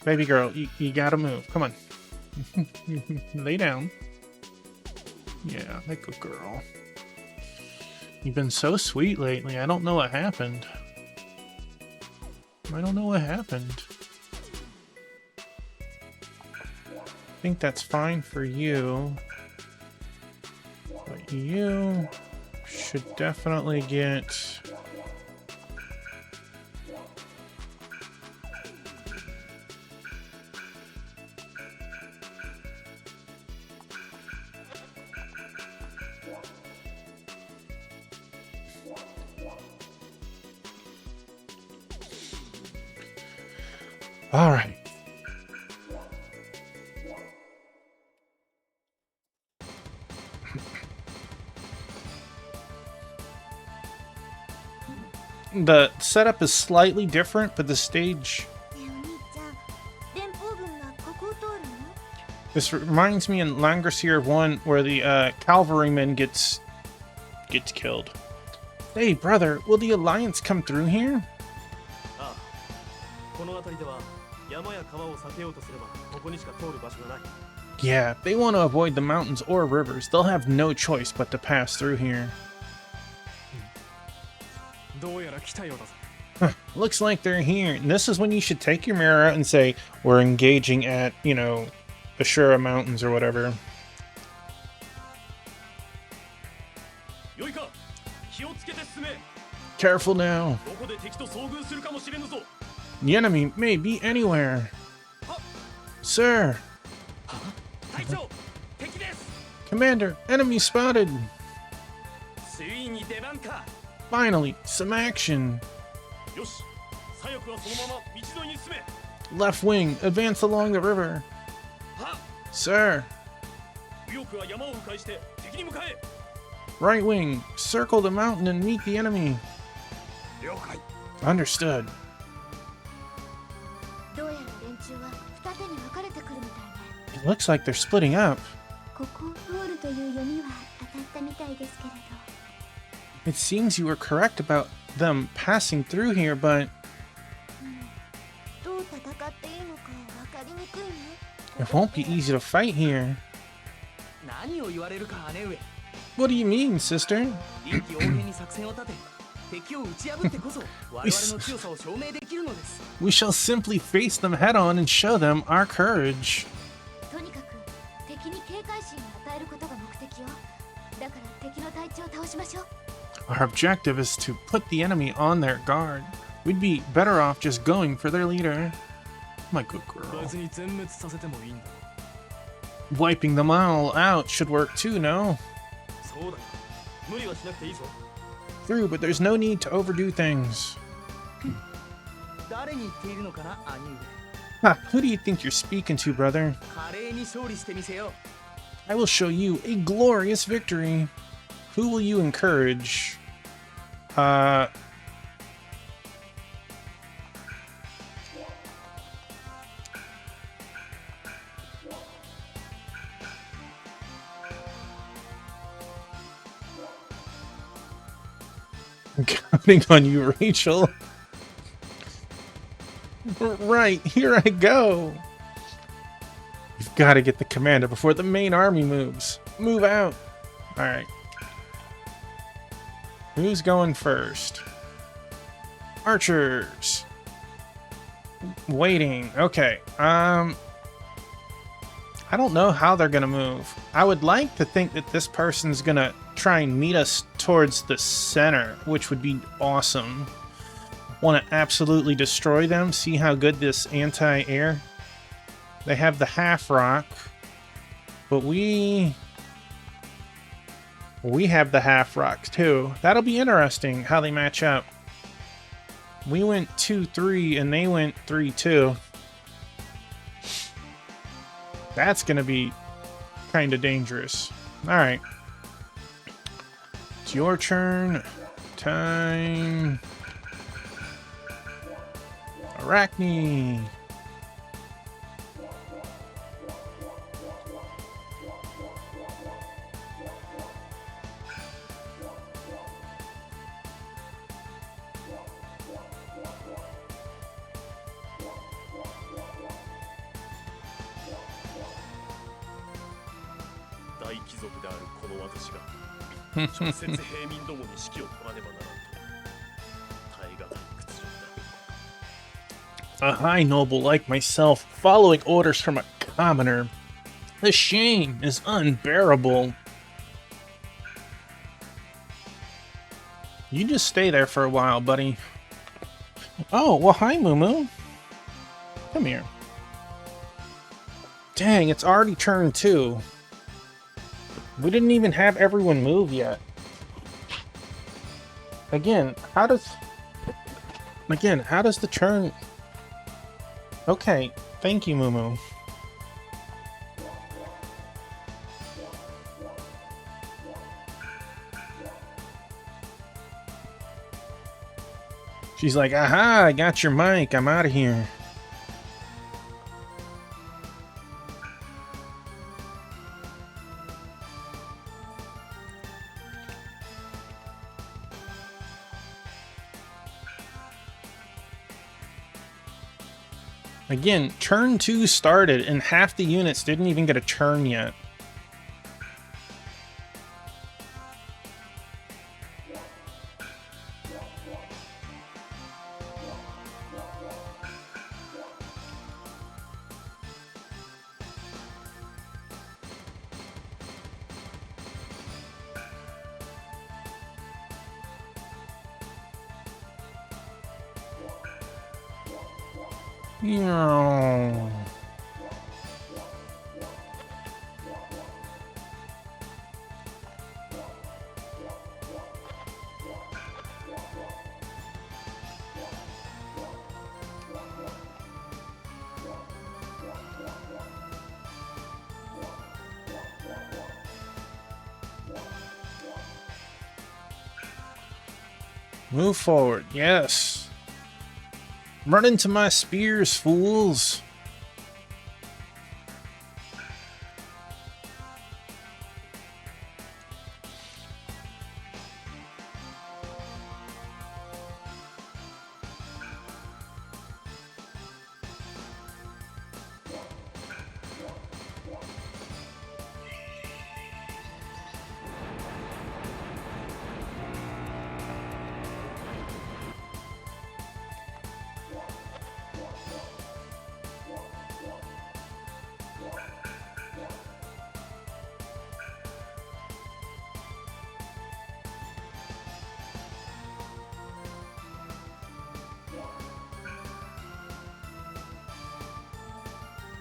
S1: Baby girl, you gotta move. Come on. Lay down. Yeah, like a girl. You've been so sweet lately. I don't know what happened. I don't know what happened. I think that's fine for you. But you should definitely get... All right. The setup is slightly different, but the stage... This reminds me in Langrisser 1 where the cavalryman gets killed. Hey, brother, will the Alliance come through here?
S6: ああ、この辺りでは山や川を避けようとすればここにしか通る場所がない。
S1: Yeah, if they want to avoid the mountains or rivers, they'll have no choice but to pass through here.
S6: どうやら来たようだぞ。
S1: Looks like they're here. And this is when you should take your mirror out and say, we're engaging at, you know, Ashura Mountains or whatever.
S6: よいか、気をつけて進め。
S1: Careful now.
S6: どこで敵と遭遇するかもしれぬぞ。
S1: The enemy may be anywhere. Sir,
S6: 隊長、敵です。
S1: Commander, enemy spotted.
S6: ついに出番か。
S1: Finally, some action.
S6: よし、左翼はそのまま道沿いに進め。
S1: Left wing, advance along the river.
S6: は、
S1: Sir,
S6: 右翼は山を迂回して敵に向かえ。
S1: right wing, circle the mountain and meet the enemy.
S6: 了解。
S1: Understood.
S3: どうやら連中は二手に分かれてくるみたいね。
S1: It looks like they're splitting up.
S3: ここを通るという読みは当たったみたいですけれど。
S1: It seems you were correct about them passing through here, but
S3: どう戦っていいのか分かりにくいね。
S1: it won't be easy to fight here.
S6: 何を言われるか姉上。
S1: What do you mean, sister?
S6: 臨機応変に作戦を立て、敵を打ち破ってこそ我々の強さを証明できるのです。
S1: We shall simply face them head on and show them our courage.
S3: とにかく敵に警戒心を与えることが目的よ。だから敵の隊長を倒しましょう。
S1: Our objective is to put the enemy on their guard. We'd be better off just going for their leader. My good girl.
S6: 別に全滅させてもいいんだ。
S1: Wiping them all out should work too, no?
S6: そうだよ。無理はしなくていいぞ。
S1: True, but there's no need to overdo things.
S6: 誰に言っているのかな、兄上。
S1: Ha, who do you think you're speaking to, brother?
S6: 華麗に勝利してみせよう。
S1: I will show you a glorious victory. Who will you encourage? I'm counting on you, Rachel. Right, here I go. We've got to get the commander before the main army moves. Move out. All right. Who's going first? Archers. Waiting. Okay. I don't know how they're gonna move. I would like to think that this person's gonna try and meet us towards the center, which would be awesome. Want to absolutely destroy them. See how good this anti-air. They have the half rock, but we have the half rocks too. That'll be interesting how they match up. We went 2-3 and they went 3-2. That's gonna be kind of dangerous. All right, it's your turn. Time. Arachne. A high noble like myself, following orders from a commoner. The shame is unbearable. You just stay there for a while, buddy. Oh, well, hi, Moo. Come here. Dang, it's already turn 2. We didn't even have everyone move yet. Again, how does the turn... Okay, thank you, Moo. She's like, aha, I got your mic, I'm out of here. Again, turn 2 started and half the units didn't even get a turn yet. Yeah. Move forward, yes. Run into my spears, fools.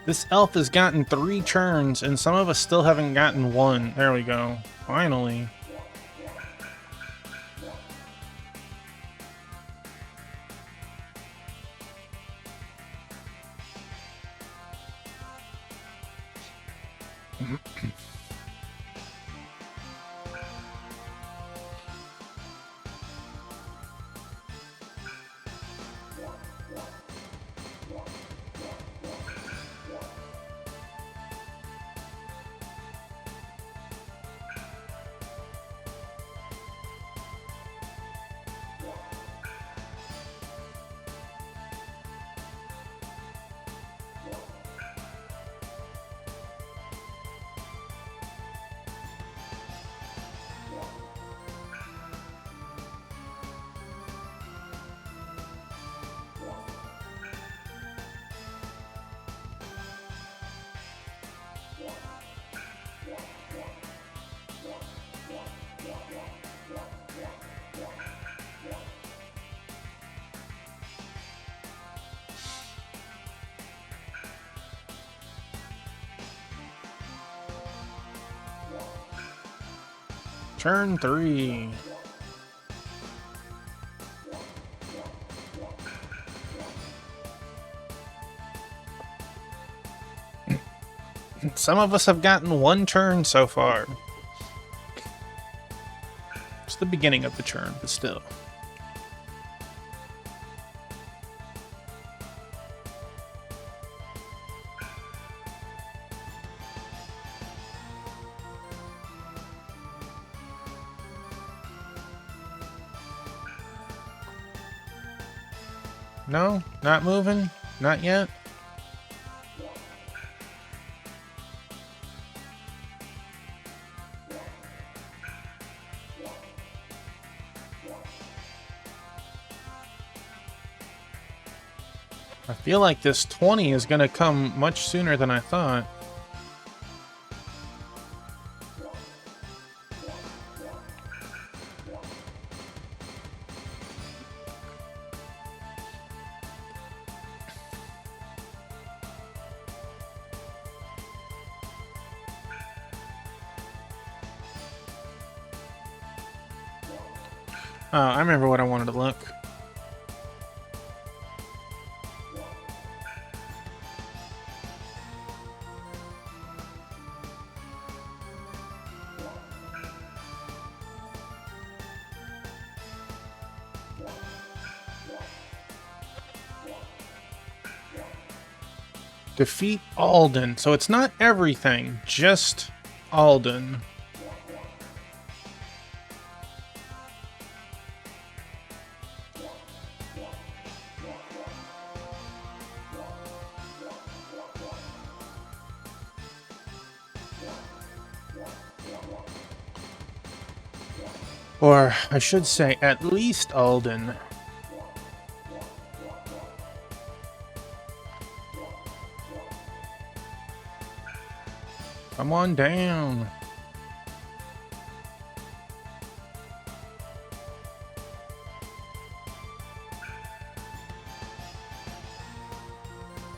S1: This elf has gotten 3 turns, and some of us still haven't gotten 1. There we go. Finally. Turn 3. Some of us have gotten 1 turn so far. It's the beginning of the turn, but still. No? Not moving? Not yet? I feel like this 20 is gonna come much sooner than I thought. Oh, I remember what I wanted to look. Defeat Alden. So it's not everything, just Alden. Or I should say, at least Alden. Come on down.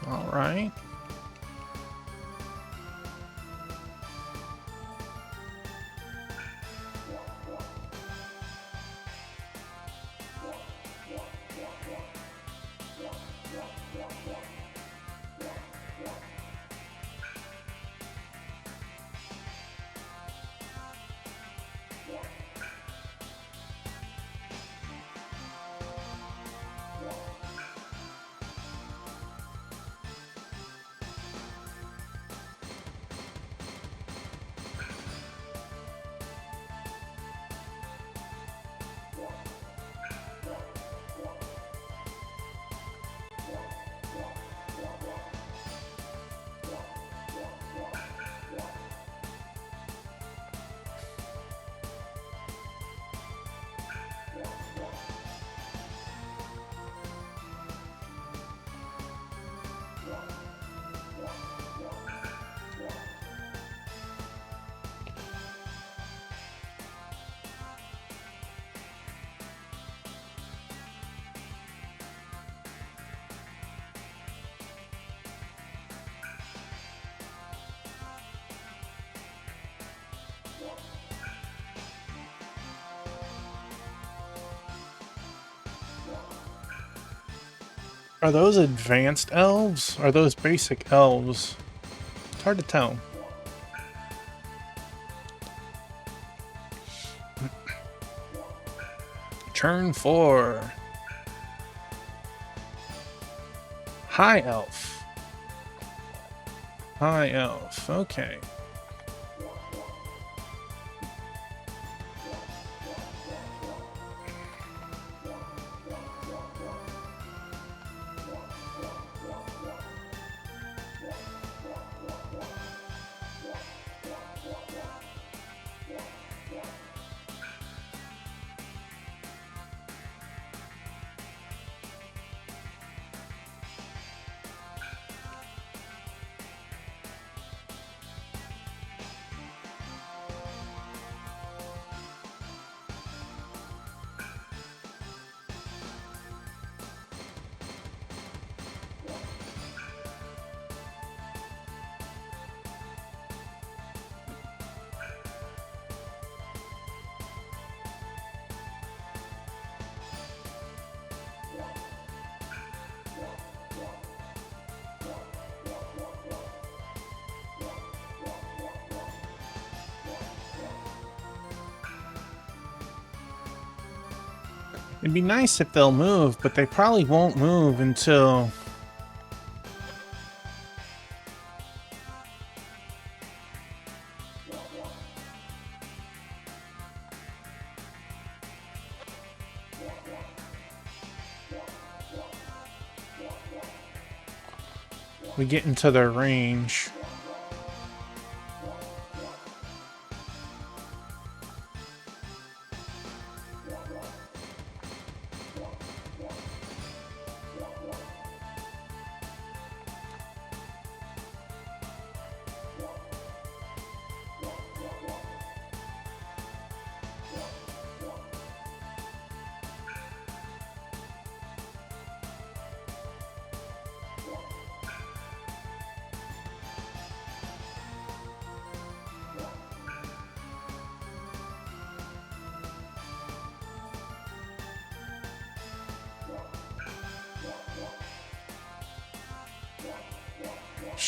S1: All right. Are those advanced elves? Or are those basic elves? It's hard to tell. Turn 4. High elf. High elf. Okay. It'd be nice if they'll move, but they probably won't move until... we get into their range.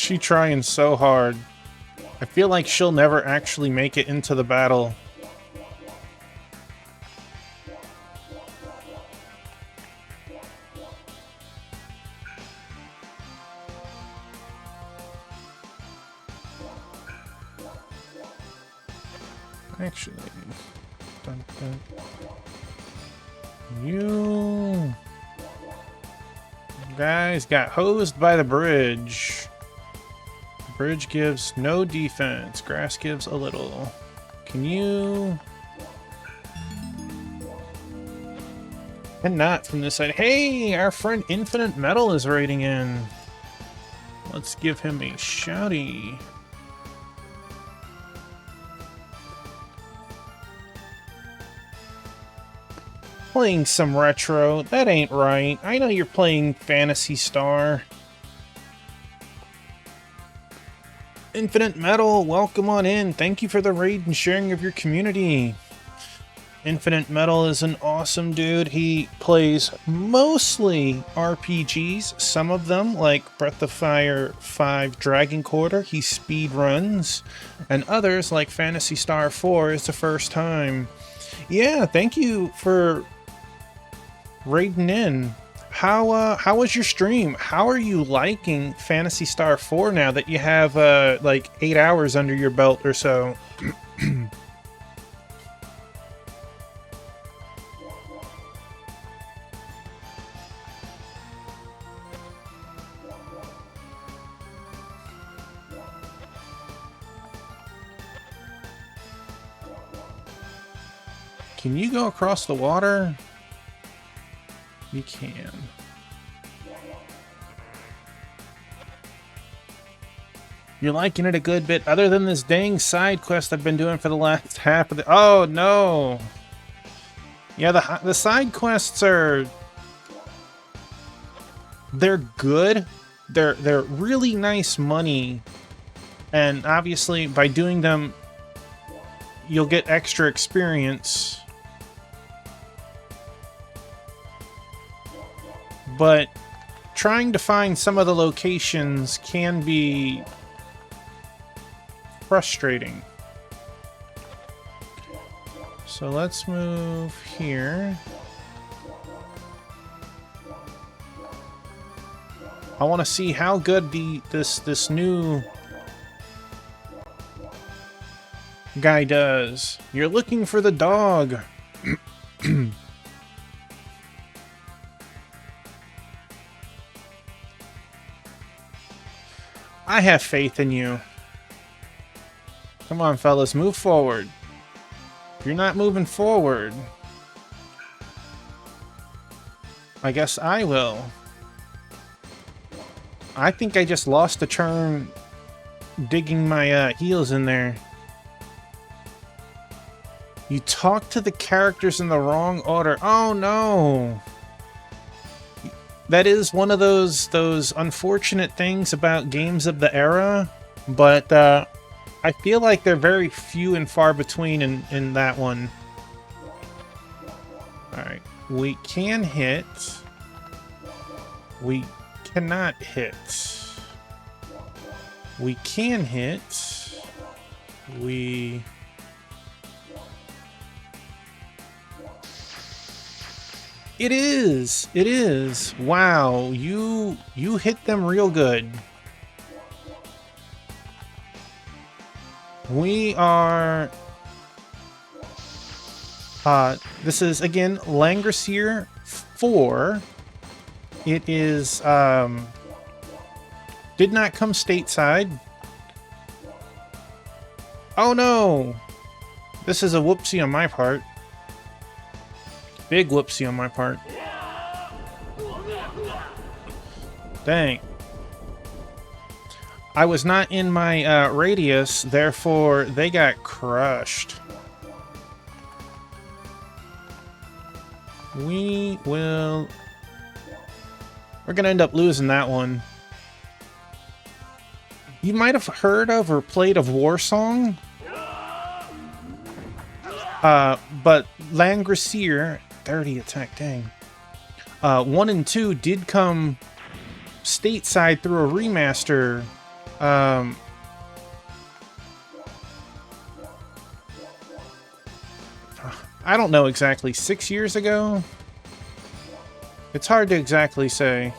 S1: She trying so hard. I feel like she'll never actually make it into the battle. Actually, you guys got hosed by the bridge. Bridge gives no defense. Grass gives a little. Can you... And not from this side. Hey, our friend Infinite Metal is raiding in. Let's give him a shouty. Playing some retro. That ain't right. I know you're playing Phantasy Star. Infinite Metal, welcome on in. Thank you for the raid and sharing of your community. Infinite Metal is an awesome dude. He plays mostly RPGs. Some of them, like Breath of Fire 5 Dragon Quarter, he speed runs. And others, like Phantasy Star 4, is the first time. Yeah, thank you for raiding in. How was your stream? How are you liking Phantasy Star 4 now that you have like 8 hours under your belt or so? Can you go across the water? You can. You're liking it a good bit, other than this dang side quest I've been doing for the last half of the... Oh, no! Yeah, the side quests are... They're good. They're really nice money. And obviously, by doing them, you'll get extra experience. But trying to find some of the locations can be frustrating. So let's move here. I want to see how good this new guy does. You're looking for the dog. I have faith in you. Come on, fellas, move forward. If you're not moving forward, I guess I will. I think I just lost a turn digging my heels in there. You talk to the characters in the wrong order. Oh no! That is one of those unfortunate things about games of the era, but I feel like they're very few and far between in that one. Alright, we can hit. We cannot hit. We can hit. We... It is! It is! Wow, you hit them real good. We are... this is, again, Langrisser 4. It is, did not come stateside. Oh no! This is a whoopsie on my part. Big whoopsie on my part. Dang. I was not in my radius, therefore they got crushed. We will... We're gonna end up losing that one. You might have heard of or played of Warsong. But Langrisser, 30 attack, dang. 1 and 2 did come stateside through a remaster. I don't know exactly, 6 years ago? It's hard to exactly say.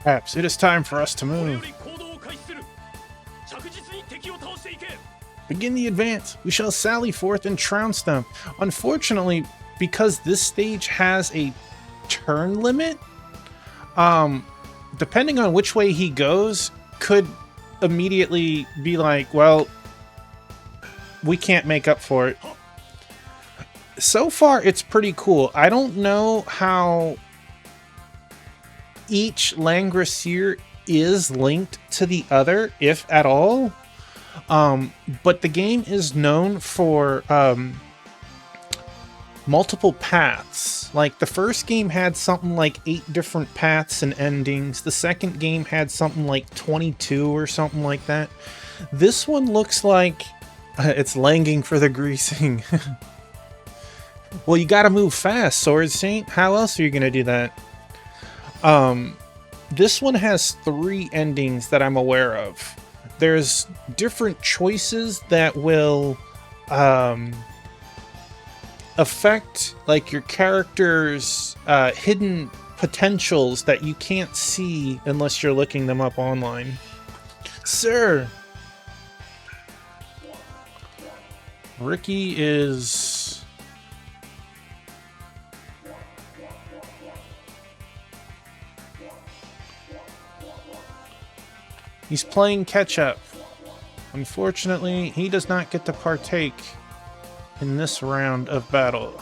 S1: Perhaps it is time for us to move. Begin the advance. We shall sally forth and trounce them. Unfortunately, because this stage has a turn limit, depending on which way he goes, could immediately be like, well, we can't make up for it. So far, it's pretty cool. I don't know how each langrisser is linked to the other, if at all. But the game is known for multiple paths. Like, the first game had something like 8 different paths and endings. The second game had something like 22 or something like that. This one looks like it's langing for the greasing. Well, you gotta move fast, Sword Saint. How else are you gonna do that? This one has 3 endings that I'm aware of. There's different choices that will affect like your character's hidden potentials that you can't see unless you're looking them up online. Sir! Ricky is... He's playing catch-up. Unfortunately, he does not get to partake in this round of battle.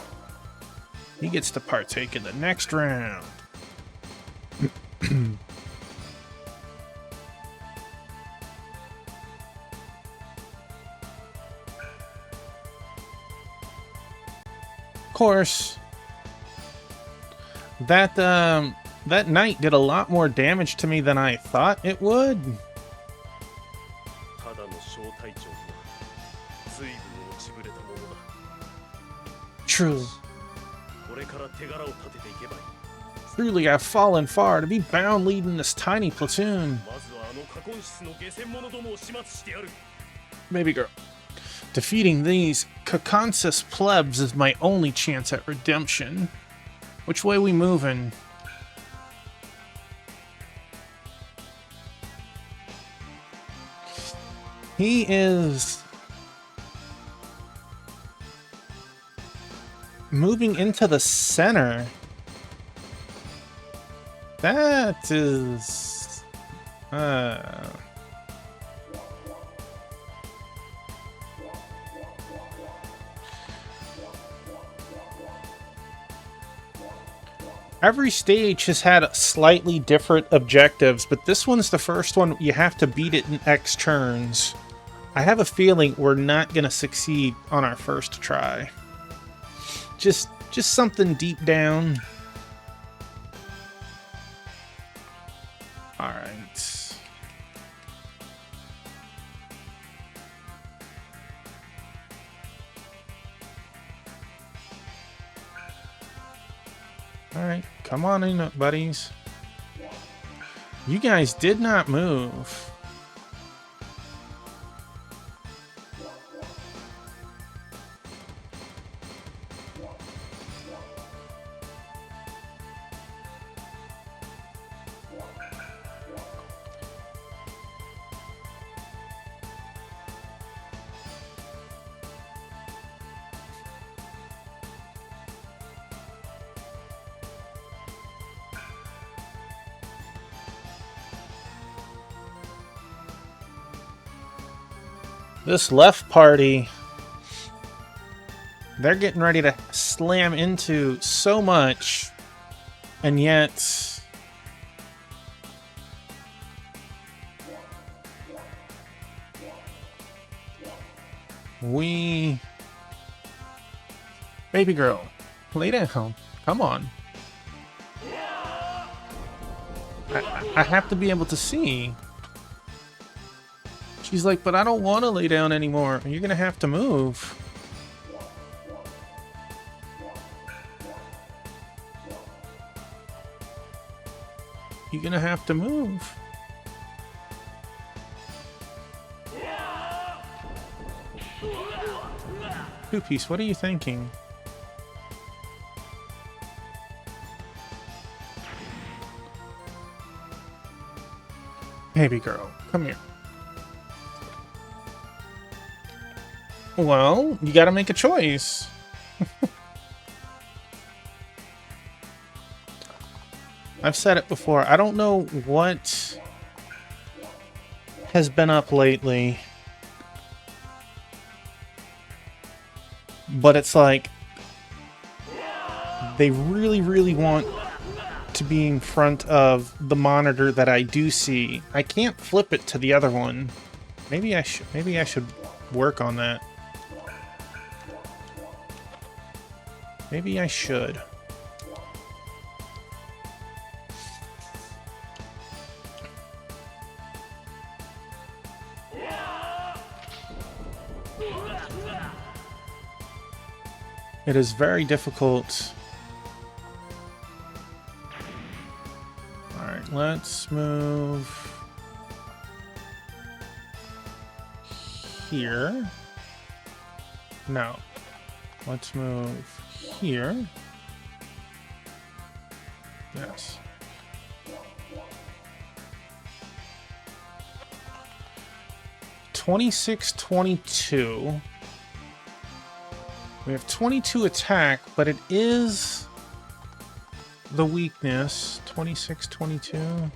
S1: He gets to partake in the next round. Of course, that knight did a lot more damage to me than I thought it would. True. Truly, I've fallen far to be bound leading this tiny platoon. Baby girl. Defeating these Kakansis plebs is my only chance at redemption. Which way we moving? He is moving into the center. That is... Every stage has had slightly different objectives, but this one's the first one you have to beat it in X turns. I have a feeling we're not going to succeed on our first try. Just something deep down. Alright. Alright, come on in, buddies. You guys did not move. This left party, they're getting ready to slam into so much, and yet we... Baby girl, lay down. Come on. I have to be able to see. She's like, but I don't want to lay down anymore. You're going to have to move. You're going to have to move. Two-piece, what are you thinking? Baby girl, come here. Well, you gotta make a choice. I've said it before. I don't know what has been up lately. but it's like they really, really want to be in front of the monitor that I do see. I can't flip it to the other one. Maybe I should work on that. Maybe I should. It is very difficult. Alright, let's move here. No. Let's move here. Yes. $26-22. We have 22 attack, but it is the weakness. 26-22.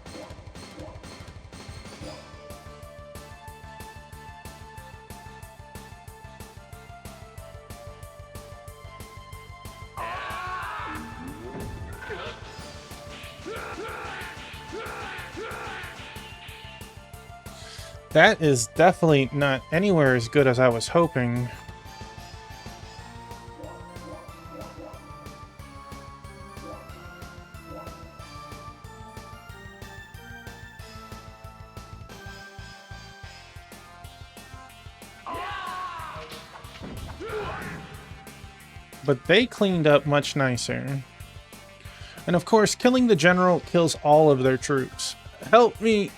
S1: That is definitely not anywhere as good as I was hoping. But they cleaned up much nicer. And of course, killing the general kills all of their troops. Help me!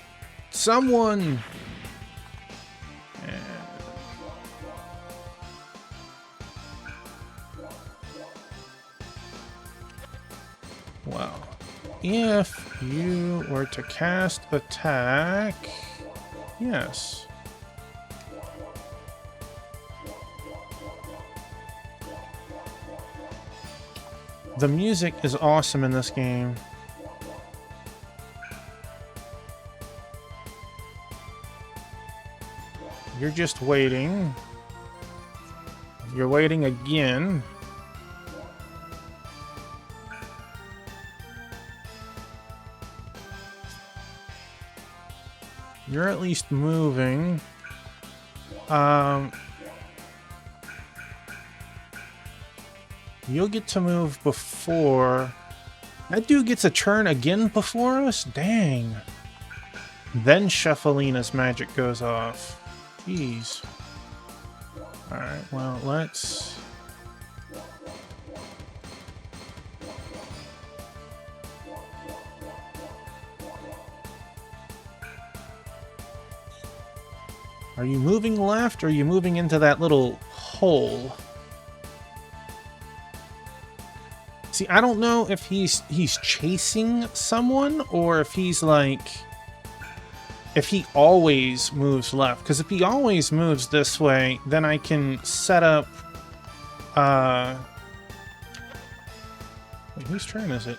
S1: Someone! Well, if you were to cast attack... Yes. The music is awesome in this game. You're just waiting. You're waiting again. You're at least moving. You'll get to move before... That dude gets a turn again before us? Dang. Then Shuffalina's magic goes off. Jeez. Alright, well, let's... Are you moving left, or are you moving into that little hole? See, I don't know if he's chasing someone, or if he's like... If he always moves left. Because if he always moves this way, then I can set up... Wait, whose turn is it?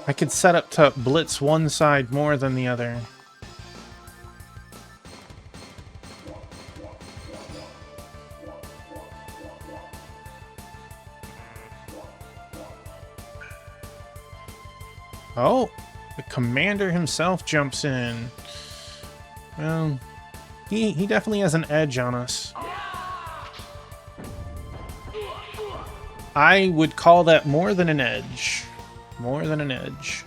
S1: I could set up to blitz one side more than the other. Oh, the commander himself jumps in. Well, he definitely has an edge on us. I would call that more than an edge. More than an edge.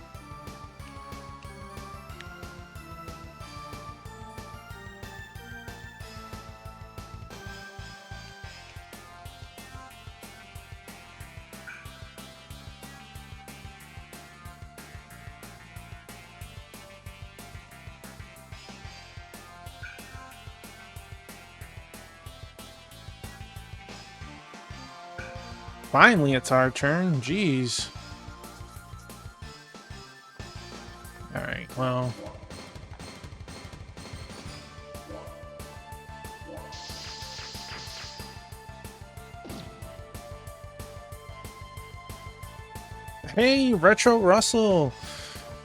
S1: Finally, it's our turn. Jeez. Alright, well... Hey, Retro Russell.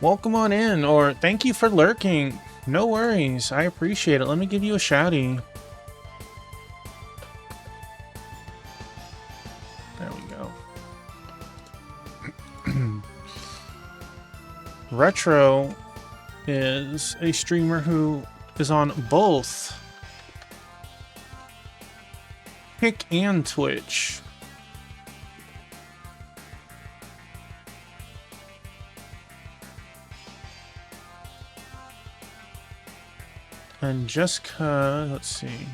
S1: Welcome on in, or thank you for lurking. No worries. I appreciate it. Let me give you a shouty. There we go. Retro is a streamer who is on both Kick and Twitch. And just 'cause, let's see.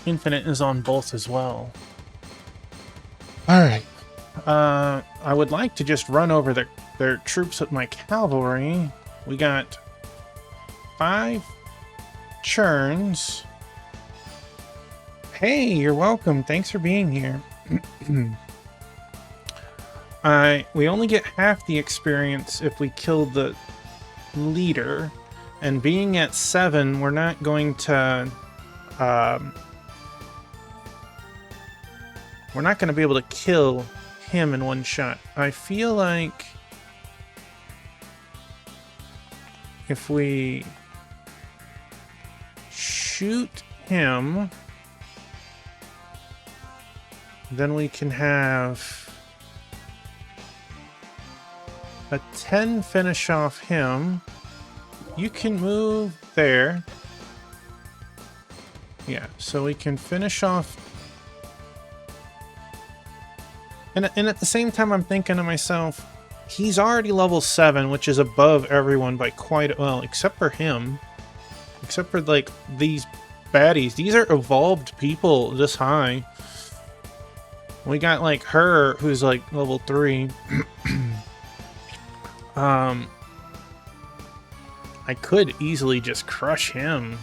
S1: Infinite is on both as well. Alright. I would like to just run over their troops with my cavalry. We got 5 churns. Hey, you're welcome. Thanks for being here. We only get half the experience if we kill the leader, and being at 7, we're not going to we're not going to be able to kill him in one shot. I feel like if we shoot him, then we can have a 10 finish off him. You can move there. Yeah, so we can finish off. And at the same time, I'm thinking to myself, he's already level 7, which is above everyone by quite well, except for him. Except for, like, these baddies. These are evolved people this high. We got, like, her, who's, like, level 3. I could easily just crush him.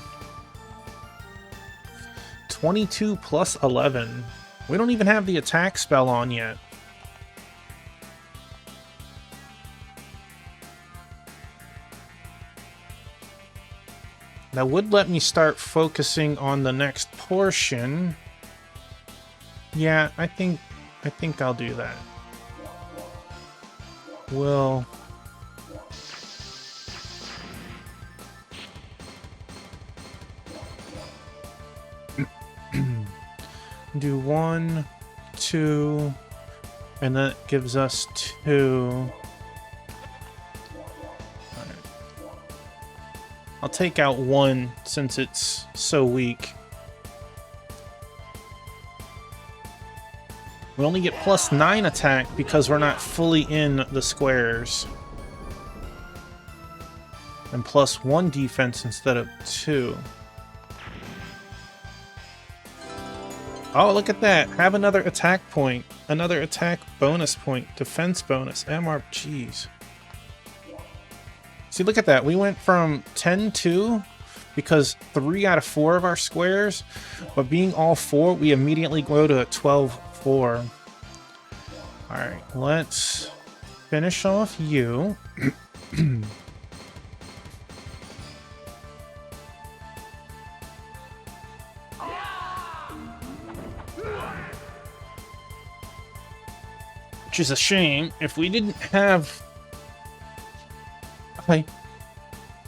S1: 22 plus 11. We don't even have the attack spell on yet. That would let me start focusing on the next portion. Yeah, I think I'll do that. We'll do 1, 2, and that gives us 2. Alright. I'll take out 1 since it's so weak. We only get +9 attack because we're not fully in the squares. And +1 defense instead of 2. Oh, look at that. Have another attack point. Another attack bonus point. Defense bonus. MR. Jeez. See, look at that. We went from 10-2 because 3 out of 4 of our squares, but being all 4, we immediately go to a 12-4. Alright, let's finish off you. Which is a shame. If we didn't have...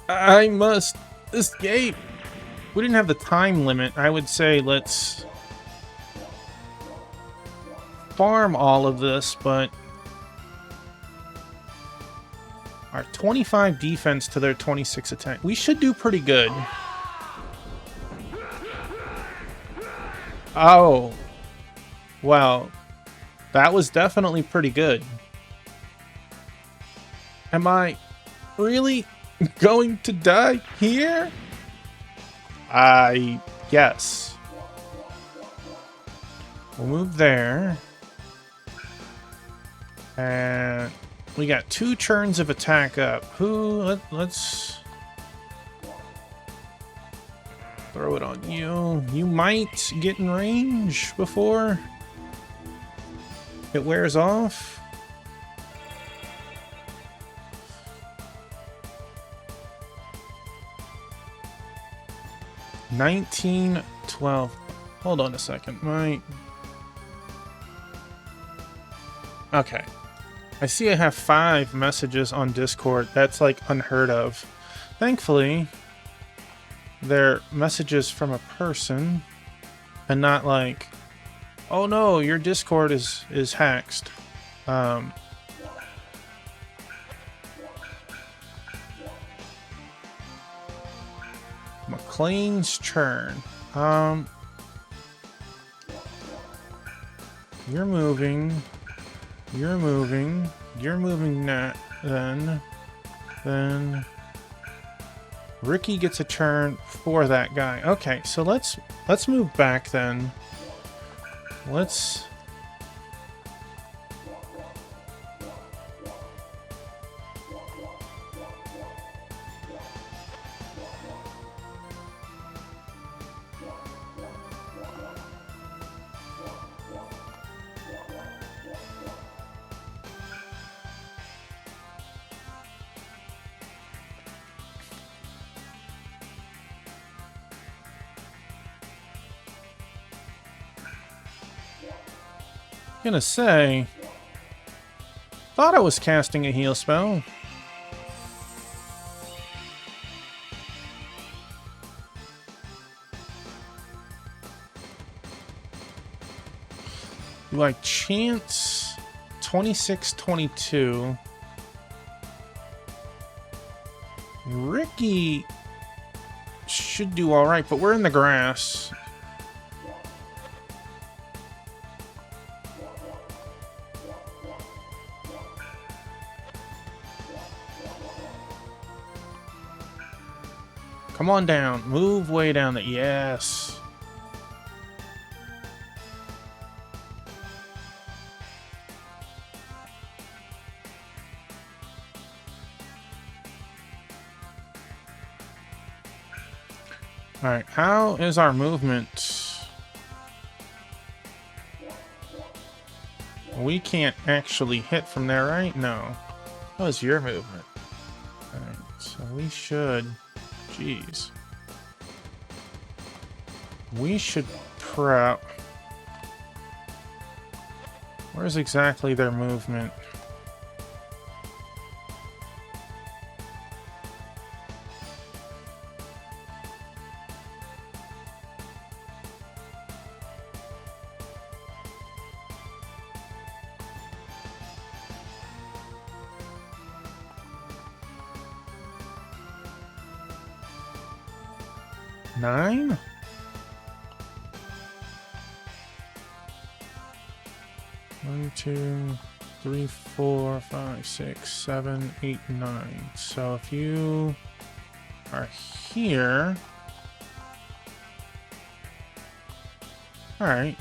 S1: I must escape. If we didn't have the time limit, I would say let's farm all of this, but our 25 defense to their 26 attack. We should do pretty good. Oh. Wow. That was definitely pretty good. Am I really going to die here? Yes. We'll move there. And we got 2 turns of attack up. Let's throw it on you. You might get in range before it wears off. $19, $12. Hold on a second. Okay. I see I have 5 messages on Discord. That's like unheard of. Thankfully, they're messages from a person and not like, oh no, your Discord is hacked. McLean's turn. You're moving. You're moving. You're moving that. Then Ricky gets a turn for that guy. Okay, so let's move back then. Let's gonna say, thought I was casting a heal spell. Do I chance 26-22? Ricky should do all right, but we're in the grass. Come on down. Move way down there. Yes. Alright, how is our movement? We can't actually hit from there, right? No. How is your movement? Alright, so we should... Jeez. We should prep. Where's exactly their movement? Nine? One, two, three, 4, 5, 6, 7, 8, 9. So if you are here... Alright.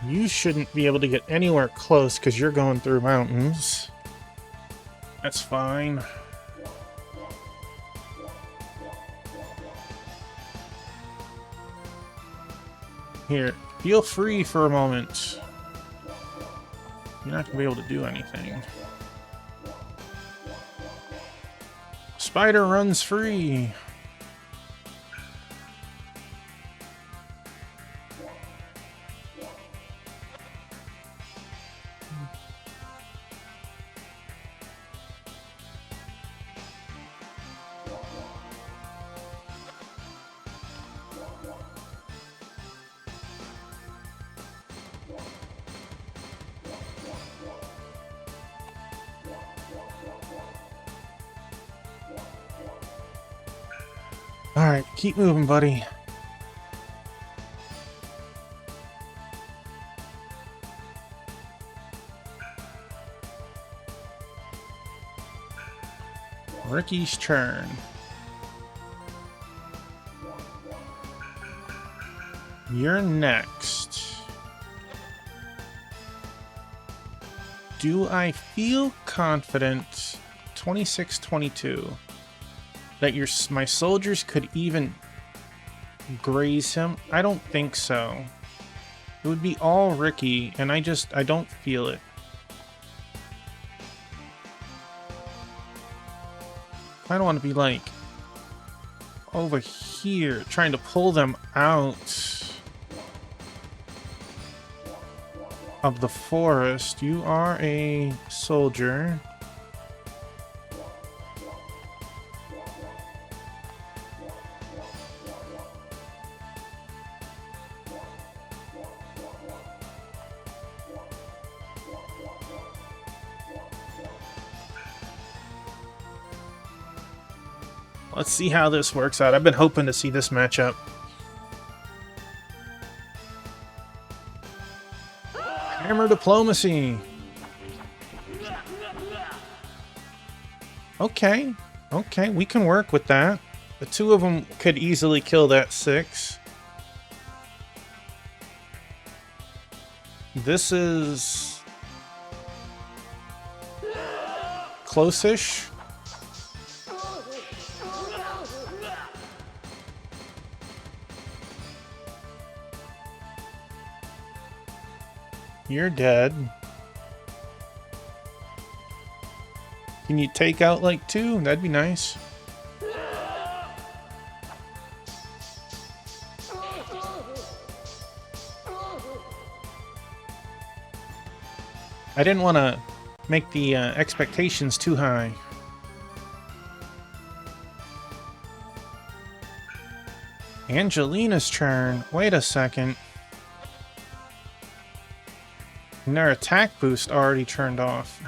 S1: You shouldn't be able to get anywhere close because you're going through mountains. That's fine. Here, feel free for a moment. You're not going to be able to do anything. Spider runs free. Alright, keep moving, buddy. Ricky's turn. You're next. Do I feel confident? 26-22. that my soldiers could even graze him? I don't think so. It would be all Ricky, and I don't feel it. I don't want to be like over here trying to pull them out of the forest. You are a soldier. Let's see how this works out. I've been hoping to see this matchup. Hammer diplomacy. Okay. Okay, we can work with that. The two of them could easily kill that 6. This is close-ish. You're dead. Can you take out like 2? That'd be nice. I didn't want to make the expectations too high. Angelina's turn. Wait a second. And their attack boost already turned off.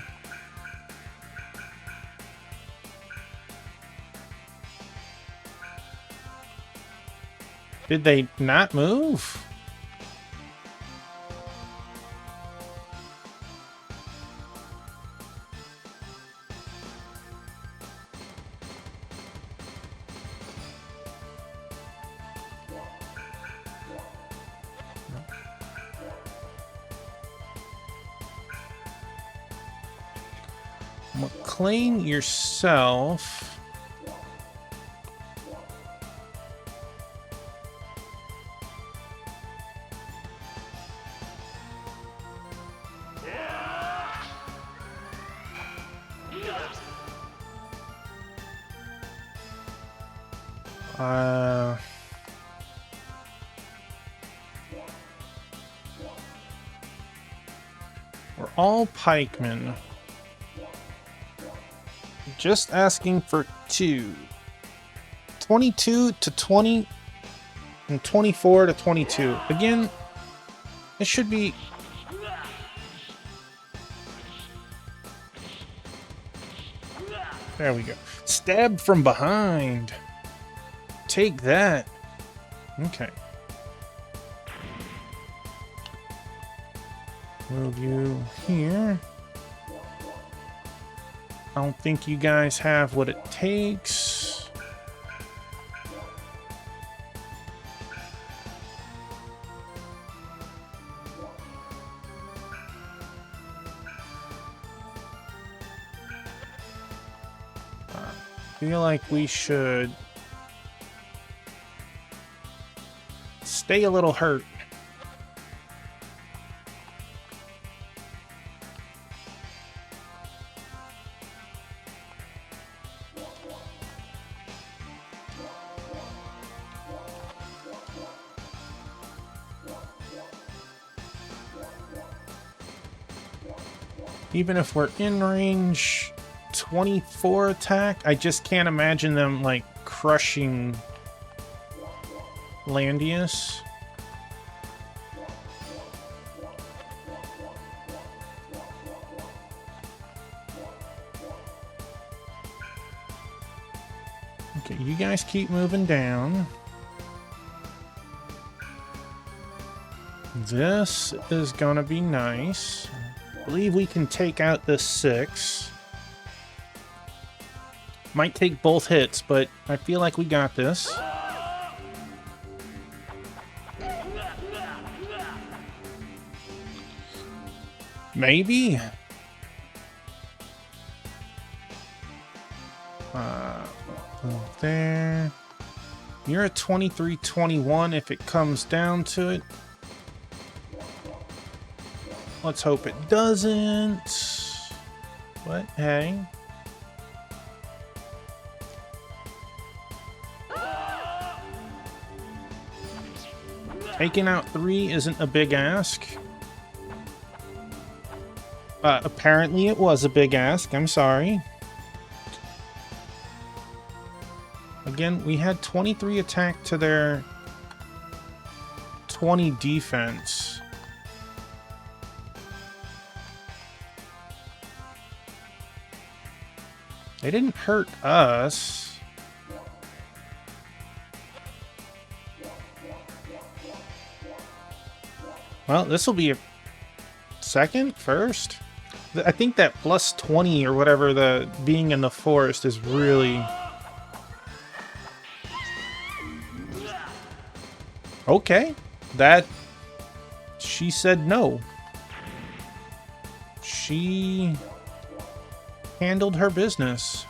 S1: Did they not move? McLean yourself. We're all pikemen. Just asking for 2. 22 to 20 and 24 to 22. Again, it should be... There we go. Stabbed from behind. Take that. Okay. Move you here. I don't think you guys have what it takes. I feel like we should stay a little hurt. Even if we're in range 24 attack, I just can't imagine them like crushing Landius. Okay, you guys keep moving down. This is gonna be nice. I believe we can take out this 6. Might take both hits, but I feel like we got this. Maybe? Move there. You're at 23-21 if it comes down to it. Let's hope it doesn't. But hey. Taking out 3 isn't a big ask. Apparently it was a big ask. I'm sorry. Again, we had 23 attack to their 20 defense. They didn't hurt us. Well, this will be a second, first. I think that plus 20 or whatever, the being in the forest is really... Okay, that... She said no. She handled her business.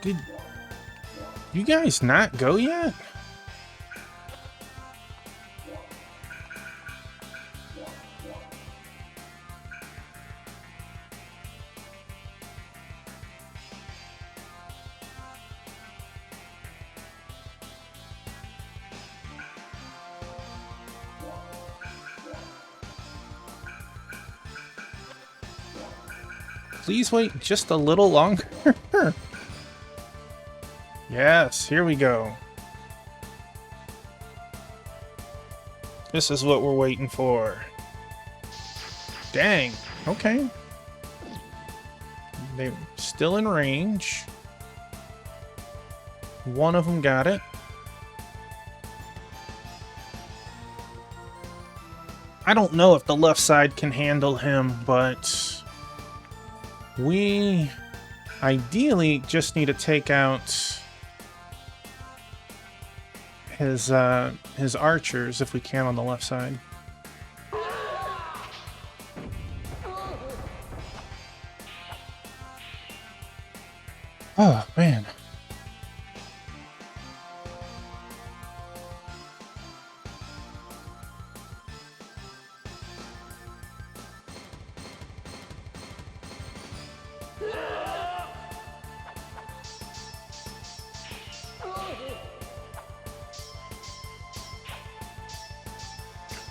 S1: Did you guys not go yet? Please wait just a little longer. Yes, here we go. This is what we're waiting for. Dang, okay. They're still in range. One of them got it. I don't know if the left side can handle him, but we ideally just need to take out his archers if we can on the left side. Oh man.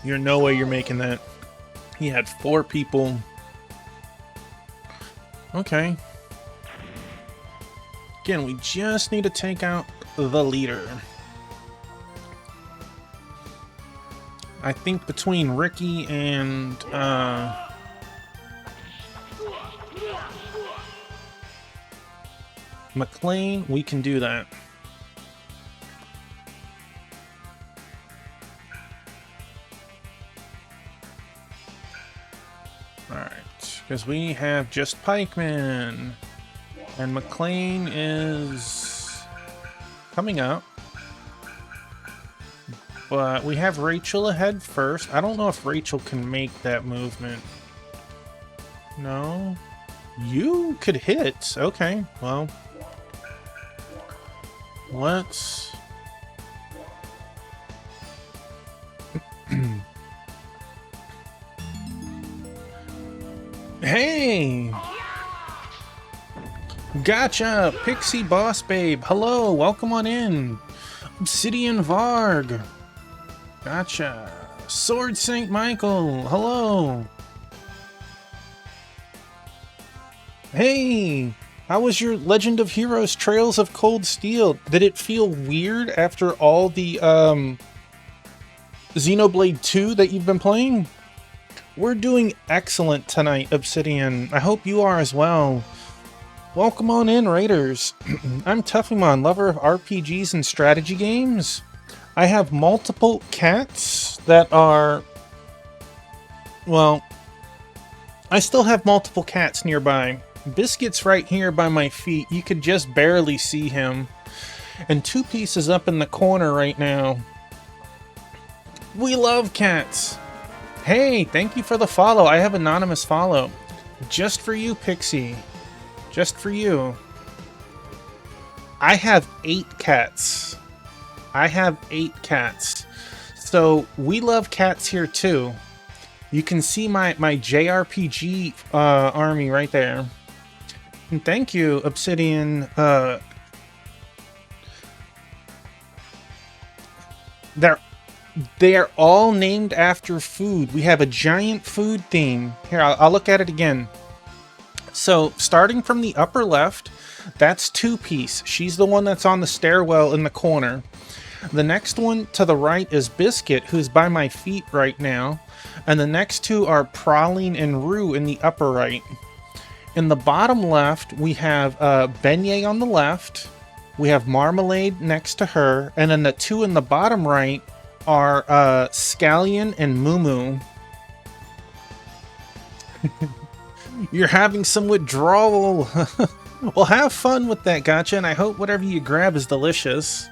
S1: You're no way you're making that. He had 4 people. Okay. Again, we just need to take out the leader. I think between Ricky and McLean, we can do that. Alright, because we have just pikemen. And McLean is coming up. But we have Rachel ahead first. I don't know if Rachel can make that movement. No. You could hit. Okay, well. Let's... Hey! Gotcha! Pixie Boss Babe! Hello! Welcome on in! Obsidian Varg! Gotcha! Sword Saint Michael! Hello! Hey! How was your Legend of Heroes Trails of Cold Steel? Did it feel weird after all the Xenoblade 2 that you've been playing? We're doing excellent tonight, Obsidian. I hope you are as well. Welcome on in, Raiders. I'm Tuffymon, lover of RPGs and strategy games. I have multiple cats that are, well, I still have multiple cats nearby. Biscuit's right here by my feet. You could just barely see him. And Two Piece is up in the corner right now. We love cats. Hey, thank you for the follow. I have anonymous follow. Just for you, Pixie. Just for you. I have 8 cats. I have 8 cats. So we love cats here too. You can see my JRPG army right there. And thank you, Obsidian. They are all named after food. We have a giant food theme. Here, I'll look at it again. So, starting from the upper left, that's Two Piece. She's the one that's on the stairwell in the corner. The next one to the right is Biscuit, who's by my feet right now. And the next two are Praline and Rue in the upper right. In the bottom left, we have Beignet on the left. We have Marmalade next to her. And then the two in the bottom right are Scallion and Moo. You're having some withdrawal. Well, have fun with that, gotcha, and I hope whatever you grab is delicious.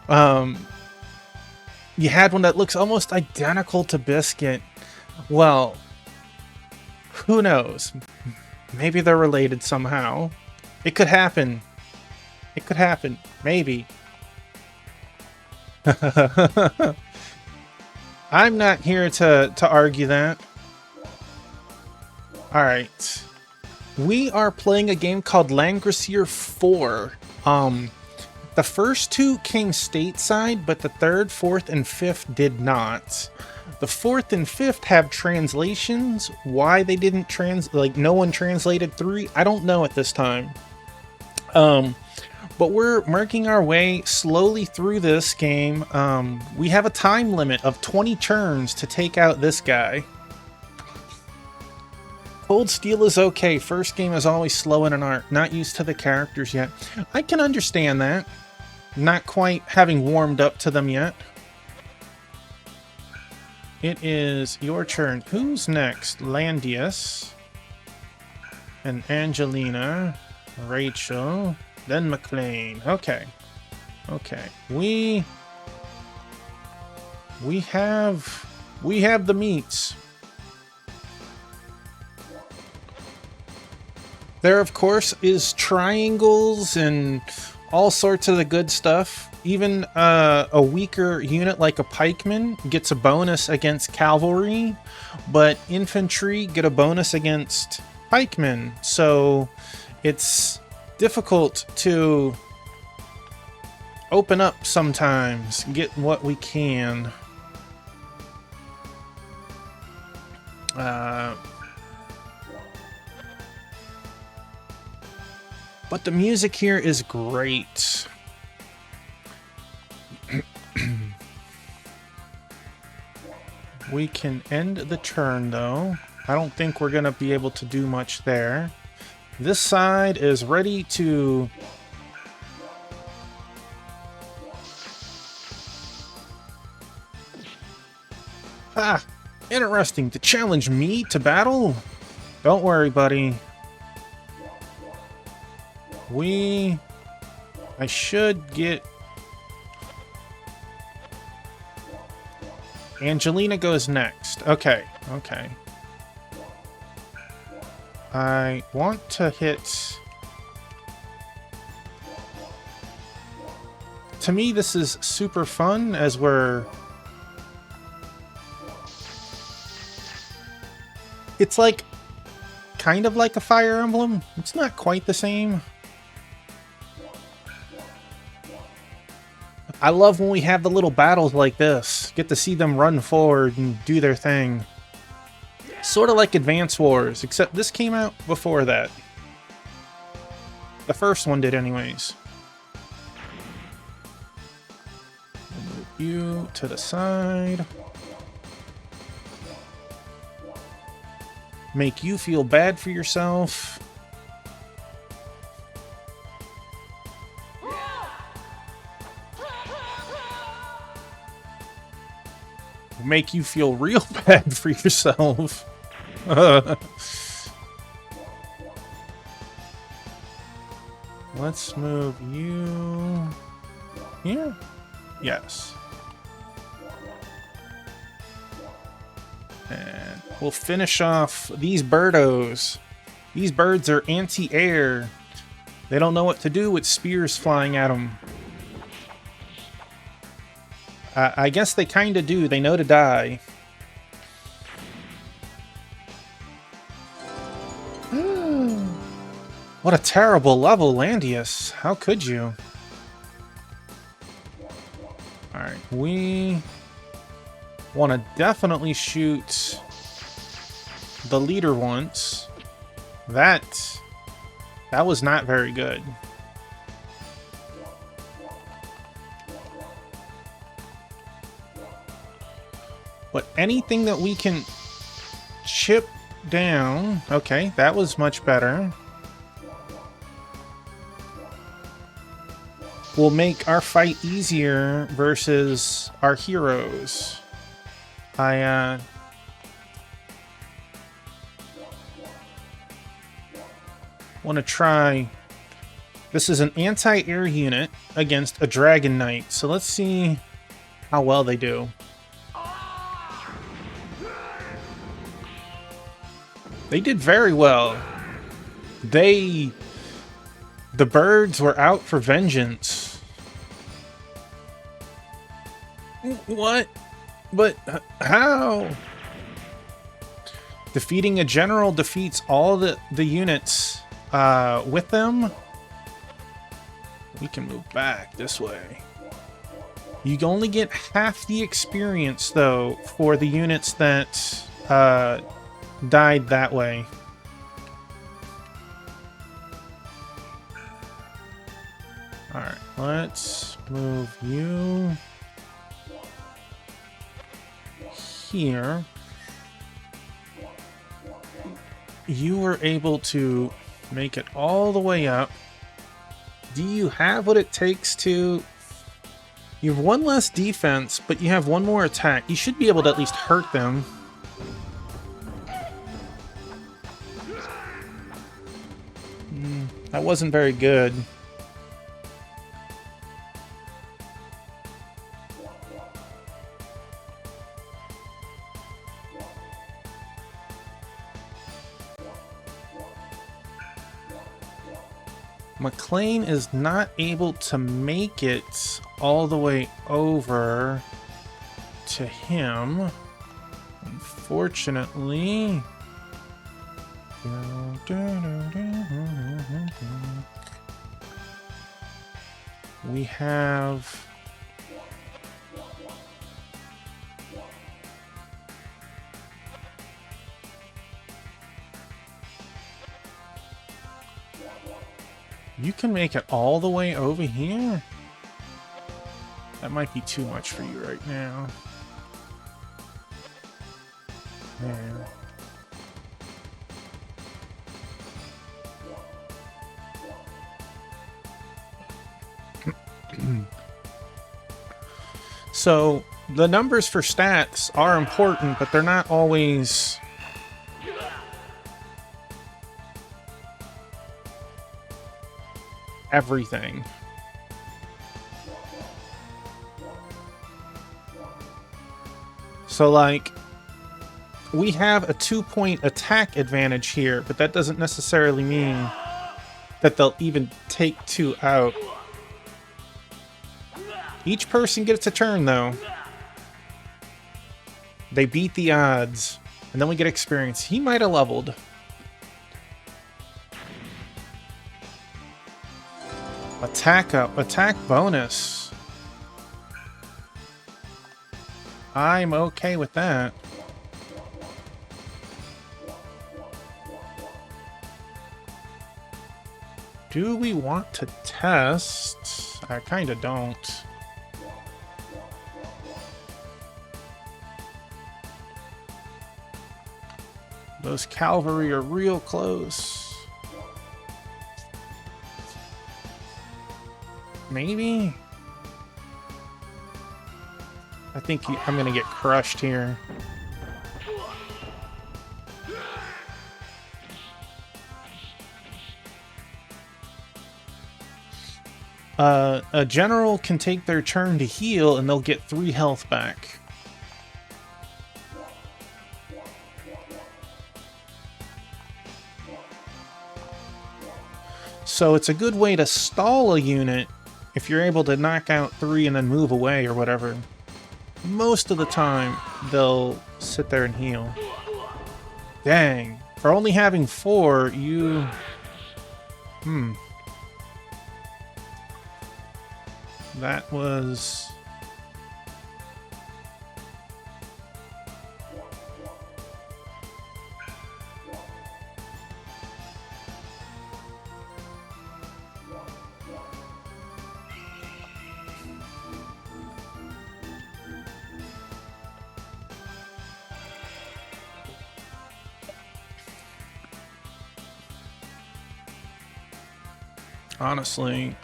S1: You had one that looks almost identical to Biscuit. Well, who knows? Maybe they're related somehow. It could happen. It could happen. Maybe. I'm not here to argue that. Alright. We are playing a game called Langrisser 4. The first two came stateside, but the third, fourth, and fifth did not. The fourth and fifth have translations. Why they didn't no one translated 3, I don't know at this time. But we're working our way slowly through this game. We have a time limit of 20 turns to take out this guy. Cold Steel is okay. First game is always slow in an art. Not used to the characters yet. I can understand that. Not quite having warmed up to them yet. It is your turn. Who's next? Landius. And Angelina. Rachel. Then McLean. Okay. Okay. We have the meats. There, of course, is triangles and all sorts of the good stuff. Even a weaker unit like a pikeman gets a bonus against cavalry, but infantry get a bonus against pikemen. So it's difficult to open up sometimes, get what we can. But the music here is great. We can end the turn, though. I don't think we're going to be able to do much there. This side is ready to... Ah! Interesting. To challenge me to battle? Don't worry, buddy. I should get... Angelina goes next. Okay, okay. I want to hit... To me, this is super fun as we're... It's like... kind of like a Fire Emblem. It's not quite the same. I love when we have the little battles like this. Get to see them run forward and do their thing. Sort of like Advance Wars, except this came out before that. The first one did anyways. Move you to the side. Make you feel bad for yourself. Make you feel real bad for yourself. Let's move you here. Yes. And we'll finish off these birdos. These birds are anti-air. They don't know what to do with spears flying at them. I guess they kind of do. They know to die. What a terrible level, Landius. How could you? Alright, we want to definitely shoot the leader once. That was not very good. But anything that we can chip down... Okay, that was much better. Will make our fight easier versus our heroes. I want to try... This is an anti-air unit against a Dragon Knight, so let's see how well they do. They did very well. The birds were out for vengeance. What? But how? Defeating a general defeats all the units with them. We can move back this way. You only get half the experience, though, for the units that died that way. Alright, let's move you here. You were able to make it all the way up. Do you have what it takes to... You have one less defense, but you have one more attack. You should be able to at least hurt them. That wasn't very good. McLean is not able to make it all the way over to him, unfortunately. We have... You can make it all the way over here? That might be too much for you right now. So, the numbers for stats are important, but they're not always... everything. So, like, we have a 2-point attack advantage here, but that doesn't necessarily mean that they'll even take 2 out. Each person gets a turn, though. They beat the odds, and then we get experience. He might have leveled. Attack up, attack bonus. I'm okay with that. Do we want to test? I kinda don't. Those cavalry are real close. Maybe? I think I'm gonna get crushed here. a general can take their turn to heal and they'll get 3 health back. So it's a good way to stall a unit if you're able to knock out 3 and then move away or whatever. Most of the time, they'll sit there and heal. Dang. For only having 4, you... That was... Honestly,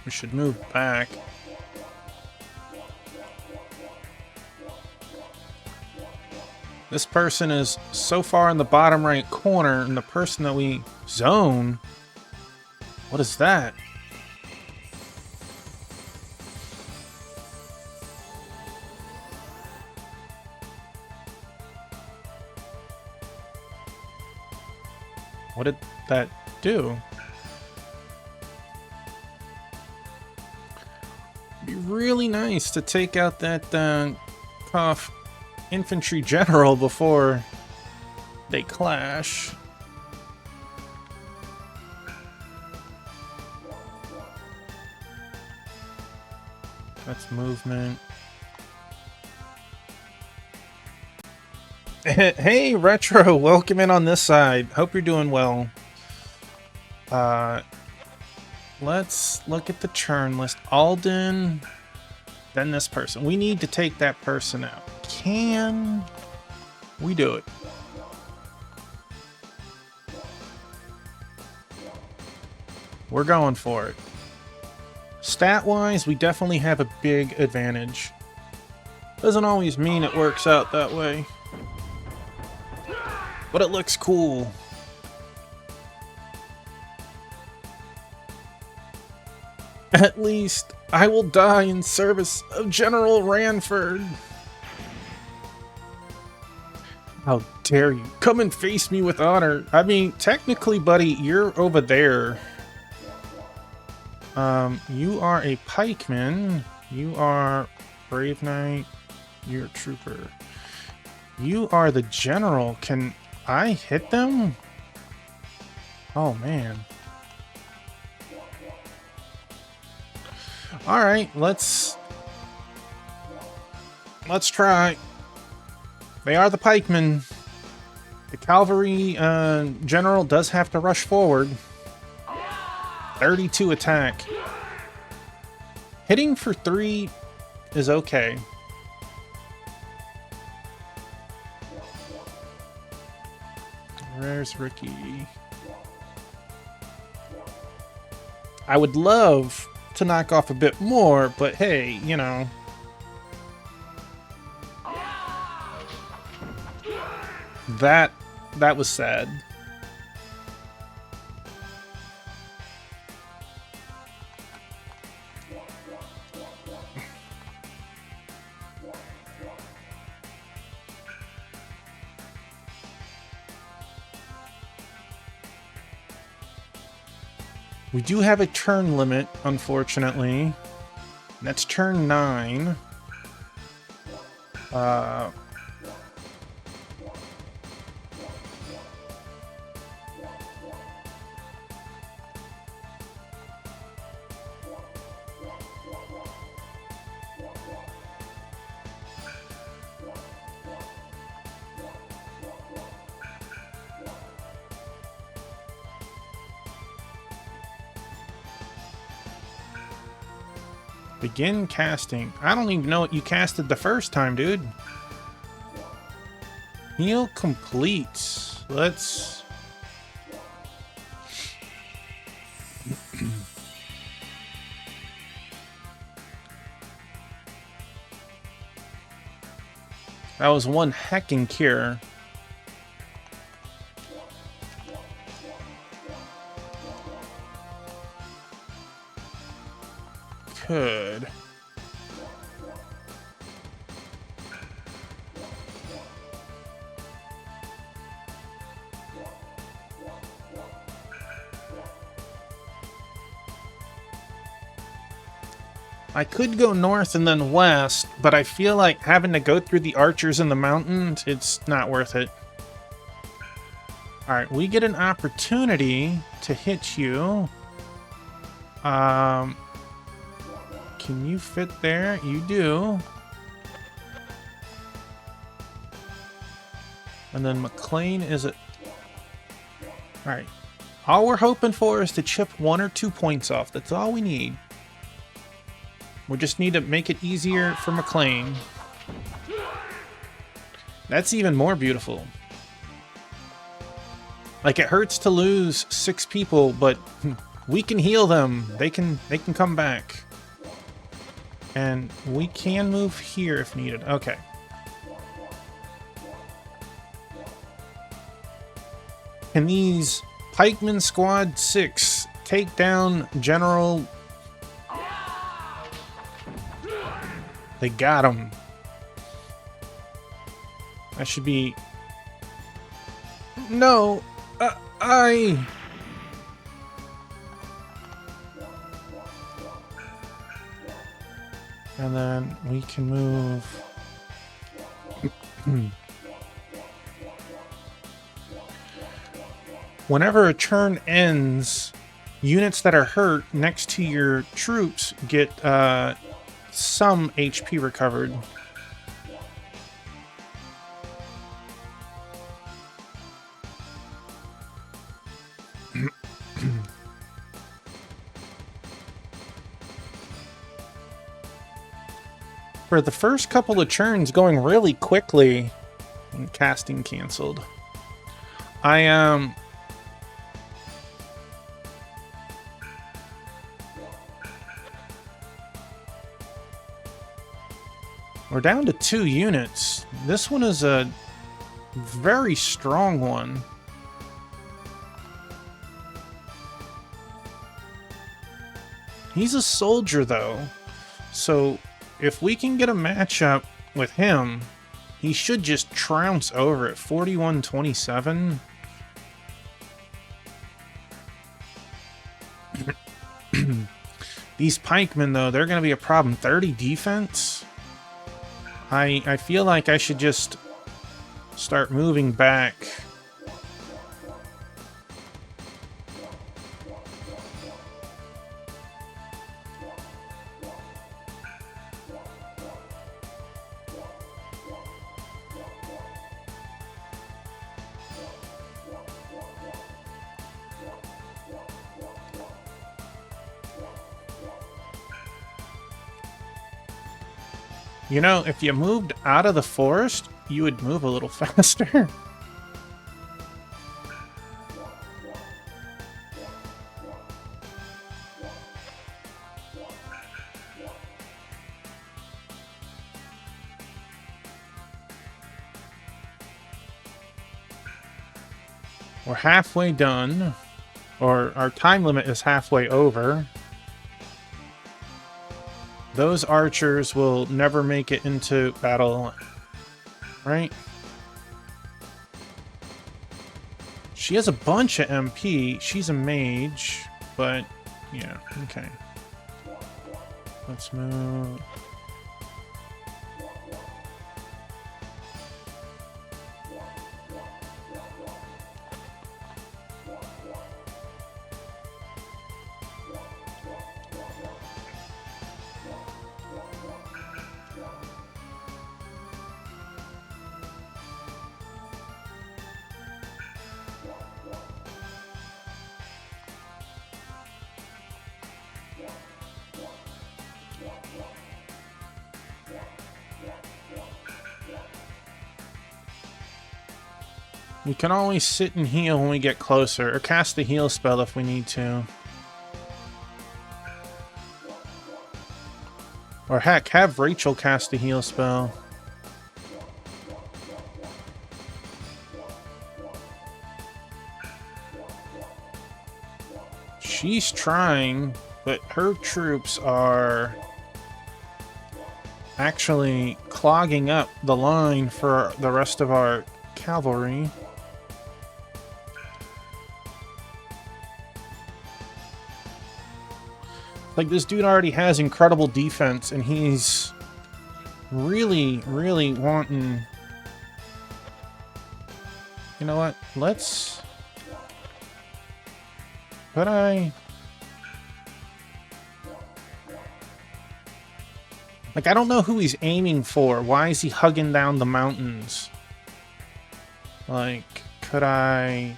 S1: we should move back. This person is so far in the bottom right corner, and the person that we zone... What is that? What did that do? Be really nice to take out that tough infantry general before they clash. That's movement. Hey, Retro, welcome in on this side. Hope you're doing well. Let's look at the turn list. Alden, then this person. We need to take that person out. Can we do it? We're going for it. Stat-wise, we definitely have a big advantage. Doesn't always mean it works out that way. But it looks cool. At least, I will die in service of General Ranford. How dare you? Come and face me with honor. I mean, technically, buddy, you're over there. You are a pikeman. You are Brave Knight. You're a trooper. You are the general. Can I hit them? Oh, man. Alright, let's try. They are the pikemen. The cavalry general does have to rush forward. 32 attack. Hitting for 3 is okay. Where's Ricky? I would love to knock off a bit more, but hey, you know. That was sad. We do have a turn limit, unfortunately. That's turn 9. Begin casting. I don't even know what you casted the first time, dude. Heal complete. Let's... That was one heckin' cure. could. I could go north and then west, but I feel like having to go through the archers in the mountains, it's not worth it. Alright, we get an opportunity to hit you. Can you fit there? You do. And then McLean is it. Alright. All we're hoping for is to chip 1 or 2 points off. That's all we need. We just need to make it easier for McLean. That's even more beautiful. Like, it hurts to lose 6 people, but we can heal them. They can come back. And we can move here if needed. Okay. Can these Pikemen Squad 6 take down General... They got him. That should be... No! And then we can move... Whenever a turn ends, units that are hurt next to your troops get some HP recovered. For the first couple of turns going really quickly, and casting canceled. We're down to 2 units. This one is a very strong one. He's a soldier, though. So, if we can get a matchup with him, he should just trounce over at 41-27. These pikemen, though, they're going to be a problem. 30 defense? I feel like I should just start moving back. You know, if you moved out of the forest, you would move a little faster. We're halfway done, or our time limit is halfway over. Those archers will never make it into battle, right? She has a bunch of MP. She's a mage, but yeah, okay. Let's move. We can always sit and heal when we get closer, or cast the heal spell if we need to. Or heck, have Rachel cast the heal spell. She's trying. but her troops are actually clogging up the line for the rest of our cavalry. Like, this dude already has incredible defense, and he's really, really wanting... You know what? Let's... Could I... Like, I don't know who he's aiming for. Why is he hugging down the mountains? Like, could I...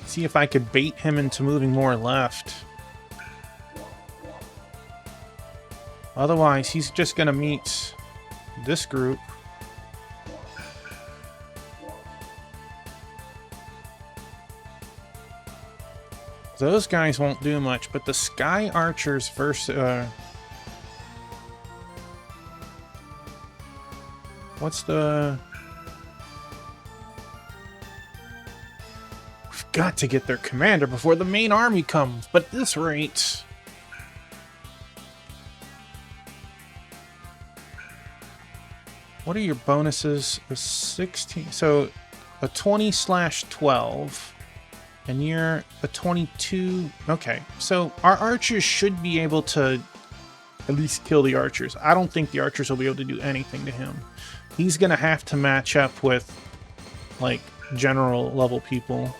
S1: See if I could bait him into moving more left. Otherwise, he's just gonna meet this group. Those guys won't do much, but the Sky Archers versus... what's the... We've got to get their commander before the main army comes, but at this rate... What are your bonuses? A 16... So, a 20/12... And you're a 22... Okay, so our archers should be able to at least kill the archers. I don't think the archers will be able to do anything to him. He's gonna have to match up with, like, general level people.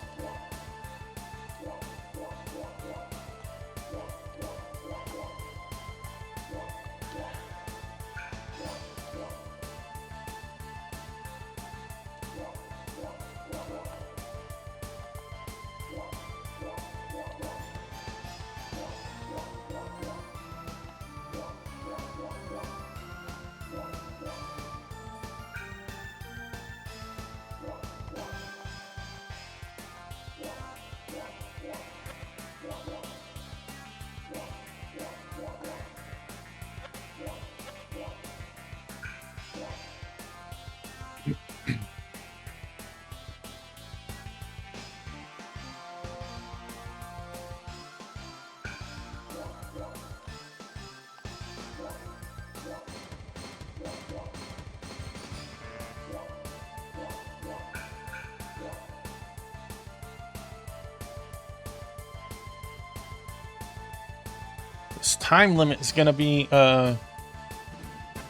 S1: This time limit is going to be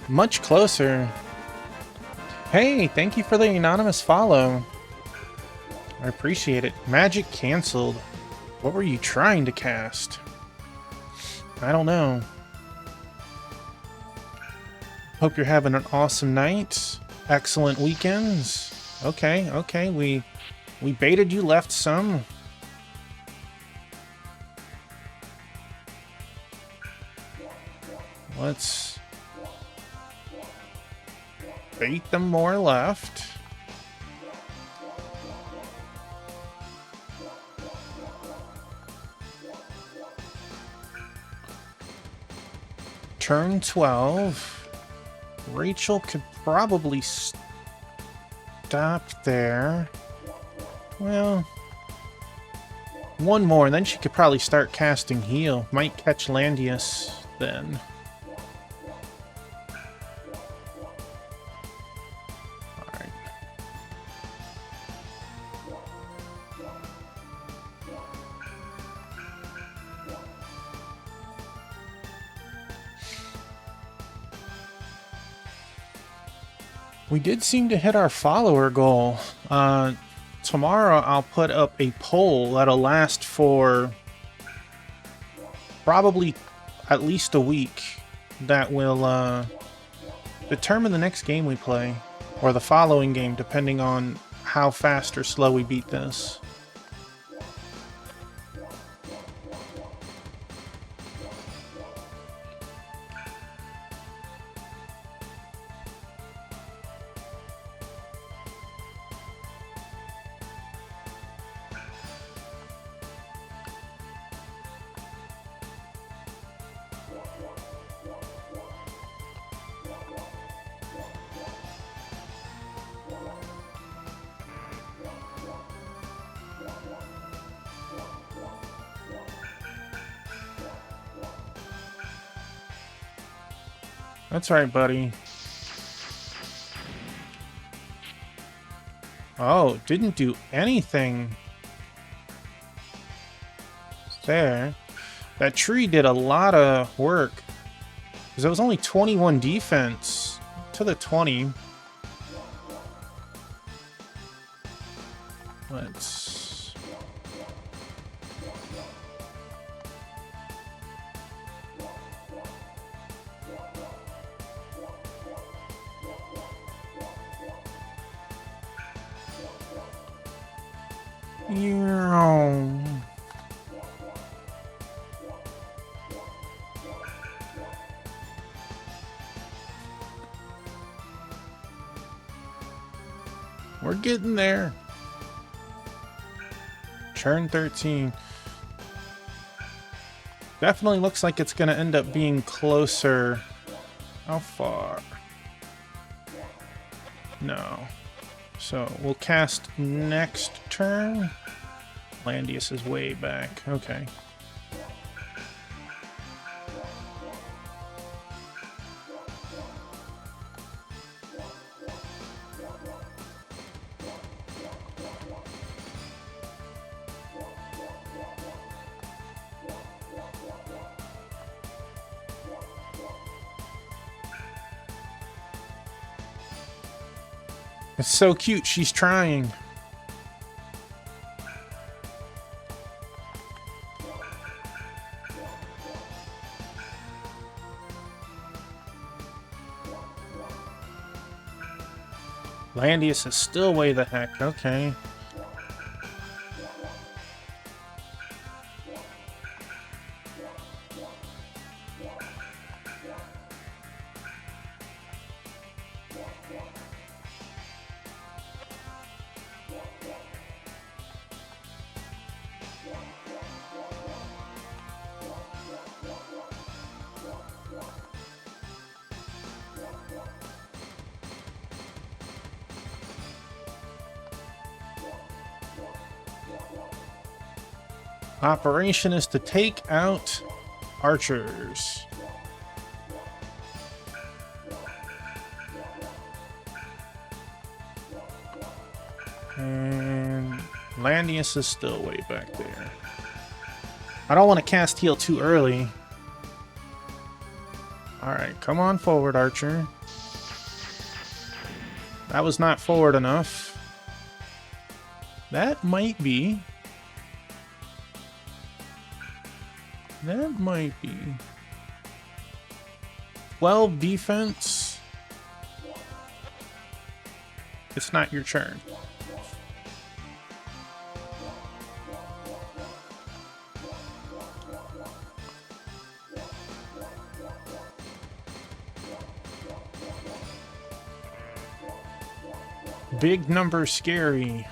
S1: much closer. Hey, thank you for the anonymous follow. I appreciate it. Magic canceled. What were you trying to cast? I don't know. Hope you're having an awesome night. Excellent weekends. Okay, okay, we baited you left some. Let's bait them more left. Turn 12. Rachel could probably stop there. Well, one more, and then she could probably start casting heal. Might catch Landius then. Alright. We did seem to hit our follower goal. Tomorrow I'll put up a poll that'll last for probably at least a week. That will determine the next game we play, or the following game, depending on how fast or slow we beat this. That's right, buddy. Oh, didn't do anything there. That tree did a lot of work. Because it was only 21 defense to the 20. Let's... We're getting there. Turn 13. Definitely looks like it's going to end up being closer. How far? No. So we'll cast next turn. Landius is way back. Okay. It's so cute, she's trying. Landius is still way the heck, okay. Operation is to take out archers. And Landius is still way back there. I don't want to cast heal too early. Alright, come on forward, Archer. That was not forward enough. That might be. That might be. 12 defense. It's not your turn. Big number scary.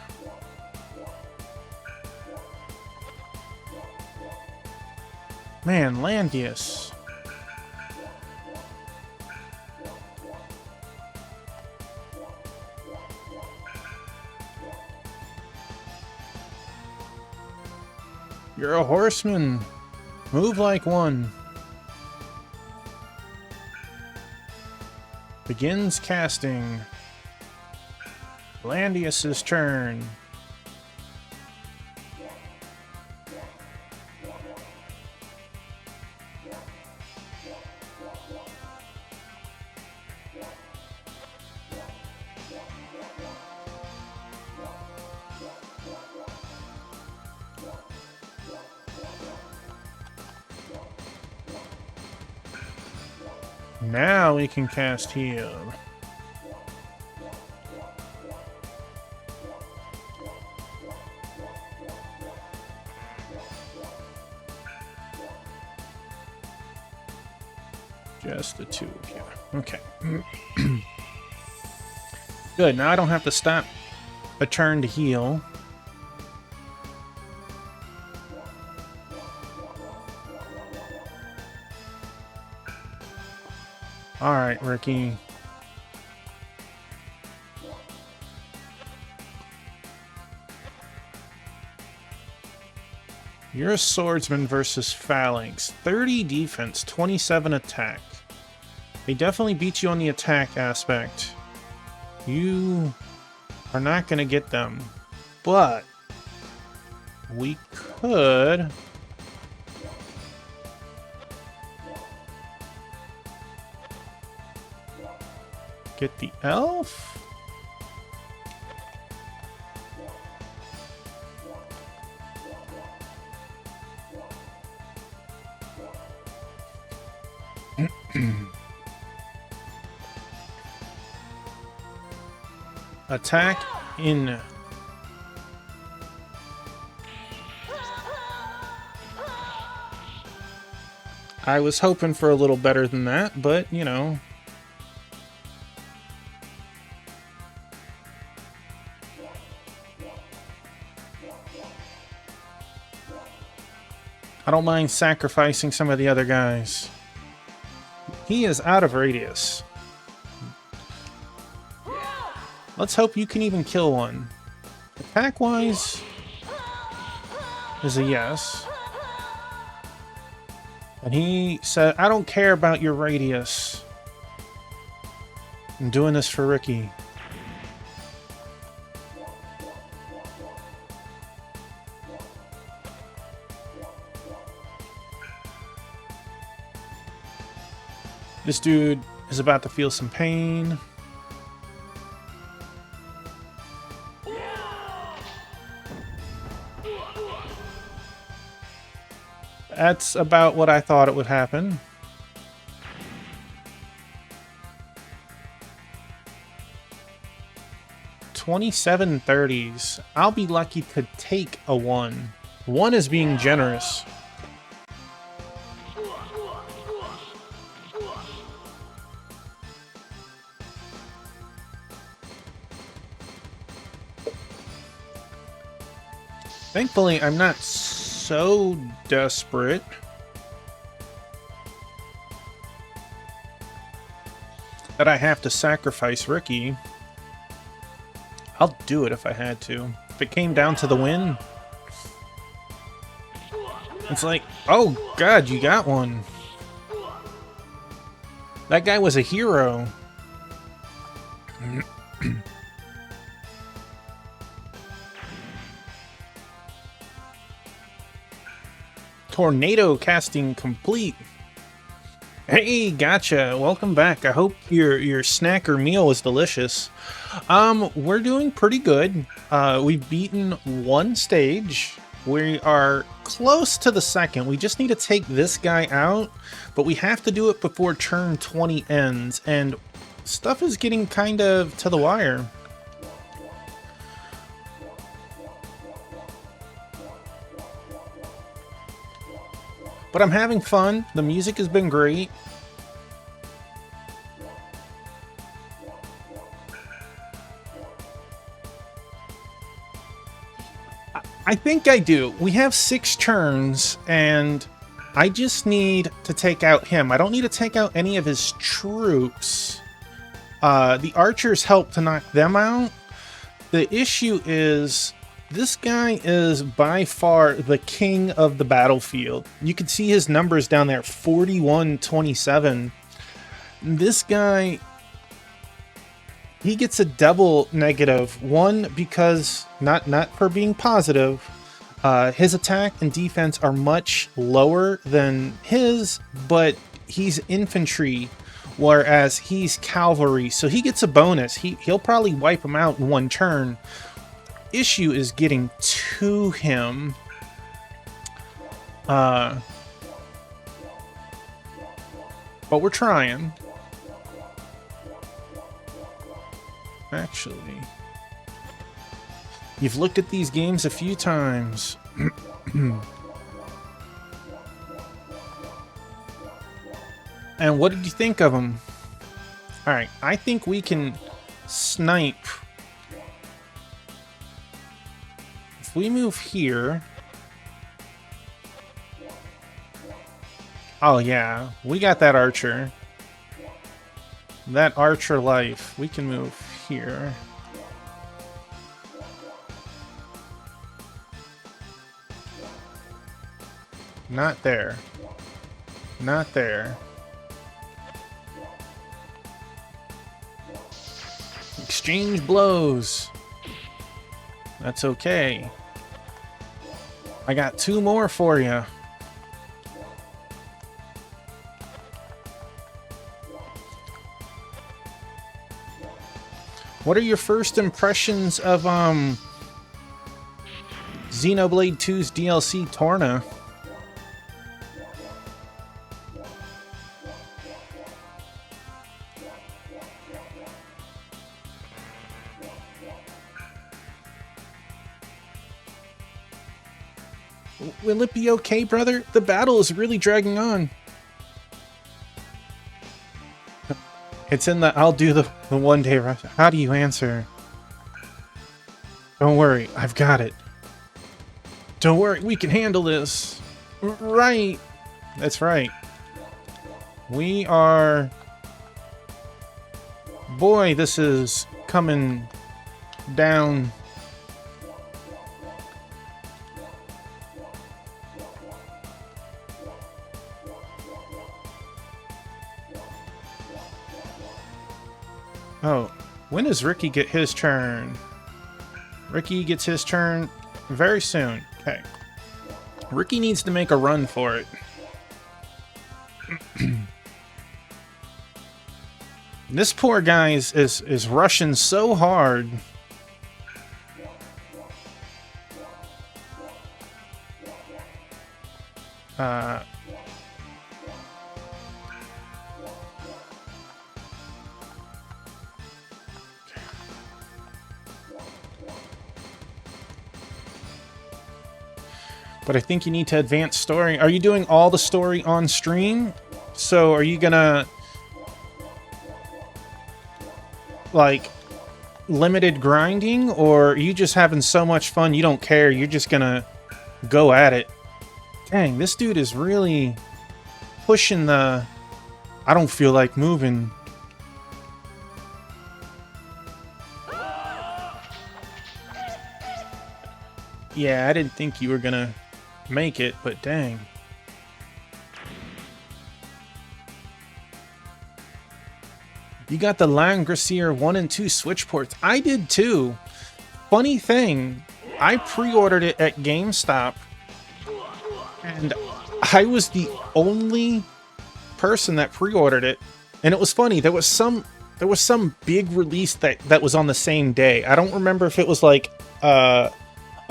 S1: Man, Landius. You're a horseman. Move like one. Begins casting. Landius's turn. Now we can cast heal. Just the two of you. Okay. Good, now I don't have to stop a turn to heal. Alright, Ricky. You're a swordsman versus phalanx. 30 defense, 27 attack. They definitely beat you on the attack aspect. You are not going to get them. But we could... get the elf? Attack in. I was hoping for a little better than that, but, you know. I don't mind sacrificing some of the other guys. He is out of radius. Let's hope you can even kill one. Attack-wise is a yes. And he said, I don't care about your radius. I'm doing this for Ricky. This dude is about to feel some pain. That's about what I thought it would happen. $27.30s. I'll be lucky to take a 1. 1 is being generous. Thankfully, I'm not so desperate. That I have to sacrifice Ricky. I'll do it if I had to. If it came down to the win. It's like, oh god, you got one. That guy was a hero. Tornado casting complete. Hey, gotcha. Welcome back. I hope your snack or meal was delicious. We're doing pretty good. We've beaten 1 stage. We are close to the second. We just need to take this guy out, but we have to do it before turn 20 ends, and stuff is getting kind of to the wire. But I'm having fun. The music has been great. I think I do. We have 6 turns, and I just need to take out him. I don't need to take out any of his troops. The archers help to knock them out. The issue is... this guy is by far the king of the battlefield. You can see his numbers down there, 41-27. This guy, he gets a double negative. One, because, not for being positive, his attack and defense are much lower than his, but he's infantry, whereas he's cavalry, so he gets a bonus. He'll probably wipe him out in 1 turn. Issue is getting to him. But we're trying. Actually, you've looked at these games a few times. And what did you think of them? Alright, I think we can snipe. If we move here... oh yeah, we got that archer. That archer life. We can move here. Not there. Not there. exchange blows. That's okay. I got 2 more for you. What are your first impressions of Xenoblade 2's DLC Torna? Will it be okay, brother? The battle is really dragging on. It's in the I'll do the one day rush. How do you answer? Don't worry, I've got it. Don't worry, we can handle this. Right. That's right. We are... Boy, this is coming down. Oh, when does Ricky get his turn? Ricky gets his turn very soon. Okay. Ricky needs to make a run for it. This poor guy is rushing so hard. But I think you need to advance story. Are you doing all the story on stream? So are you gonna... like, limited grinding? Or are you just having so much fun you don't care? You're just gonna go at it. Dang, this dude is really pushing the... I don't feel like moving. Yeah, I didn't think you were gonna make it, but dang. You got the langrisser 1 and 2 switch ports. I did too. Funny thing, I pre-ordered it at GameStop, and I was the only person that pre-ordered it. And it was funny, there was some big release that was on the same day. I don't remember if it was like a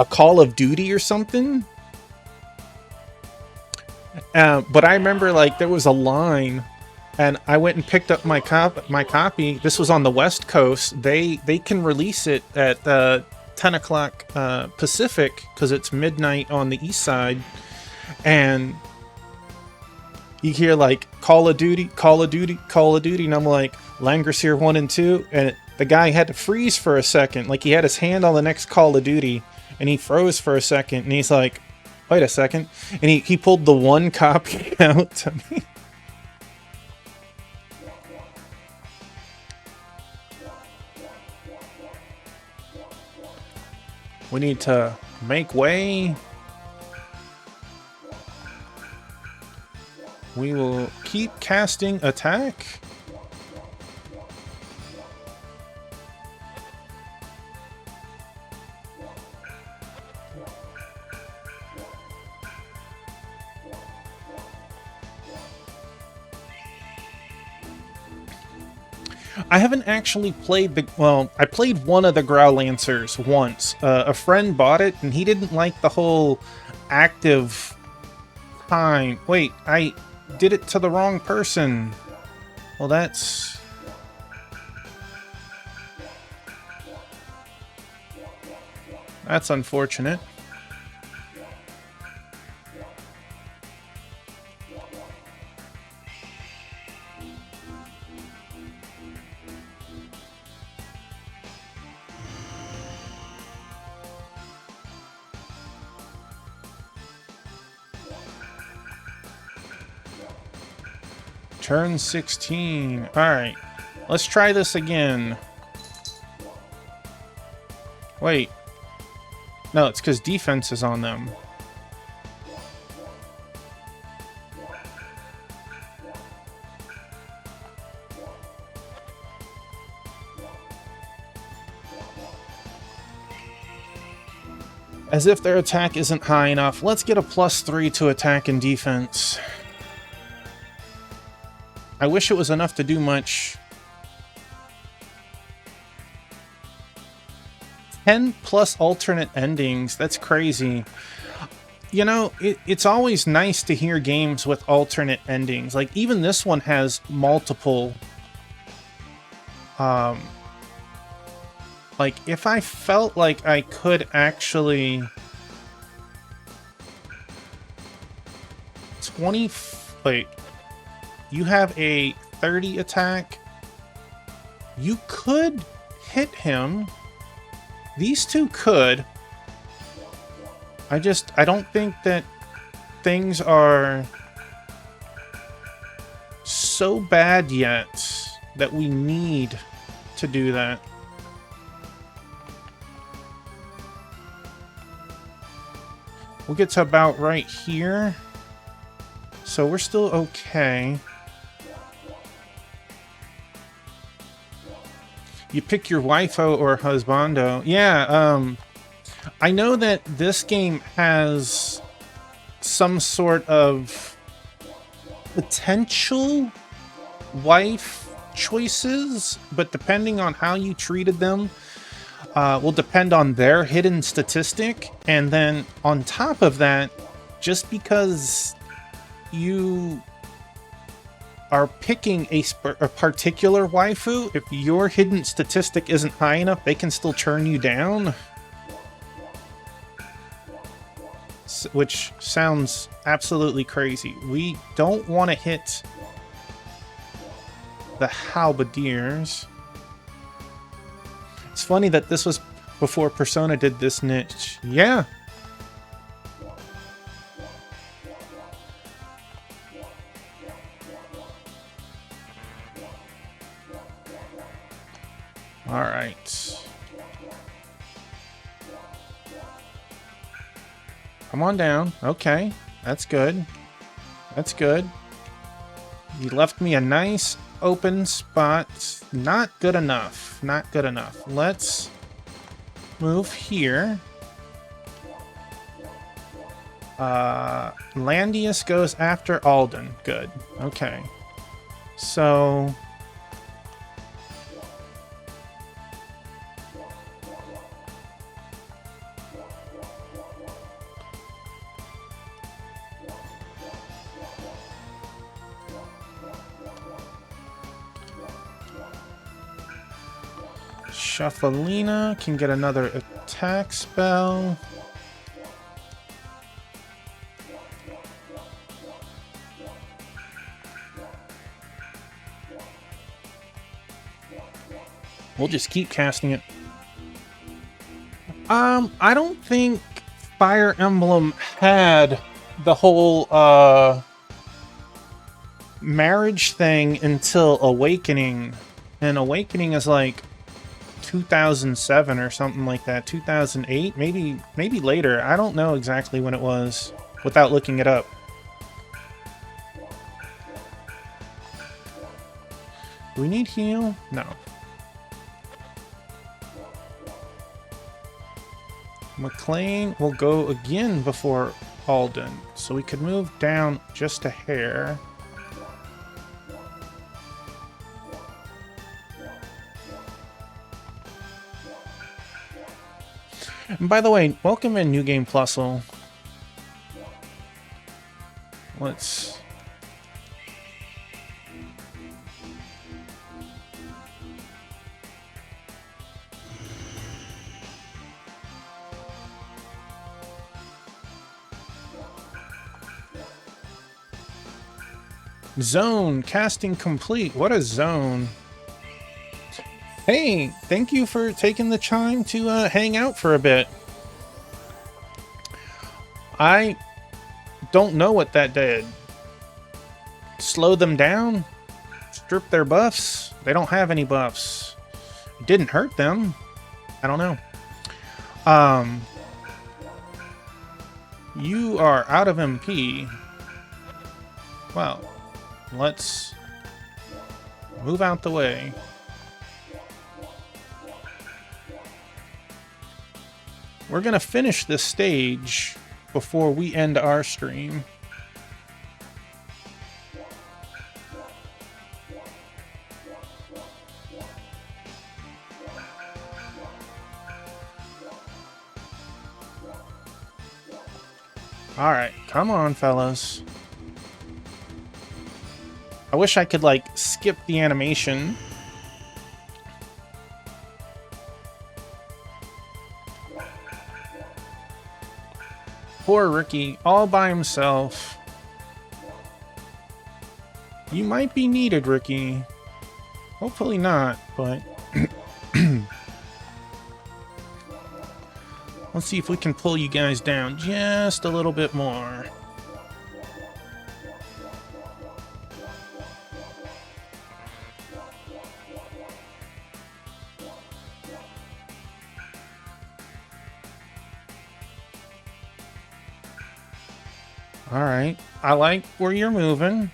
S1: Call of Duty or something. But I remember like there was a line, and I went and picked up my copy. This was on the West Coast. They can release it at 10 o'clock Pacific because it's midnight on the East side, and you hear like Call of Duty, Call of Duty, Call of Duty, and I'm like langrisser 1 and 2, and the guy had to freeze for a second, like he had his hand on the next Call of Duty, and he froze for a second, and he's like, wait a second, and he pulled the one copy out to me. We need to make way. We will keep casting attack. I haven't actually played the... Well, I played one of the Growlancers once. A friend bought it, and he didn't like the whole active time. Wait, I did it to the wrong person. Well, that's... that's unfortunate. Turn 16. Alright. Let's try this again. Wait. No, it's because defense is on them. As if their attack isn't high enough. Let's get a +3 to attack and defense. I wish it was enough to do much. 10 plus alternate endings. That's crazy. You know, it's always nice to hear games with alternate endings. Like, even this one has multiple. Like, if I felt like I could actually... 20... Wait. You have a 30 attack. You could hit him. These two could. I don't think that things are so bad yet that we need to do that. We'll get to about right here. So we're still okay. You pick your waifu or husbando. Yeah, I know that this game has some sort of potential wife choices, but depending on how you treated them, will depend on their hidden statistic. And then on top of that, just because you are picking a particular waifu, if your hidden statistic isn't high enough, they can still turn you down. Which sounds absolutely crazy. We don't want to hit the halberdiers. It's funny that this was before Persona did this niche. Yeah. All right. Come on down. Okay. That's good. That's good. You left me a nice open spot. Not good enough. Not good enough. Let's move here. Landius goes after Alden. Good. Okay. So... Shuffalina can get another attack spell. We'll just keep casting it. I don't think Fire Emblem had the whole marriage thing until Awakening. And Awakening is like 2007 or something like that. 2008, maybe later. I don't know exactly when it was without looking it up. Do we need heal? No. McLean will go again before Alden, so we could move down just a hair. And by the way, welcome in New Game Plusle. Let's... Zone, casting complete. What a zone. Hey, thank you for taking the time to hang out for a bit. I don't know what that did. Slow them down? Strip their buffs? They don't have any buffs. It didn't hurt them. I don't know. You are out of MP. Well, let's move out the way. we're gonna finish this stage before we end our stream. Alright, come on, fellas. I wish I could, like, skip the animation. Poor Ricky, all by himself. You might be needed, Ricky. Hopefully not, but... Let's see if we can pull you guys down just a little bit more. Alright, I like where you're moving.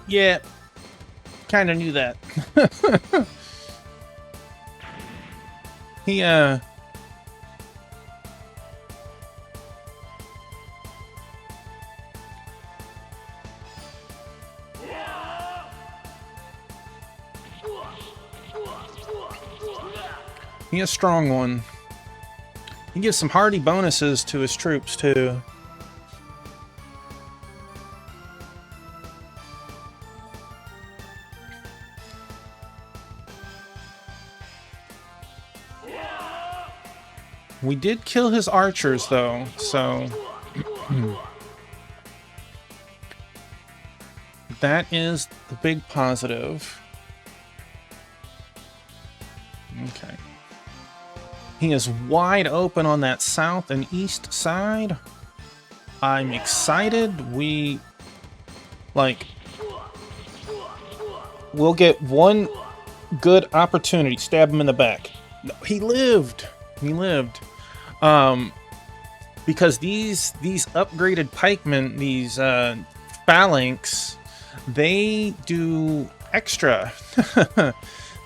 S1: Yeah, kind of knew that. He, He a strong one. He gives some hardy bonuses to his troops, too. We did kill his archers, though, so... that is the big positive. Okay. He is wide open on that south and east side. I'm excited. We'll get one good opportunity. Stab him in the back. No, he lived. He lived. Because these upgraded pikemen, these phalanx, they do extra.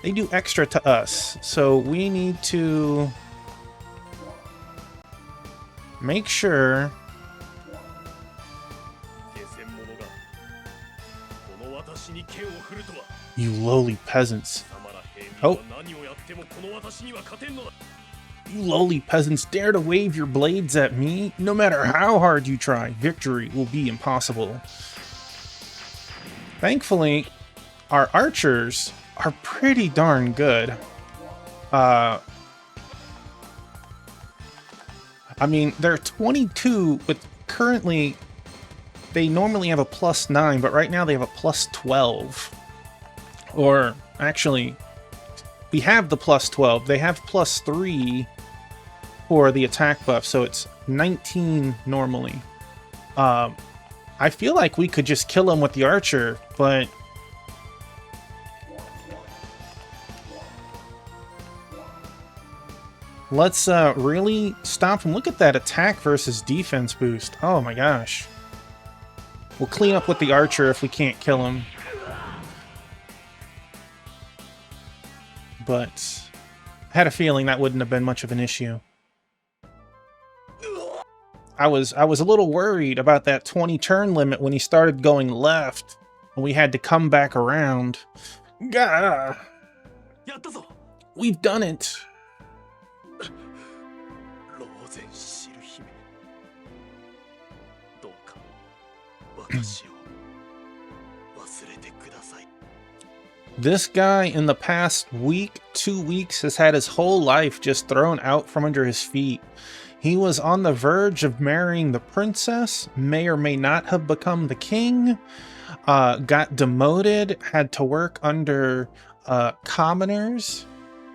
S1: They do extra to us. So we need to make sure. You lowly peasants. Oh. You lowly peasants dare to wave your blades at me? No matter how hard you try, victory will be impossible. Thankfully, our archers are pretty darn good. I mean, they're 22, but currently they normally have a +9, but right now they have a +12. Or, actually, we have the +12. They have +3 for the attack buff, so it's 19 normally. I feel like we could just kill him with the archer, but... let's really stop him. Look at that attack versus defense boost. Oh my gosh. We'll clean up with the archer if we can't kill him. But I had a feeling that wouldn't have been much of an issue. I was a little worried about that 20 turn limit when he started going left. And we had to come back around. Gah! We've done it. This guy in the past week, 2 weeks, has had his whole life just thrown out from under his feet. He was on the verge of marrying the princess, may or may not have become the king, got demoted, had to work under commoners.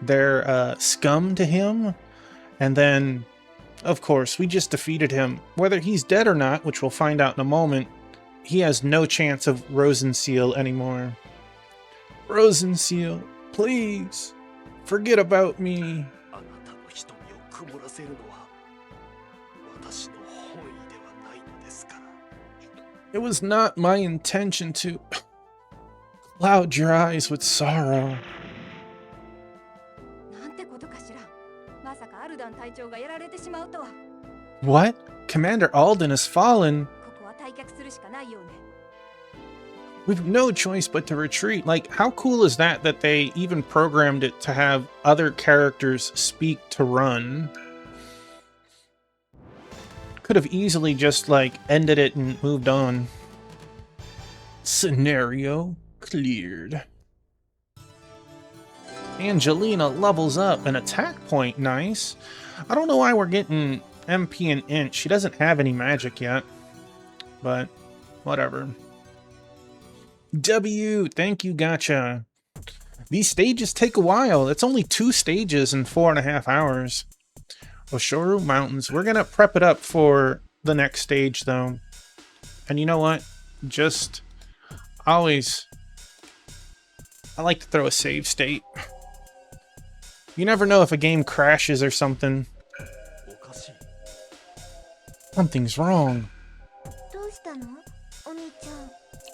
S1: They're scum to him. And then, of course, we just defeated him. Whether he's dead or not, which we'll find out in a moment, he has no chance of Rosenseal anymore. Rosenseal, please, forget about me. It was not my intention to cloud your eyes with sorrow.
S3: なんてことかしら。まさかアルダン隊長がやられてしまうとは。
S1: What? Commander Alden has fallen.
S3: ここは退却するしかないようね。
S1: We've no choice but to retreat. Like, how cool is that they even programmed it to have other characters speak to run? Could have easily just, like, ended it and moved on. Scenario cleared. Angelina levels up an attack point. Nice. I don't know why we're getting MP and Int. She doesn't have any magic yet. But, whatever. W, thank you, gotcha. These stages take a while. It's only 2 stages in 4.5 hours. Oshoru Mountains. We're gonna prep it up for the next stage, though. And you know what? Just always, I like to throw a save state. You never know if a game crashes or something. Something's wrong.
S3: どうしたの？お兄ち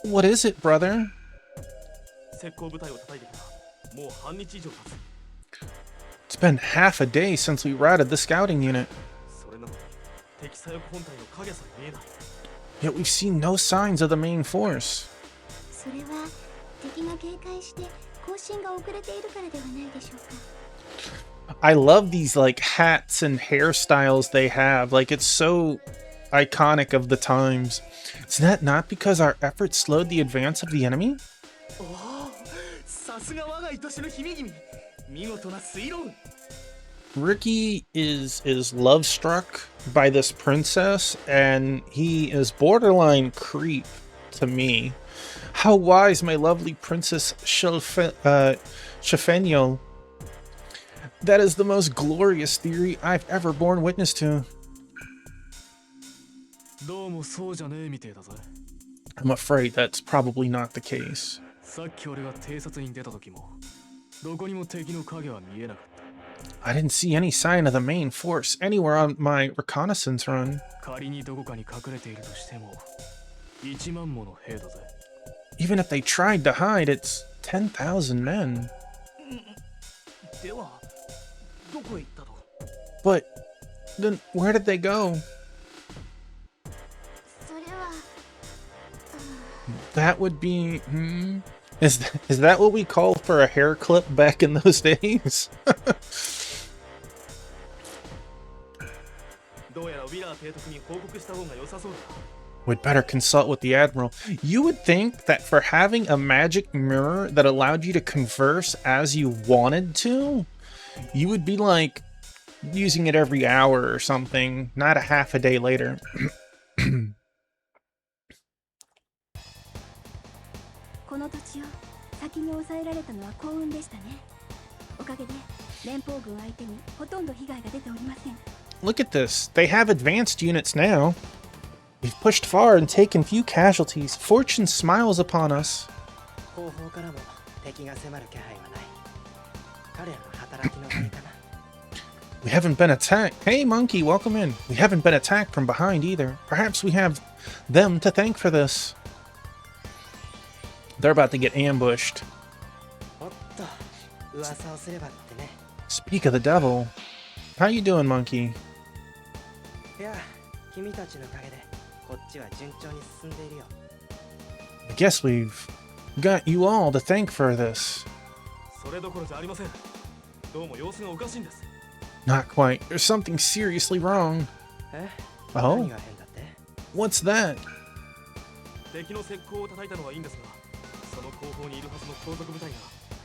S3: ゃん。
S1: What is it, brother?
S6: 石膏部隊を叩いてからもう半日以上経つ。
S1: It's been half a day since we routed the scouting unit.
S6: それなのに敵左翼本体の影さえ見えない。
S1: Yet we've seen no signs of the main force.
S3: それは敵が警戒して更新が遅れているからではないでしょうか。
S1: I love these like hats and hairstyles they have. Like, it's so iconic of the times. Is that not because our efforts slowed the advance of the enemy?
S6: おお、さすが我が愛しの姫君。見事な推論。
S1: Ricky is love struck by this princess, and he is borderline creep to me. How wise, my lovely Princess Shafenyo. That is the most glorious theory I've ever borne witness to.
S6: どうもそうじゃねえみてえだぜ。
S1: I'm afraid that's probably not the case.
S6: さっき俺が偵察に出た時もどこにも敵の影は見えなかった。
S1: I didn't see any sign of the main force anywhere on my reconnaissance run.
S6: 仮にどこかに隠れているとしても1万もの兵だぜ。
S1: Even if they tried to hide, it's 10,000 men.
S6: ではどこへ行ったと？
S1: But then where did they go?
S3: それは。
S1: That would be... Is that what we call for a hair clip back in those days?
S6: どうやらウィラー提督に報告した方が良さそうだ。
S1: We'd better consult with the Admiral. You would think that for having a magic mirror that allowed you to converse as you wanted to, you would be like using it every hour or something, not a half a day later.
S3: この土地を先に抑えられたのは幸運でしたね。おかげで連邦軍相手にほとんど被害が出ておりません。
S1: Look at this. They have advanced units now. We've pushed far and taken few casualties. Fortune smiles upon us.
S4: 後方からも敵が迫る気配はない。彼らの働きのせいかな。
S1: We haven't been attacked. Hey, monkey, welcome in. We haven't been attacked from behind either. Perhaps we have them to thank for this. They're about to get ambushed.
S4: おっと、噂をすればってね。
S1: Speak of the devil. How you doing, monkey?
S4: いや、君たちのおかげでこっちは順調に進んでいるよ。
S1: I guess we've got you all to thank for this.
S6: それどころじゃありません。どうも様子がおかしいんです。
S1: Not quite. There's something seriously wrong.
S4: え？
S1: Oh?
S4: 何が変だって？
S1: What's that?
S6: 敵の石膏を叩いたのはいいんですが、その後方にいるはずの後続部隊が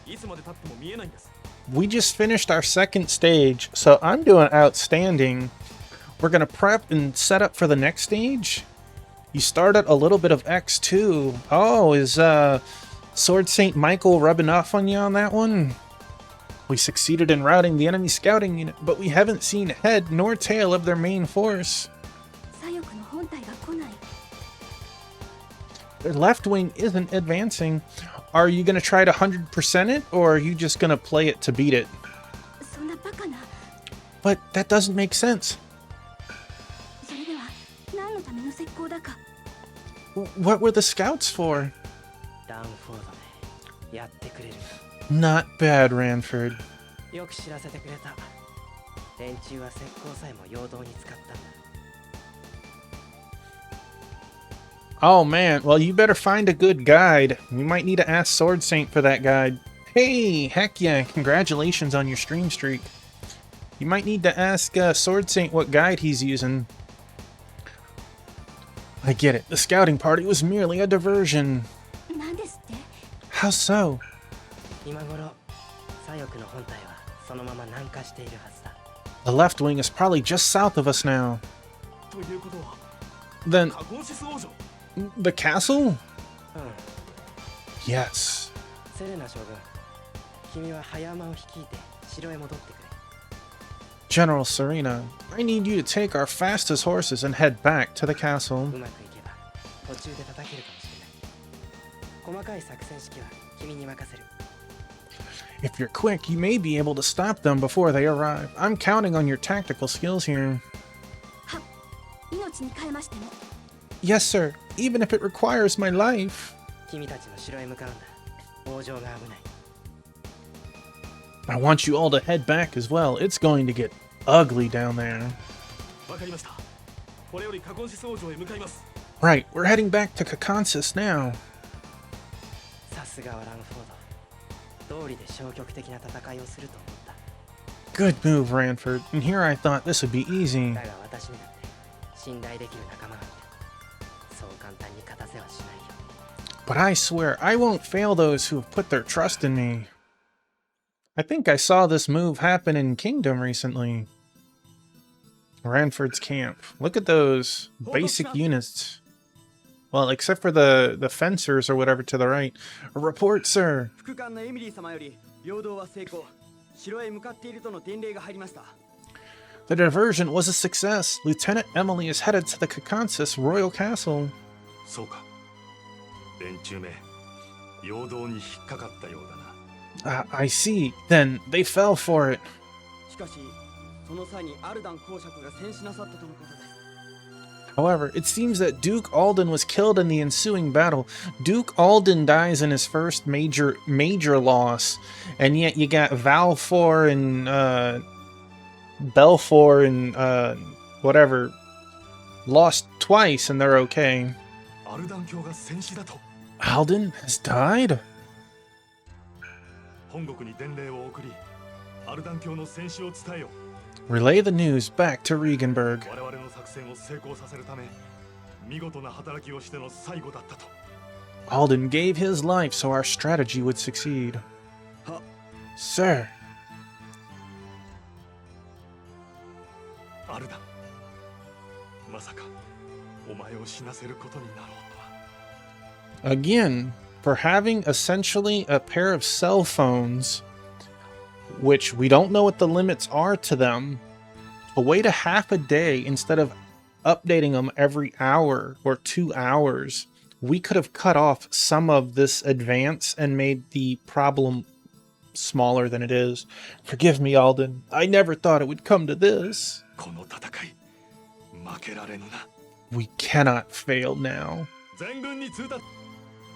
S6: いつまで経っても見えないんです。
S1: We just finished our second stage, so I'm doing outstanding. We're gonna prep and set up for the next stage. You started a little bit of X2. Oh, is Sword Saint Michael rubbing off on you on that one? We succeeded in routing the enemy scouting unit, but we haven't seen head nor tail of their main force.
S3: 左翼の本体が来ない。
S1: Their left wing isn't advancing. Are you gonna try to 100% it, or are you just gonna play it to beat it?
S3: そんなバカな。
S1: But that doesn't make sense.
S3: それでは何のための石膏だか。
S1: What were the scouts for?
S4: ランフォードね。やってくれる
S1: Not bad, Ranford.
S4: な。よく知らせてくれた。連中は石膏さえも陽動に使ったんだ。
S1: Oh man, well you better find a good guide. We might need to ask Sword Saint for that guide. Hey, heck yeah, congratulations on your stream streak. You might need to ask Sword Saint what guide he's using. I get it, the scouting party was merely a diversion.
S3: 何ですって？
S1: How so?
S4: 今頃、左翼の本体はそのまま南下しているはずだ。
S1: The left wing is probably just south of us now.
S6: ということは
S1: Then,
S6: カゴンシス王女。
S1: the castle?
S4: うん。
S1: Yes.
S4: セレナ将軍、君は早馬を率いて城へ戻ってくれ。
S1: General Serena, I need you to take our fastest horses and head back to the castle.
S4: うまくいけば途中で叩けるかもしれない。細かい作戦指揮は君に任せる。
S1: If you're quick, you may be able to stop them before they arrive. I'm counting on your tactical skills here.
S3: は、命に変えましても。
S1: Yes, sir. Even if it requires my life.
S4: 君たちの城へ向かうんだ。王城が危ない。
S1: I want you all to head back as well. It's going to get ugly down there.
S6: わかりました。これよりカゴンシス王女へ向かいます。
S1: Right, we're heading back to Kakansis now.
S4: さすがはランフォード。道理で消極的な戦いをすると思った。
S1: Good move, Ranford. And here I thought this would be easy.
S4: だが私にだって信頼できる仲間がいる。そう簡単に勝たせはしないよ。
S1: But I swear, I won't fail those who have put their trust in me. I think I saw this move happen in Kingdom recently. Ranford's camp. Look at those basic units. Well, except for the fencers or whatever to the right. A report, sir.
S6: 副官のエミリー様より陽動は成功。城へ向かっているとの伝令が入りました。
S1: The diversion was a success. Lieutenant Emily is headed to the Kakansis Royal Castle.
S2: そうか。連中め、陽動に引っかかったようだな。
S1: I see. Then they fell for it.
S6: しかし、その際にアルダン公爵が戦死なさったとのことです。
S1: However, it seems that Duke Alden was killed in the ensuing battle. Duke Alden dies in his first major loss, and yet you got Valfor and Belfor and whatever lost twice, and they're okay.
S2: アルダン教が戦死だと。
S1: Alden has died?
S2: 本国に伝令を送り、アルダン教の戦死を伝えよ。
S1: Relay the news back to Regenberg.
S2: 我々の作戦を成功させるため、見事な働きをしての最後だったと。
S1: Alden gave his life so our strategy would succeed.
S6: Huh.
S1: Sir.
S2: アルダン、まさかお前を死なせることになろうとは。
S1: Again, for having essentially a pair of cell phones, which we don't know what the limits are to them, to wait a half a day instead of updating them every hour or 2 hours, we could have cut off some of this advance and made the problem smaller than it is. Forgive me, Alden. I never thought it would come to this.
S2: この戦い、負けられぬな。
S1: We cannot fail now.
S2: 全軍に通達。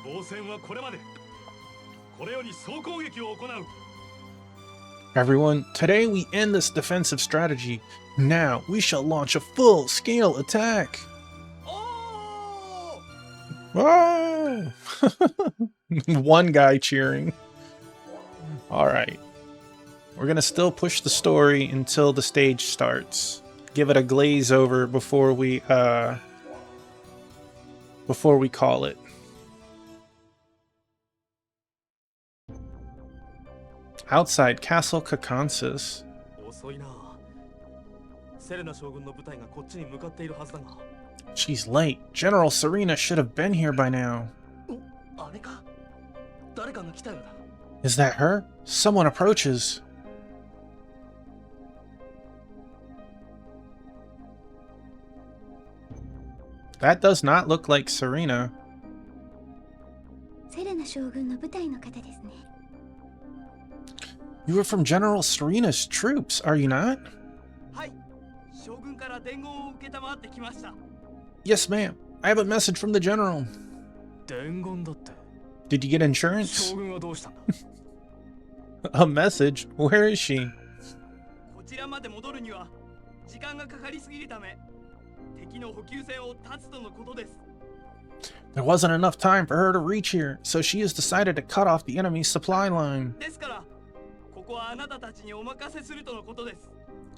S2: 防戦はこれまで。これより総攻撃を行う。
S1: Everyone, today we end this defensive strategy. Now we shall launch a full-scale attack.
S6: おー
S1: Oh! One guy cheering. All right. We're going to still push the story until the stage starts. Give it a glaze over before we call it. Outside Castle Kakansis.
S6: 遅いな。セレナ将軍の部隊がこっちに向かっているはずだが。
S1: She's late. General Serena should have been here by now.
S6: あれか。誰かが来たようだ。
S1: Is that her? Someone approaches. That does not look like Serena.
S3: セレナ将軍の部隊の方ですね。
S1: You are from General Serena's troops, are you not?
S6: はい。将軍から伝言を受けたまってきました。
S1: Yes, ma'am. I have a message from the general.
S5: 伝言だって。
S1: Did you get insurance?
S5: 将軍はどうしたんだ
S1: A message? Where is she?
S6: こちらまで戻るには時間がかかりすぎるため、敵の補給線を断つとのことです。
S1: There wasn't enough time for her to reach here, so she has decided to cut off the enemy's supply line.
S6: ですから、ここはあなたたちにお任せするとのことです。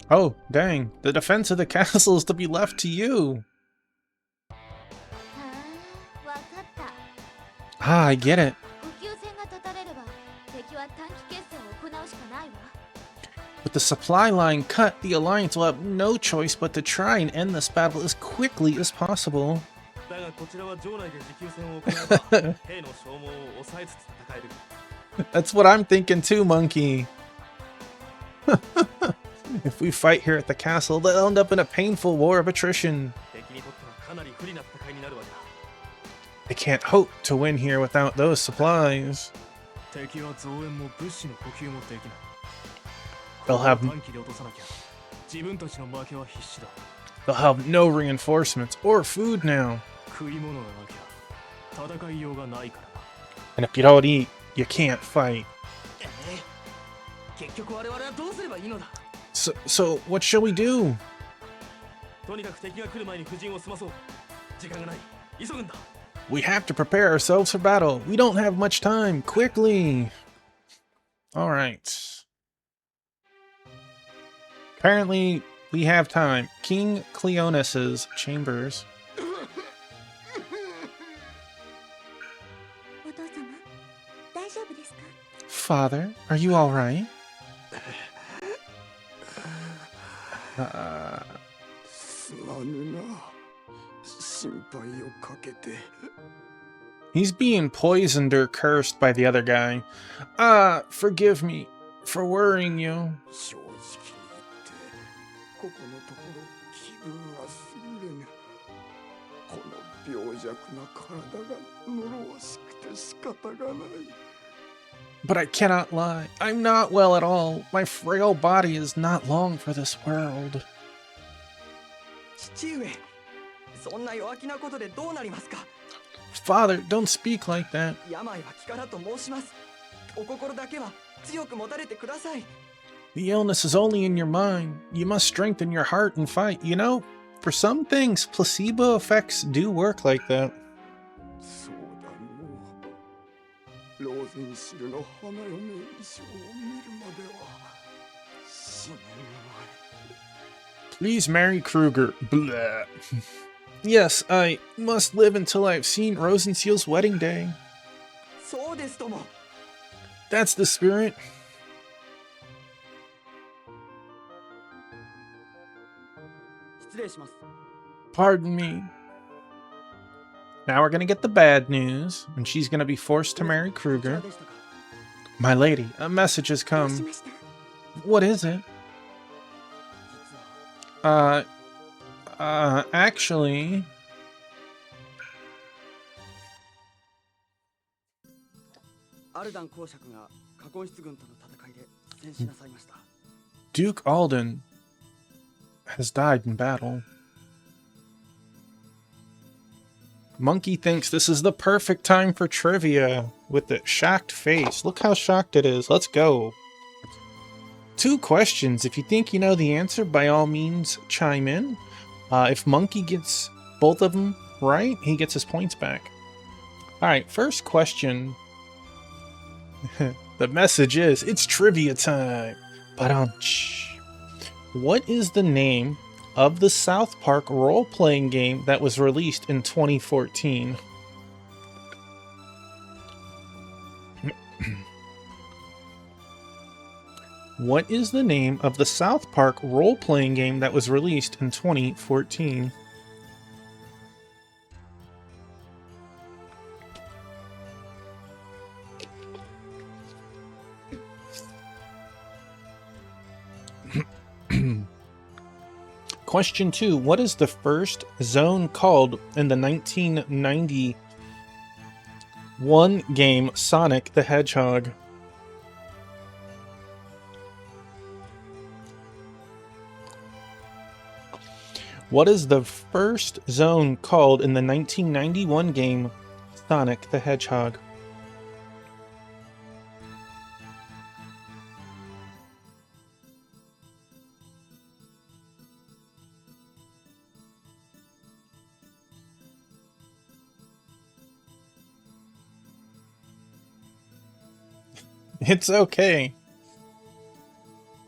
S1: Oh, dang. The defense of the castle is to be left to you.
S7: ああ、わかった。
S1: Ah, I get it.
S7: 補給線が断たれれば敵は短期決戦を行うしかないわ。
S1: With the supply line cut, the Alliance will have no choice but to try and end this battle as quickly as possible.
S5: だがこちらは城内で持久戦を行えば兵の消耗を抑えつつ戦える。
S1: That's what I'm thinking too, Monkey. If we fight here at the castle, they'll end up in a painful war of attrition.
S5: 敵にとってはかなり不利な戦いになるわけだ。
S1: They can't hope to win here without those supplies.
S5: 敵は増援も物資の補給もできない。
S1: They'll have
S5: 短期で落とさなきゃ自分たちの負けは必至だ。
S1: they'll have no reinforcements or food now.
S5: 食い物がなきゃ戦いようがないからな。
S1: And if you don't eat, you can't fight.
S6: 結局我々はどうすればいいのだ。
S1: So what shall we do?
S5: とにかく敵が来る前に布陣を済まそう。時間がない。急ぐんだ。
S1: We have to prepare ourselves for battle. We don't have much time. Quickly! Alright. Apparently, we have time. King Cleonus's chambers.
S7: お父様、大丈夫ですか？
S1: Father, are you alright?
S2: すまぬな。心配をかけて。
S1: He's being poisoned or cursed by the other guy. Forgive me for worrying you.
S2: 正直に言ってここのところ気分が優れぬ。この病弱な体が呪わしくて仕方がない。
S1: But I cannot lie. I'm not well at all. My frail body is not long for this world.
S6: 父上、そんな弱気なことでどうなりますか。
S1: Father, don't speak like that.
S6: 病は気からと申します。お心だけは強く持たれてください。
S1: The illness is only in your mind. You must strengthen your heart and fight. You know, for some things, placebo effects do work like that.
S2: そうだのう。老前汁の花嫁衣装を見るまでは死ねぬまい。
S1: Please marry Kruger. Blah. Yes, I must live until I've seen Rosenseal's wedding day.
S6: そうですとも。
S1: That's the spirit.
S6: 失礼します。
S1: Pardon me. Now we're gonna get the bad news, and she's gonna be forced to marry
S6: こちら
S1: Kruger.
S6: でしたか。
S1: My lady, a message has
S7: どう
S1: come.
S7: しました？
S1: What is it?
S6: 実は
S1: Actually...
S6: アルダン公爵がカコン室軍との戦いで戦死なさいました。
S1: Duke Alden has died in battle. Monkey thinks this is the perfect time for trivia with the shocked face. Look how shocked it is. Let's go. 2 questions. If you think you know the answer, by all means, chime in. If Monkey gets both of them right, he gets his points back. Alright, first question. The message is, it's trivia time. Ba-dum-tsh. What is the name of the South Park role-playing game that was released in 2014? What is the name of the South Park role-playing game that was released in 2014? Question 2. What is the first zone called in the 1991 game Sonic the Hedgehog? What is the first zone called in the 1991 game Sonic the Hedgehog? It's okay.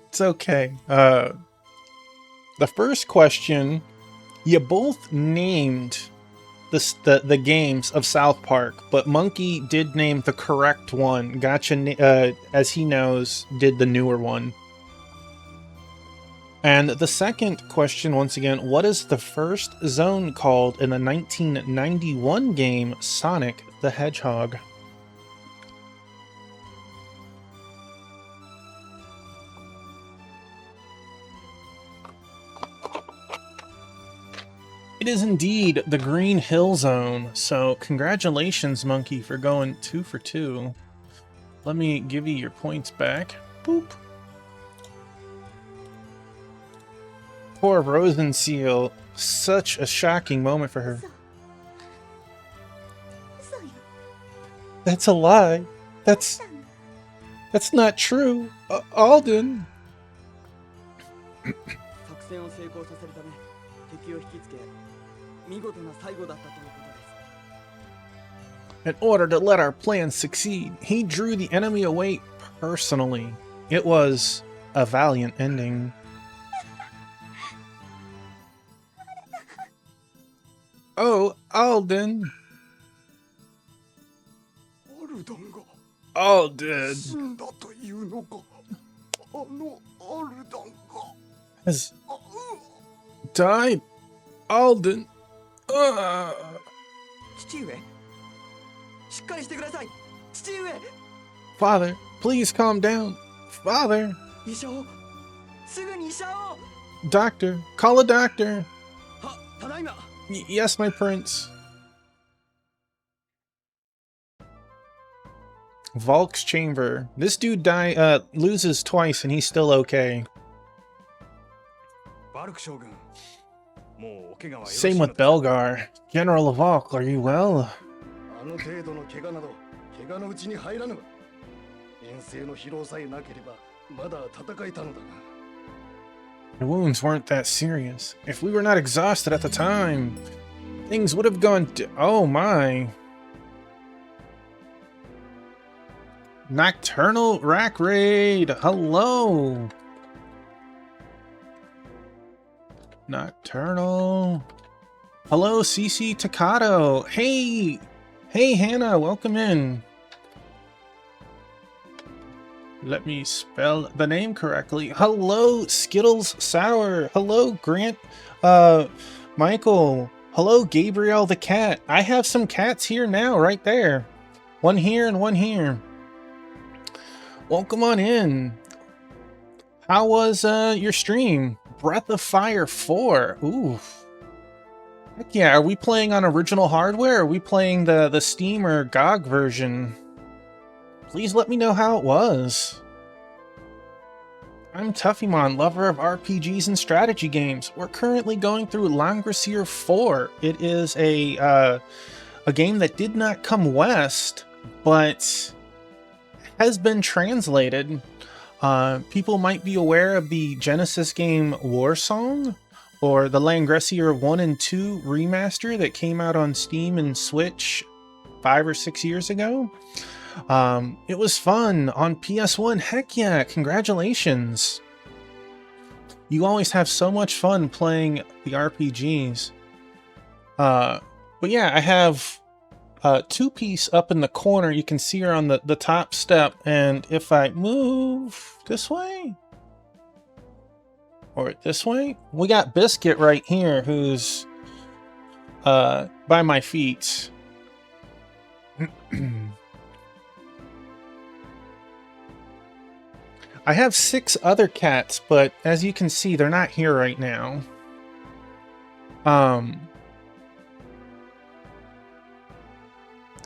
S1: It's okay. The first question, you both named the games of South Park, but Monkey did name the correct one. Gotcha, as he knows, did the newer one. And the second question, once again, what is the first zone called in the 1991 game Sonic the Hedgehog? It is indeed the Green Hill Zone, so congratulations, Monkey, for going 2 for 2. Let me give you your points back. Boop. Poor Rosenseal, such a shocking moment for her.
S7: 嘘よ
S1: That's a lie. That's not true. Alden.
S6: 作戦を成功させるため敵を引きつけ見事な最後だったということです。
S1: In order to let our plan succeed, he drew the enemy away personally. It was a valiant ending. Oh, Alden.
S2: アルダンが
S1: Alden
S2: 死んだというのか。あのアルダンが。
S1: has died. Alden.
S6: 父上、しっかりしてください。父上、
S1: Father, please calm down. Father.
S6: 医者を、すぐに医者を。
S1: Doctor, call a doctor.
S6: は、ただいま。
S1: Yes, my prince. Volk's chamber. This dude loses twice and he's still okay.
S5: バルク将軍、もうお怪我はよろしい
S1: Same
S5: の
S1: with Belgar. General Volk, are you well?
S8: あの程度の怪我など怪我のうちに入らぬ。遠征の疲労さえなければまだ戦えたのだが。
S1: The wounds weren't that serious. If we were not exhausted at the time, things would have gone. Oh my. Nocturnal Rack Raid. Hello. Nocturnal. Hello, CC Takato. Hey. Hey, Hannah. Welcome in. Let me spell the name correctly. Hello, Skittles Sour. Hello, Grant, Michael. Hello, Gabriel the cat. I have some cats here now, right there. One here and one here. Welcome on in. How was your stream? Breath of Fire 4. Ooh. Heck yeah, are we playing on original hardware? Or are we playing the Steam or GOG version? Please let me know how it was. I'm Tuffymon, lover of RPGs and strategy games. We're currently going through Langrisser 4. It is a game that did not come west, but has been translated. People might be aware of the Genesis game Warsong, or the Langrisser 1 and 2 remaster that came out on Steam and Switch 5 or 6 years ago. It was fun on PS1. Heck yeah, congratulations. You always have so much fun playing the RPGs. But yeah, I have two-piece up in the corner. You can see her on the top step, and if I move this way or this way, we got Biscuit right here, who's by my feet. I have 6 other cats, but as you can see, they're not here right now.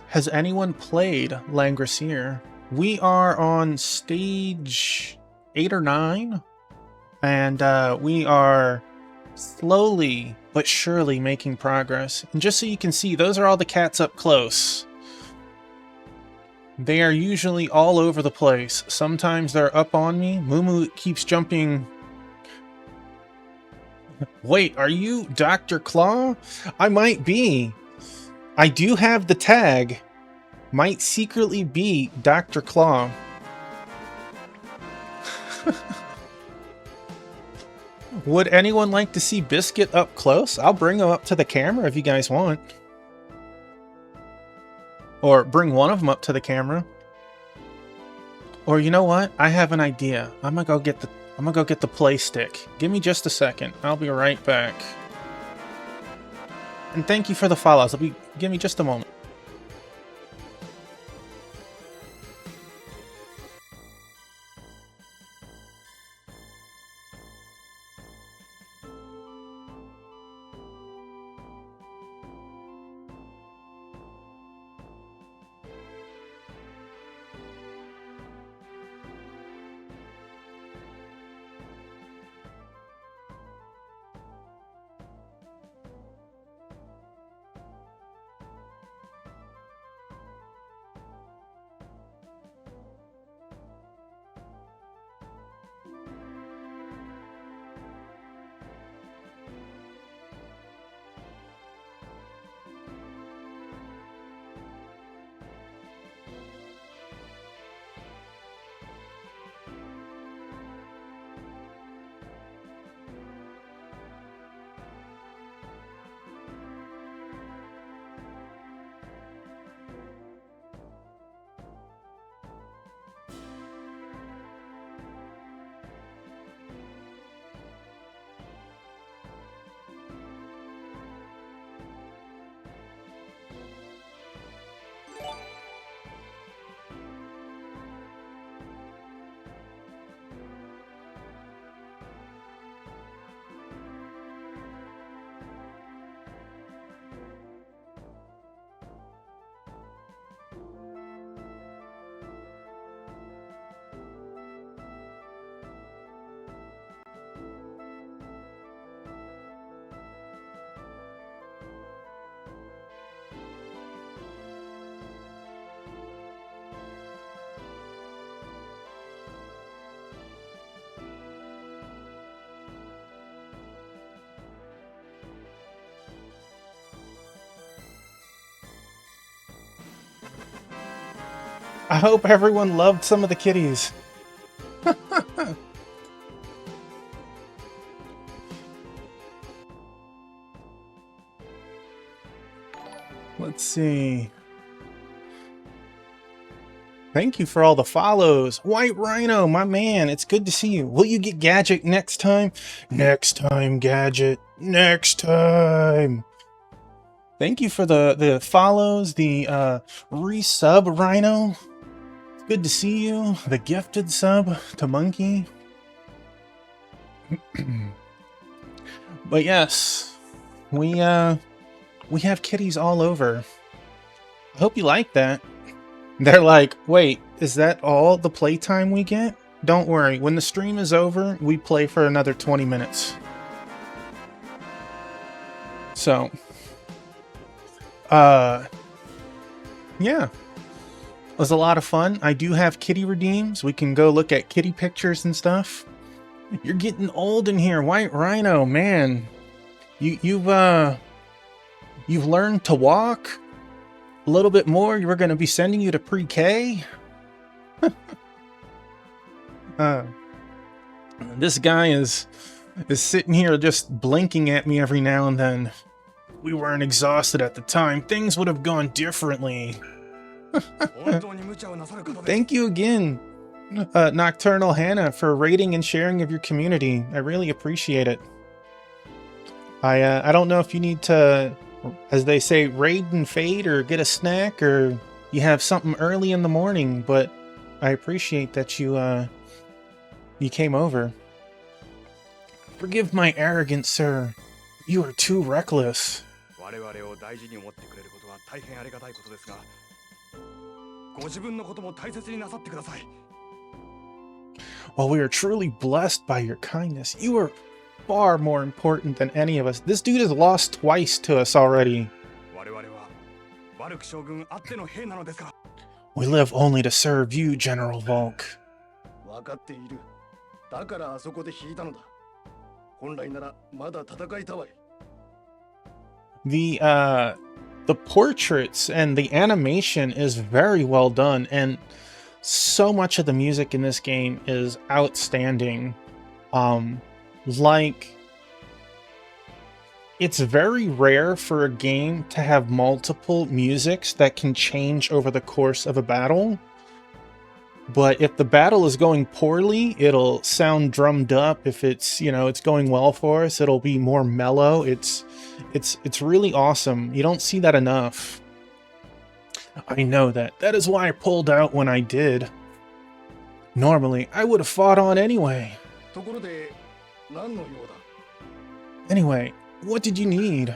S1: Has anyone played Langrisser? We are on stage 8 or 9, and we are slowly but surely making progress. And just so you can see, those are all the cats up close. They are usually all over the place. Sometimes they're up on me. Mumu keeps jumping. Wait, are you Dr. Claw? I might be. I do have the tag. Might secretly be Dr. Claw. Would anyone like to see Biscuit up close? I'll bring him up to the camera if you guys want. Or bring one of them up to the camera. Or you know what? I have an idea. I'm gonna go get the play stick. Give me just a second. I'll be right back. And thank you for the follows. Give me just a moment. I hope everyone loved some of the kitties. Let's see. Thank you for all the follows. White Rhino, my man, it's good to see you. Will you get Gadget next time? Next time, Gadget. Next time. Thank you for the follows, the resub, Rhino. Good to see you. The gifted sub to Monkey. But yes, we have kitties all over. I hope you like that. They're like, wait, is that all the playtime we get? Don't worry, when the stream is over, we play for another 20 minutes. So, yeah. It was a lot of fun. I do have kitty redeems. We can go look at kitty pictures and stuff. You're getting old in here, White Rhino, man. You've learned to walk a little bit more. We're going to be sending you to pre-K. This guy is sitting here just blinking at me every now and then. We weren't exhausted at the time. Things would have gone differently. Thank you again, Nocturnal Hannah, for rating and sharing of your community. I really appreciate it. I don't know if you need to, as they say, raid and fade or get a snack, or you have something early in the morning, but I appreciate that you came over. Forgive my arrogance, sir. You are too reckless. While we are truly blessed by your kindness, you are far more important than any of us. This dude has lost twice to us already.
S2: 我々はバルク将軍あっての兵なのですから。
S1: We live only to serve you, General Volk.
S8: 分かっている。だからあそこで引いたのだ。本来ならまだ戦いたわい。
S1: The portraits and the animation is very well done, and so much of the music in this game is outstanding. Like, it's very rare for a game to have multiple musics that can change over the course of a battle. But if the battle is going poorly, it'll sound drummed up. If it's, it's going well for us, it'll be more mellow. It's really awesome. You don't see that enough. I know that. That is why I pulled out when I did. Normally, I would have fought on anyway.
S8: ところで何の用だ。
S1: Anyway, what did you need?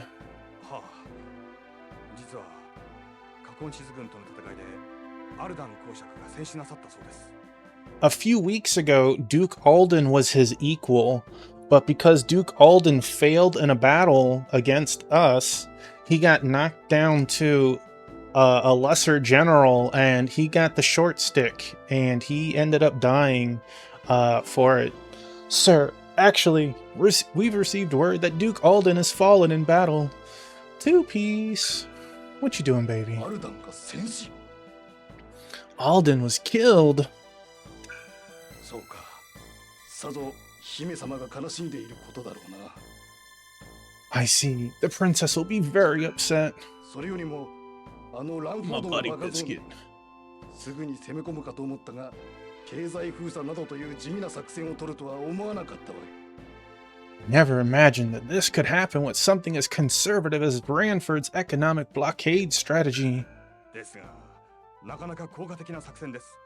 S2: はあ、実はカコンシズ軍との戦いでアルダン公爵が戦死なさったそうです。
S1: A few weeks ago, Duke Alden was his equal, but because Duke Alden failed in a battle against us, he got knocked down to a lesser general, and he got the short stick, and he ended up dying for it. Sir, actually, we've received word that Duke Alden has fallen in battle. Two-piece. What you doing, baby?
S8: アルダンが戦死。
S1: Alden was killed.
S8: そうか。さぞ姫様が悲しんでいることだろうな。
S1: I see. The princess will be very upset.
S8: それよりもあのランフォ
S1: My
S8: ードの
S1: buddy
S8: バカゾー
S1: biscuit.
S8: ンすぐに攻め込むかと思ったが、経済封鎖などという地味な作戦を取るとは思わなかったわい。
S1: Never imagined that this could happen with something as conservative as Branford's economic blockade strategy.
S2: ですが、なかなか効果的な作戦です。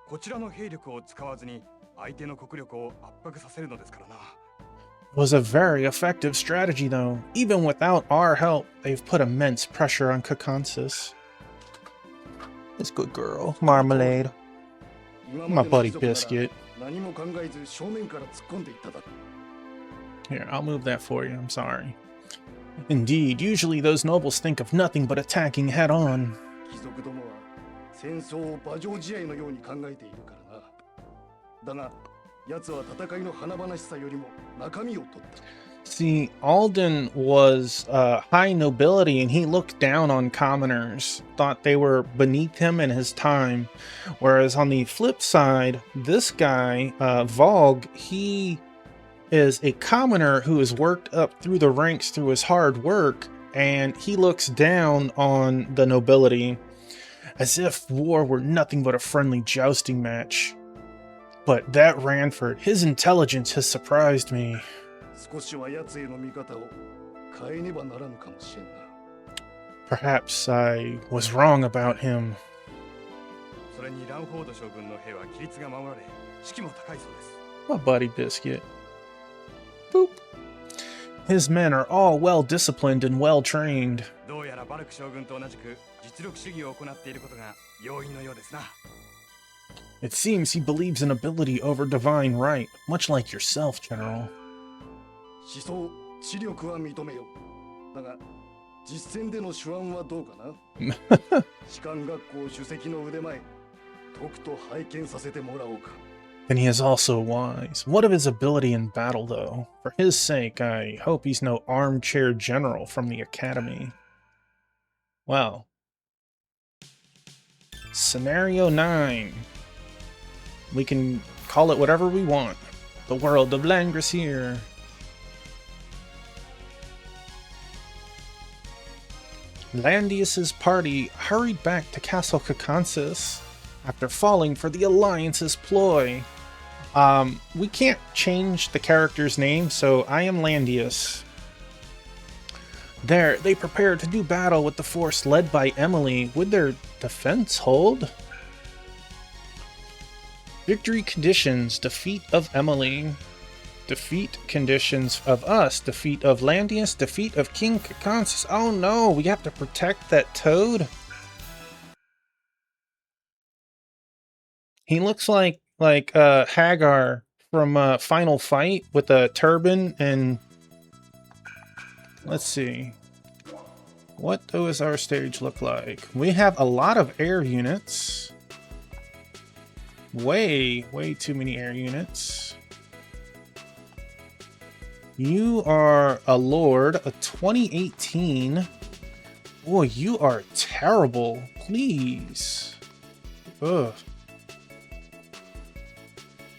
S2: こちらの兵力を使わずに相手の国力を圧迫させるのですからな。
S1: It was a very effective strategy, though. Even without our help, they've put immense pressure on Kakansis. This good girl, Marmalade.
S8: 今
S1: My
S8: までの
S1: buddy
S8: 貴族なら
S1: Biscuit.
S8: 何も考えず正面から突っ込んでいっただろう。
S1: Here, I'll move that for you. I'm sorry. Indeed, usually those nobles think of nothing but attacking head on.
S8: 貴族どもは戦争を馬上試合のように考えているからな。だが、奴は戦いの華々しさよりも中身を取った。
S1: See, Alden was high nobility, and he looked down on commoners, thought they were beneath him in his time. Whereas on the flip side, this guy, Vogue, he is a commoner who has worked up through the ranks through his hard work, and he looks down on the nobility, as if war were nothing but a friendly jousting match. But that Ranford, his intelligence has surprised me.
S8: 少しは奴への見方を変えねばならぬかもしれんな。
S1: Perhaps I was wrong about him.
S2: それにランフォード将軍の兵は規律が守られ、士気も高いそうです。
S1: My buddy Biscuit. Boop. His men are all well disciplined and well trained.
S2: どうやらバルク将軍と同じく実力主義を行っていることが要因のようですな。
S1: It seems he believes in ability over divine right, much like yourself, General.
S8: 思想、知力は認めよう。だが、実戦での手腕はどうかな。士官学校主席の腕前、とくと拝見させてもらおうか。
S1: Then he is also wise. What of his ability in battle, though? For his sake, I hope he's no armchair general from the academy. Well. Scenario 9. We can call it whatever we want. The world of Langrisser. Landius's party hurried back to Castle Kakansis after falling for the Alliance's ploy. We can't change the character's name, so I am Landius. There, they prepared to do battle with the force led by Emily. Would their defense hold? Victory conditions, defeat of Emily. Defeat conditions of us, defeat of Landius, defeat of King Kakansis. Oh no, we have to protect that toad? He looks like Hagar from Final Fight with a turban. And let's see. What does our stage look like? We have a lot of air units. Way too many air units. You are a lord, a 2018. Boy, you are terrible. Please. Ugh.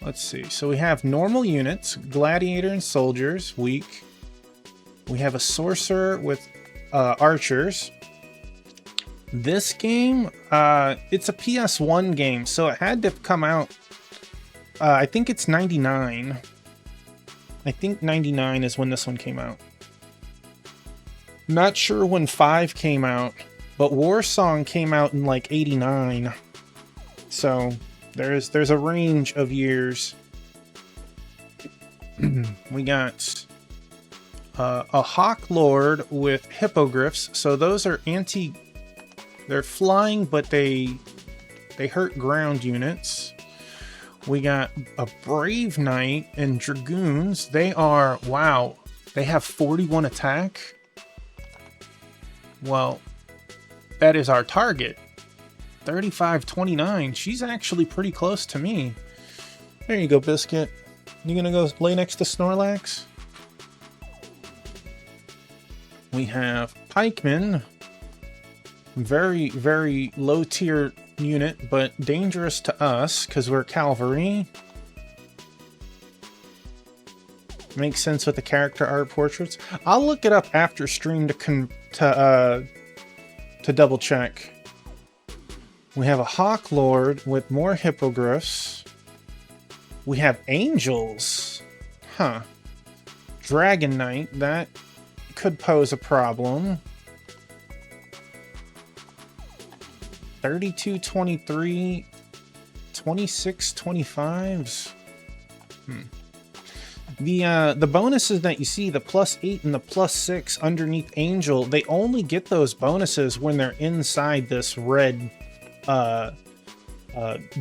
S1: Let's see. So we have normal units, gladiator and soldiers, weak. We have a sorcerer with archers. This game, it's a PS1 game, so it had to come out. I think it's 99. I think 99 is when this one came out. Not sure when 5 came out, but Warsong came out in like 89. So there's a range of years. We got a Hawk Lord with hippogriffs. So those are they're flying, but they hurt ground units. We got a Brave Knight and Dragoons. They are, wow, they have 41 attack. Well, that is our target. 35-29. She's actually pretty close to me. There you go, Biscuit. You gonna go lay next to Snorlax? We have Pikemen. Very low tier unit, but dangerous to us because we're cavalry. Makes sense with the character art portraits. I'll look it up after stream to double check. We have a Hawk Lord with more hippogriffs. We have angels. Huh. Dragon Knight, that could pose a problem. 32-23, 26-25s. The bonuses that you see, the +8 and the +6 underneath Angel, they only get those bonuses when they're inside this red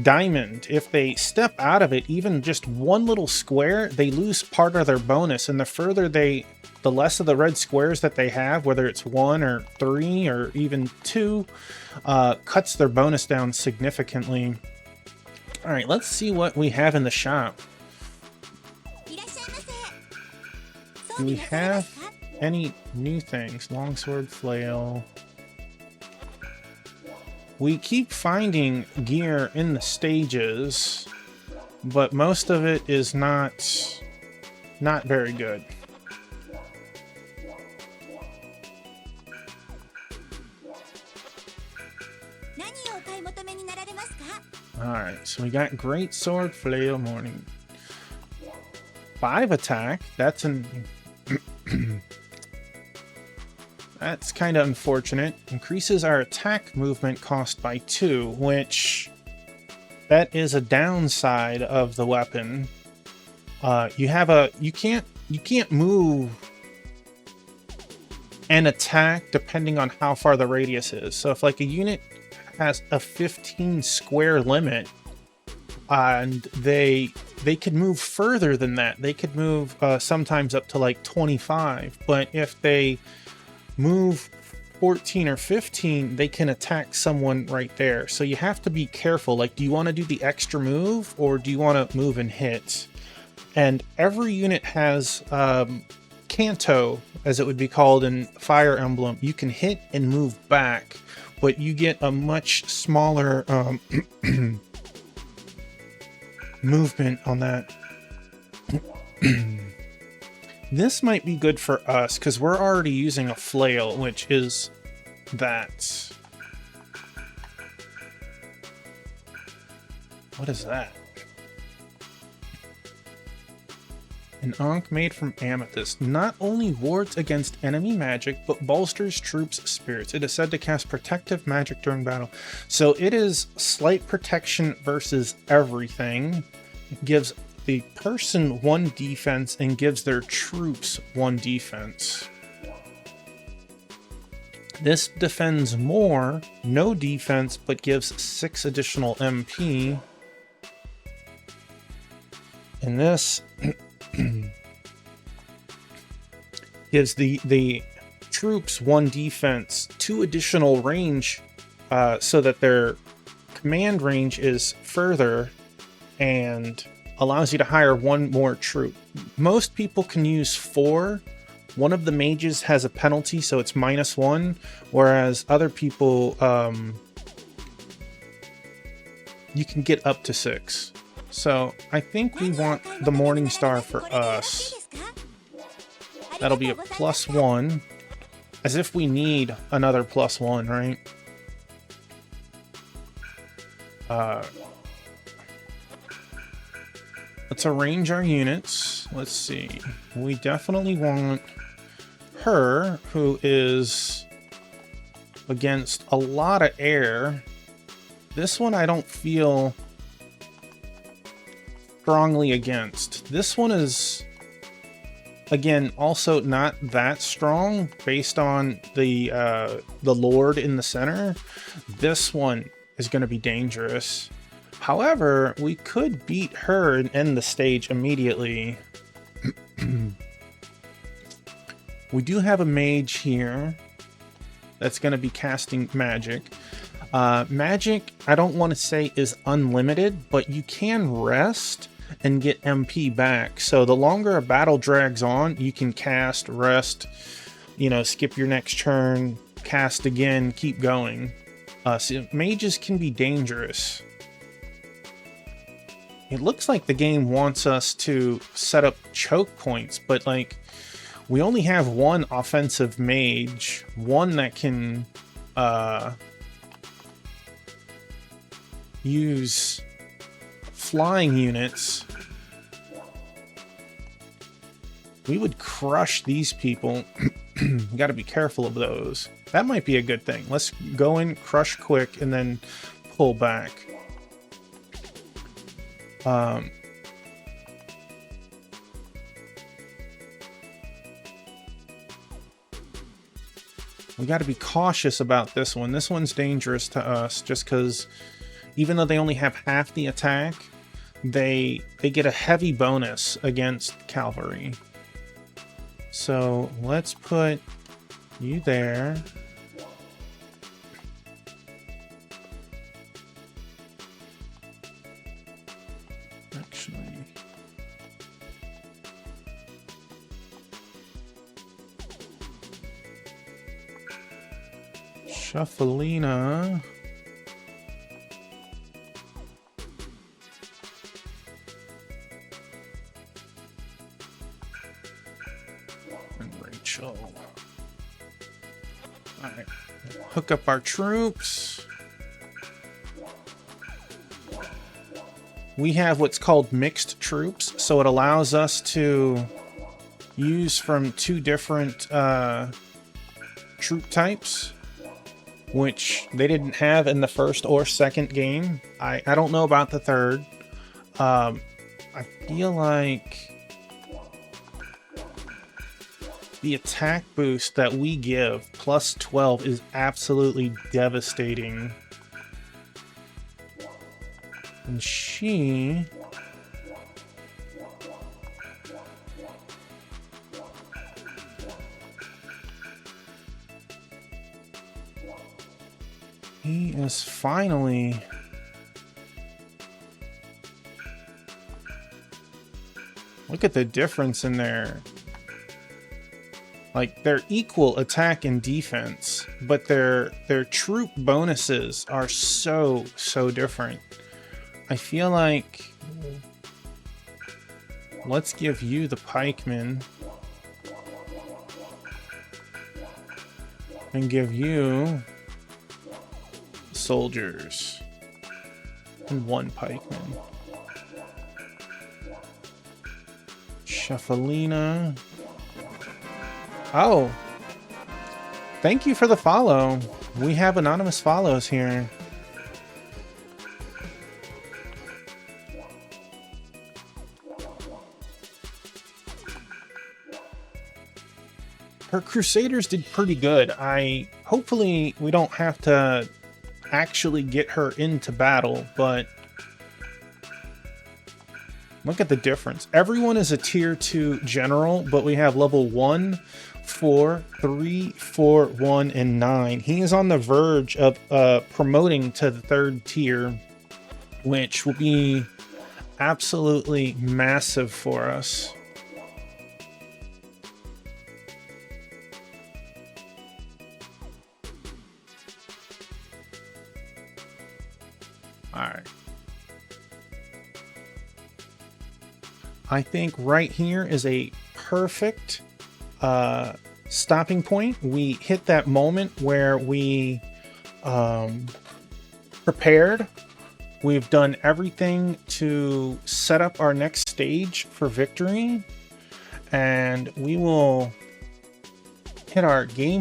S1: diamond. If they step out of it, even just one little square, they lose part of their bonus. And the less of the red squares that they have, whether it's 1 or 3 or even 2, cuts their bonus down significantly. All right, let's see what we have in the shop. Do we have any new things? Longsword, flail. We keep finding gear in the stages, but most of it is not very good. Alright, so we got great sword, flail, morning. 5 attack, that's that's kind of unfortunate. Increases our attack movement cost by 2, which that is a downside of the weapon. You can't move and attack depending on how far the radius is. So if like a unit has a 15 square limit and they could move further than that, they could move sometimes up to like 25, but if they move 14 or 15, they can attack someone right there. So you have to be careful. Like, do you want to do the extra move or do you want to move and hit? And every unit has Canto, as it would be called in Fire Emblem. You can hit and move back, but you get a much smaller movement on that. This might be good for us because we're already using a flail, which is that. What is that? An Ankh made from amethyst not only wards against enemy magic, but bolsters troops' spirits. It is said to cast protective magic during battle. So it is slight protection versus everything. It gives the person 1 defense and gives their troops 1 defense. This defends more, no defense, but gives 6 additional MP. And this gives the troops 1 defense, 2 additional range, so that their command range is further and allows you to hire 1 more troop. Most people can use 4. One of the mages has a penalty, so it's -1, whereas other people, you can get up to 6. So I think we want the Morning Star for us. That'll be a +1, as if we need another +1, right? Let's arrange our units. Let's see. We definitely want her, who is against a lot of air. This one I don't feel strongly against. This one is, again, also not that strong based on the Lord in the center. This one is going to be dangerous. However, we could beat her and end the stage immediately. We do have a mage here that's going to be casting magic. Magic, I don't want to say is unlimited, but you can rest and get MP back. So the longer a battle drags on, you can cast, rest, you know, skip your next turn, cast again, keep going. So mages can be dangerous. It looks like the game wants us to set up choke points, but like, we only have 1 offensive mage, 1 that can use flying units. We would crush these people. You got to be careful of those. That might be a good thing. Let's go in, crush quick, and then pull back. We got to be cautious about this one. This one's dangerous to us just because even though they only have half the attack, they get a heavy bonus against cavalry. So let's put you there. Actually, Shuffalina. And Rachel. Alright. Hook up our troops. We have what's called mixed troops, so it allows us to use from 2 different troop types, which they didn't have in the first or second game. I don't know about the third. I feel like the attack boost that we give, plus 12, is absolutely devastating. And she... he is finally... Look at the difference in there. Like, they're equal attack and defense, but their troop bonuses are so different. I feel like... let's give you the pikemen. And give you... soldiers. And 1 pikeman. Shuffalina. Oh. Thank you for the follow. We have anonymous follows here. Her Crusaders did pretty good. Hopefully we don't have to actually get her into battle, but Look at the difference. Everyone is a tier 2 general, but we have level 1, 4, 3, 4, 1, and 9. He is on the verge of promoting to the 3rd tier, which will be absolutely massive for us. All right. I think right here is a perfect stopping point. We hit that moment where we prepared. We've done everything to set up our next stage for victory, and we will hit our game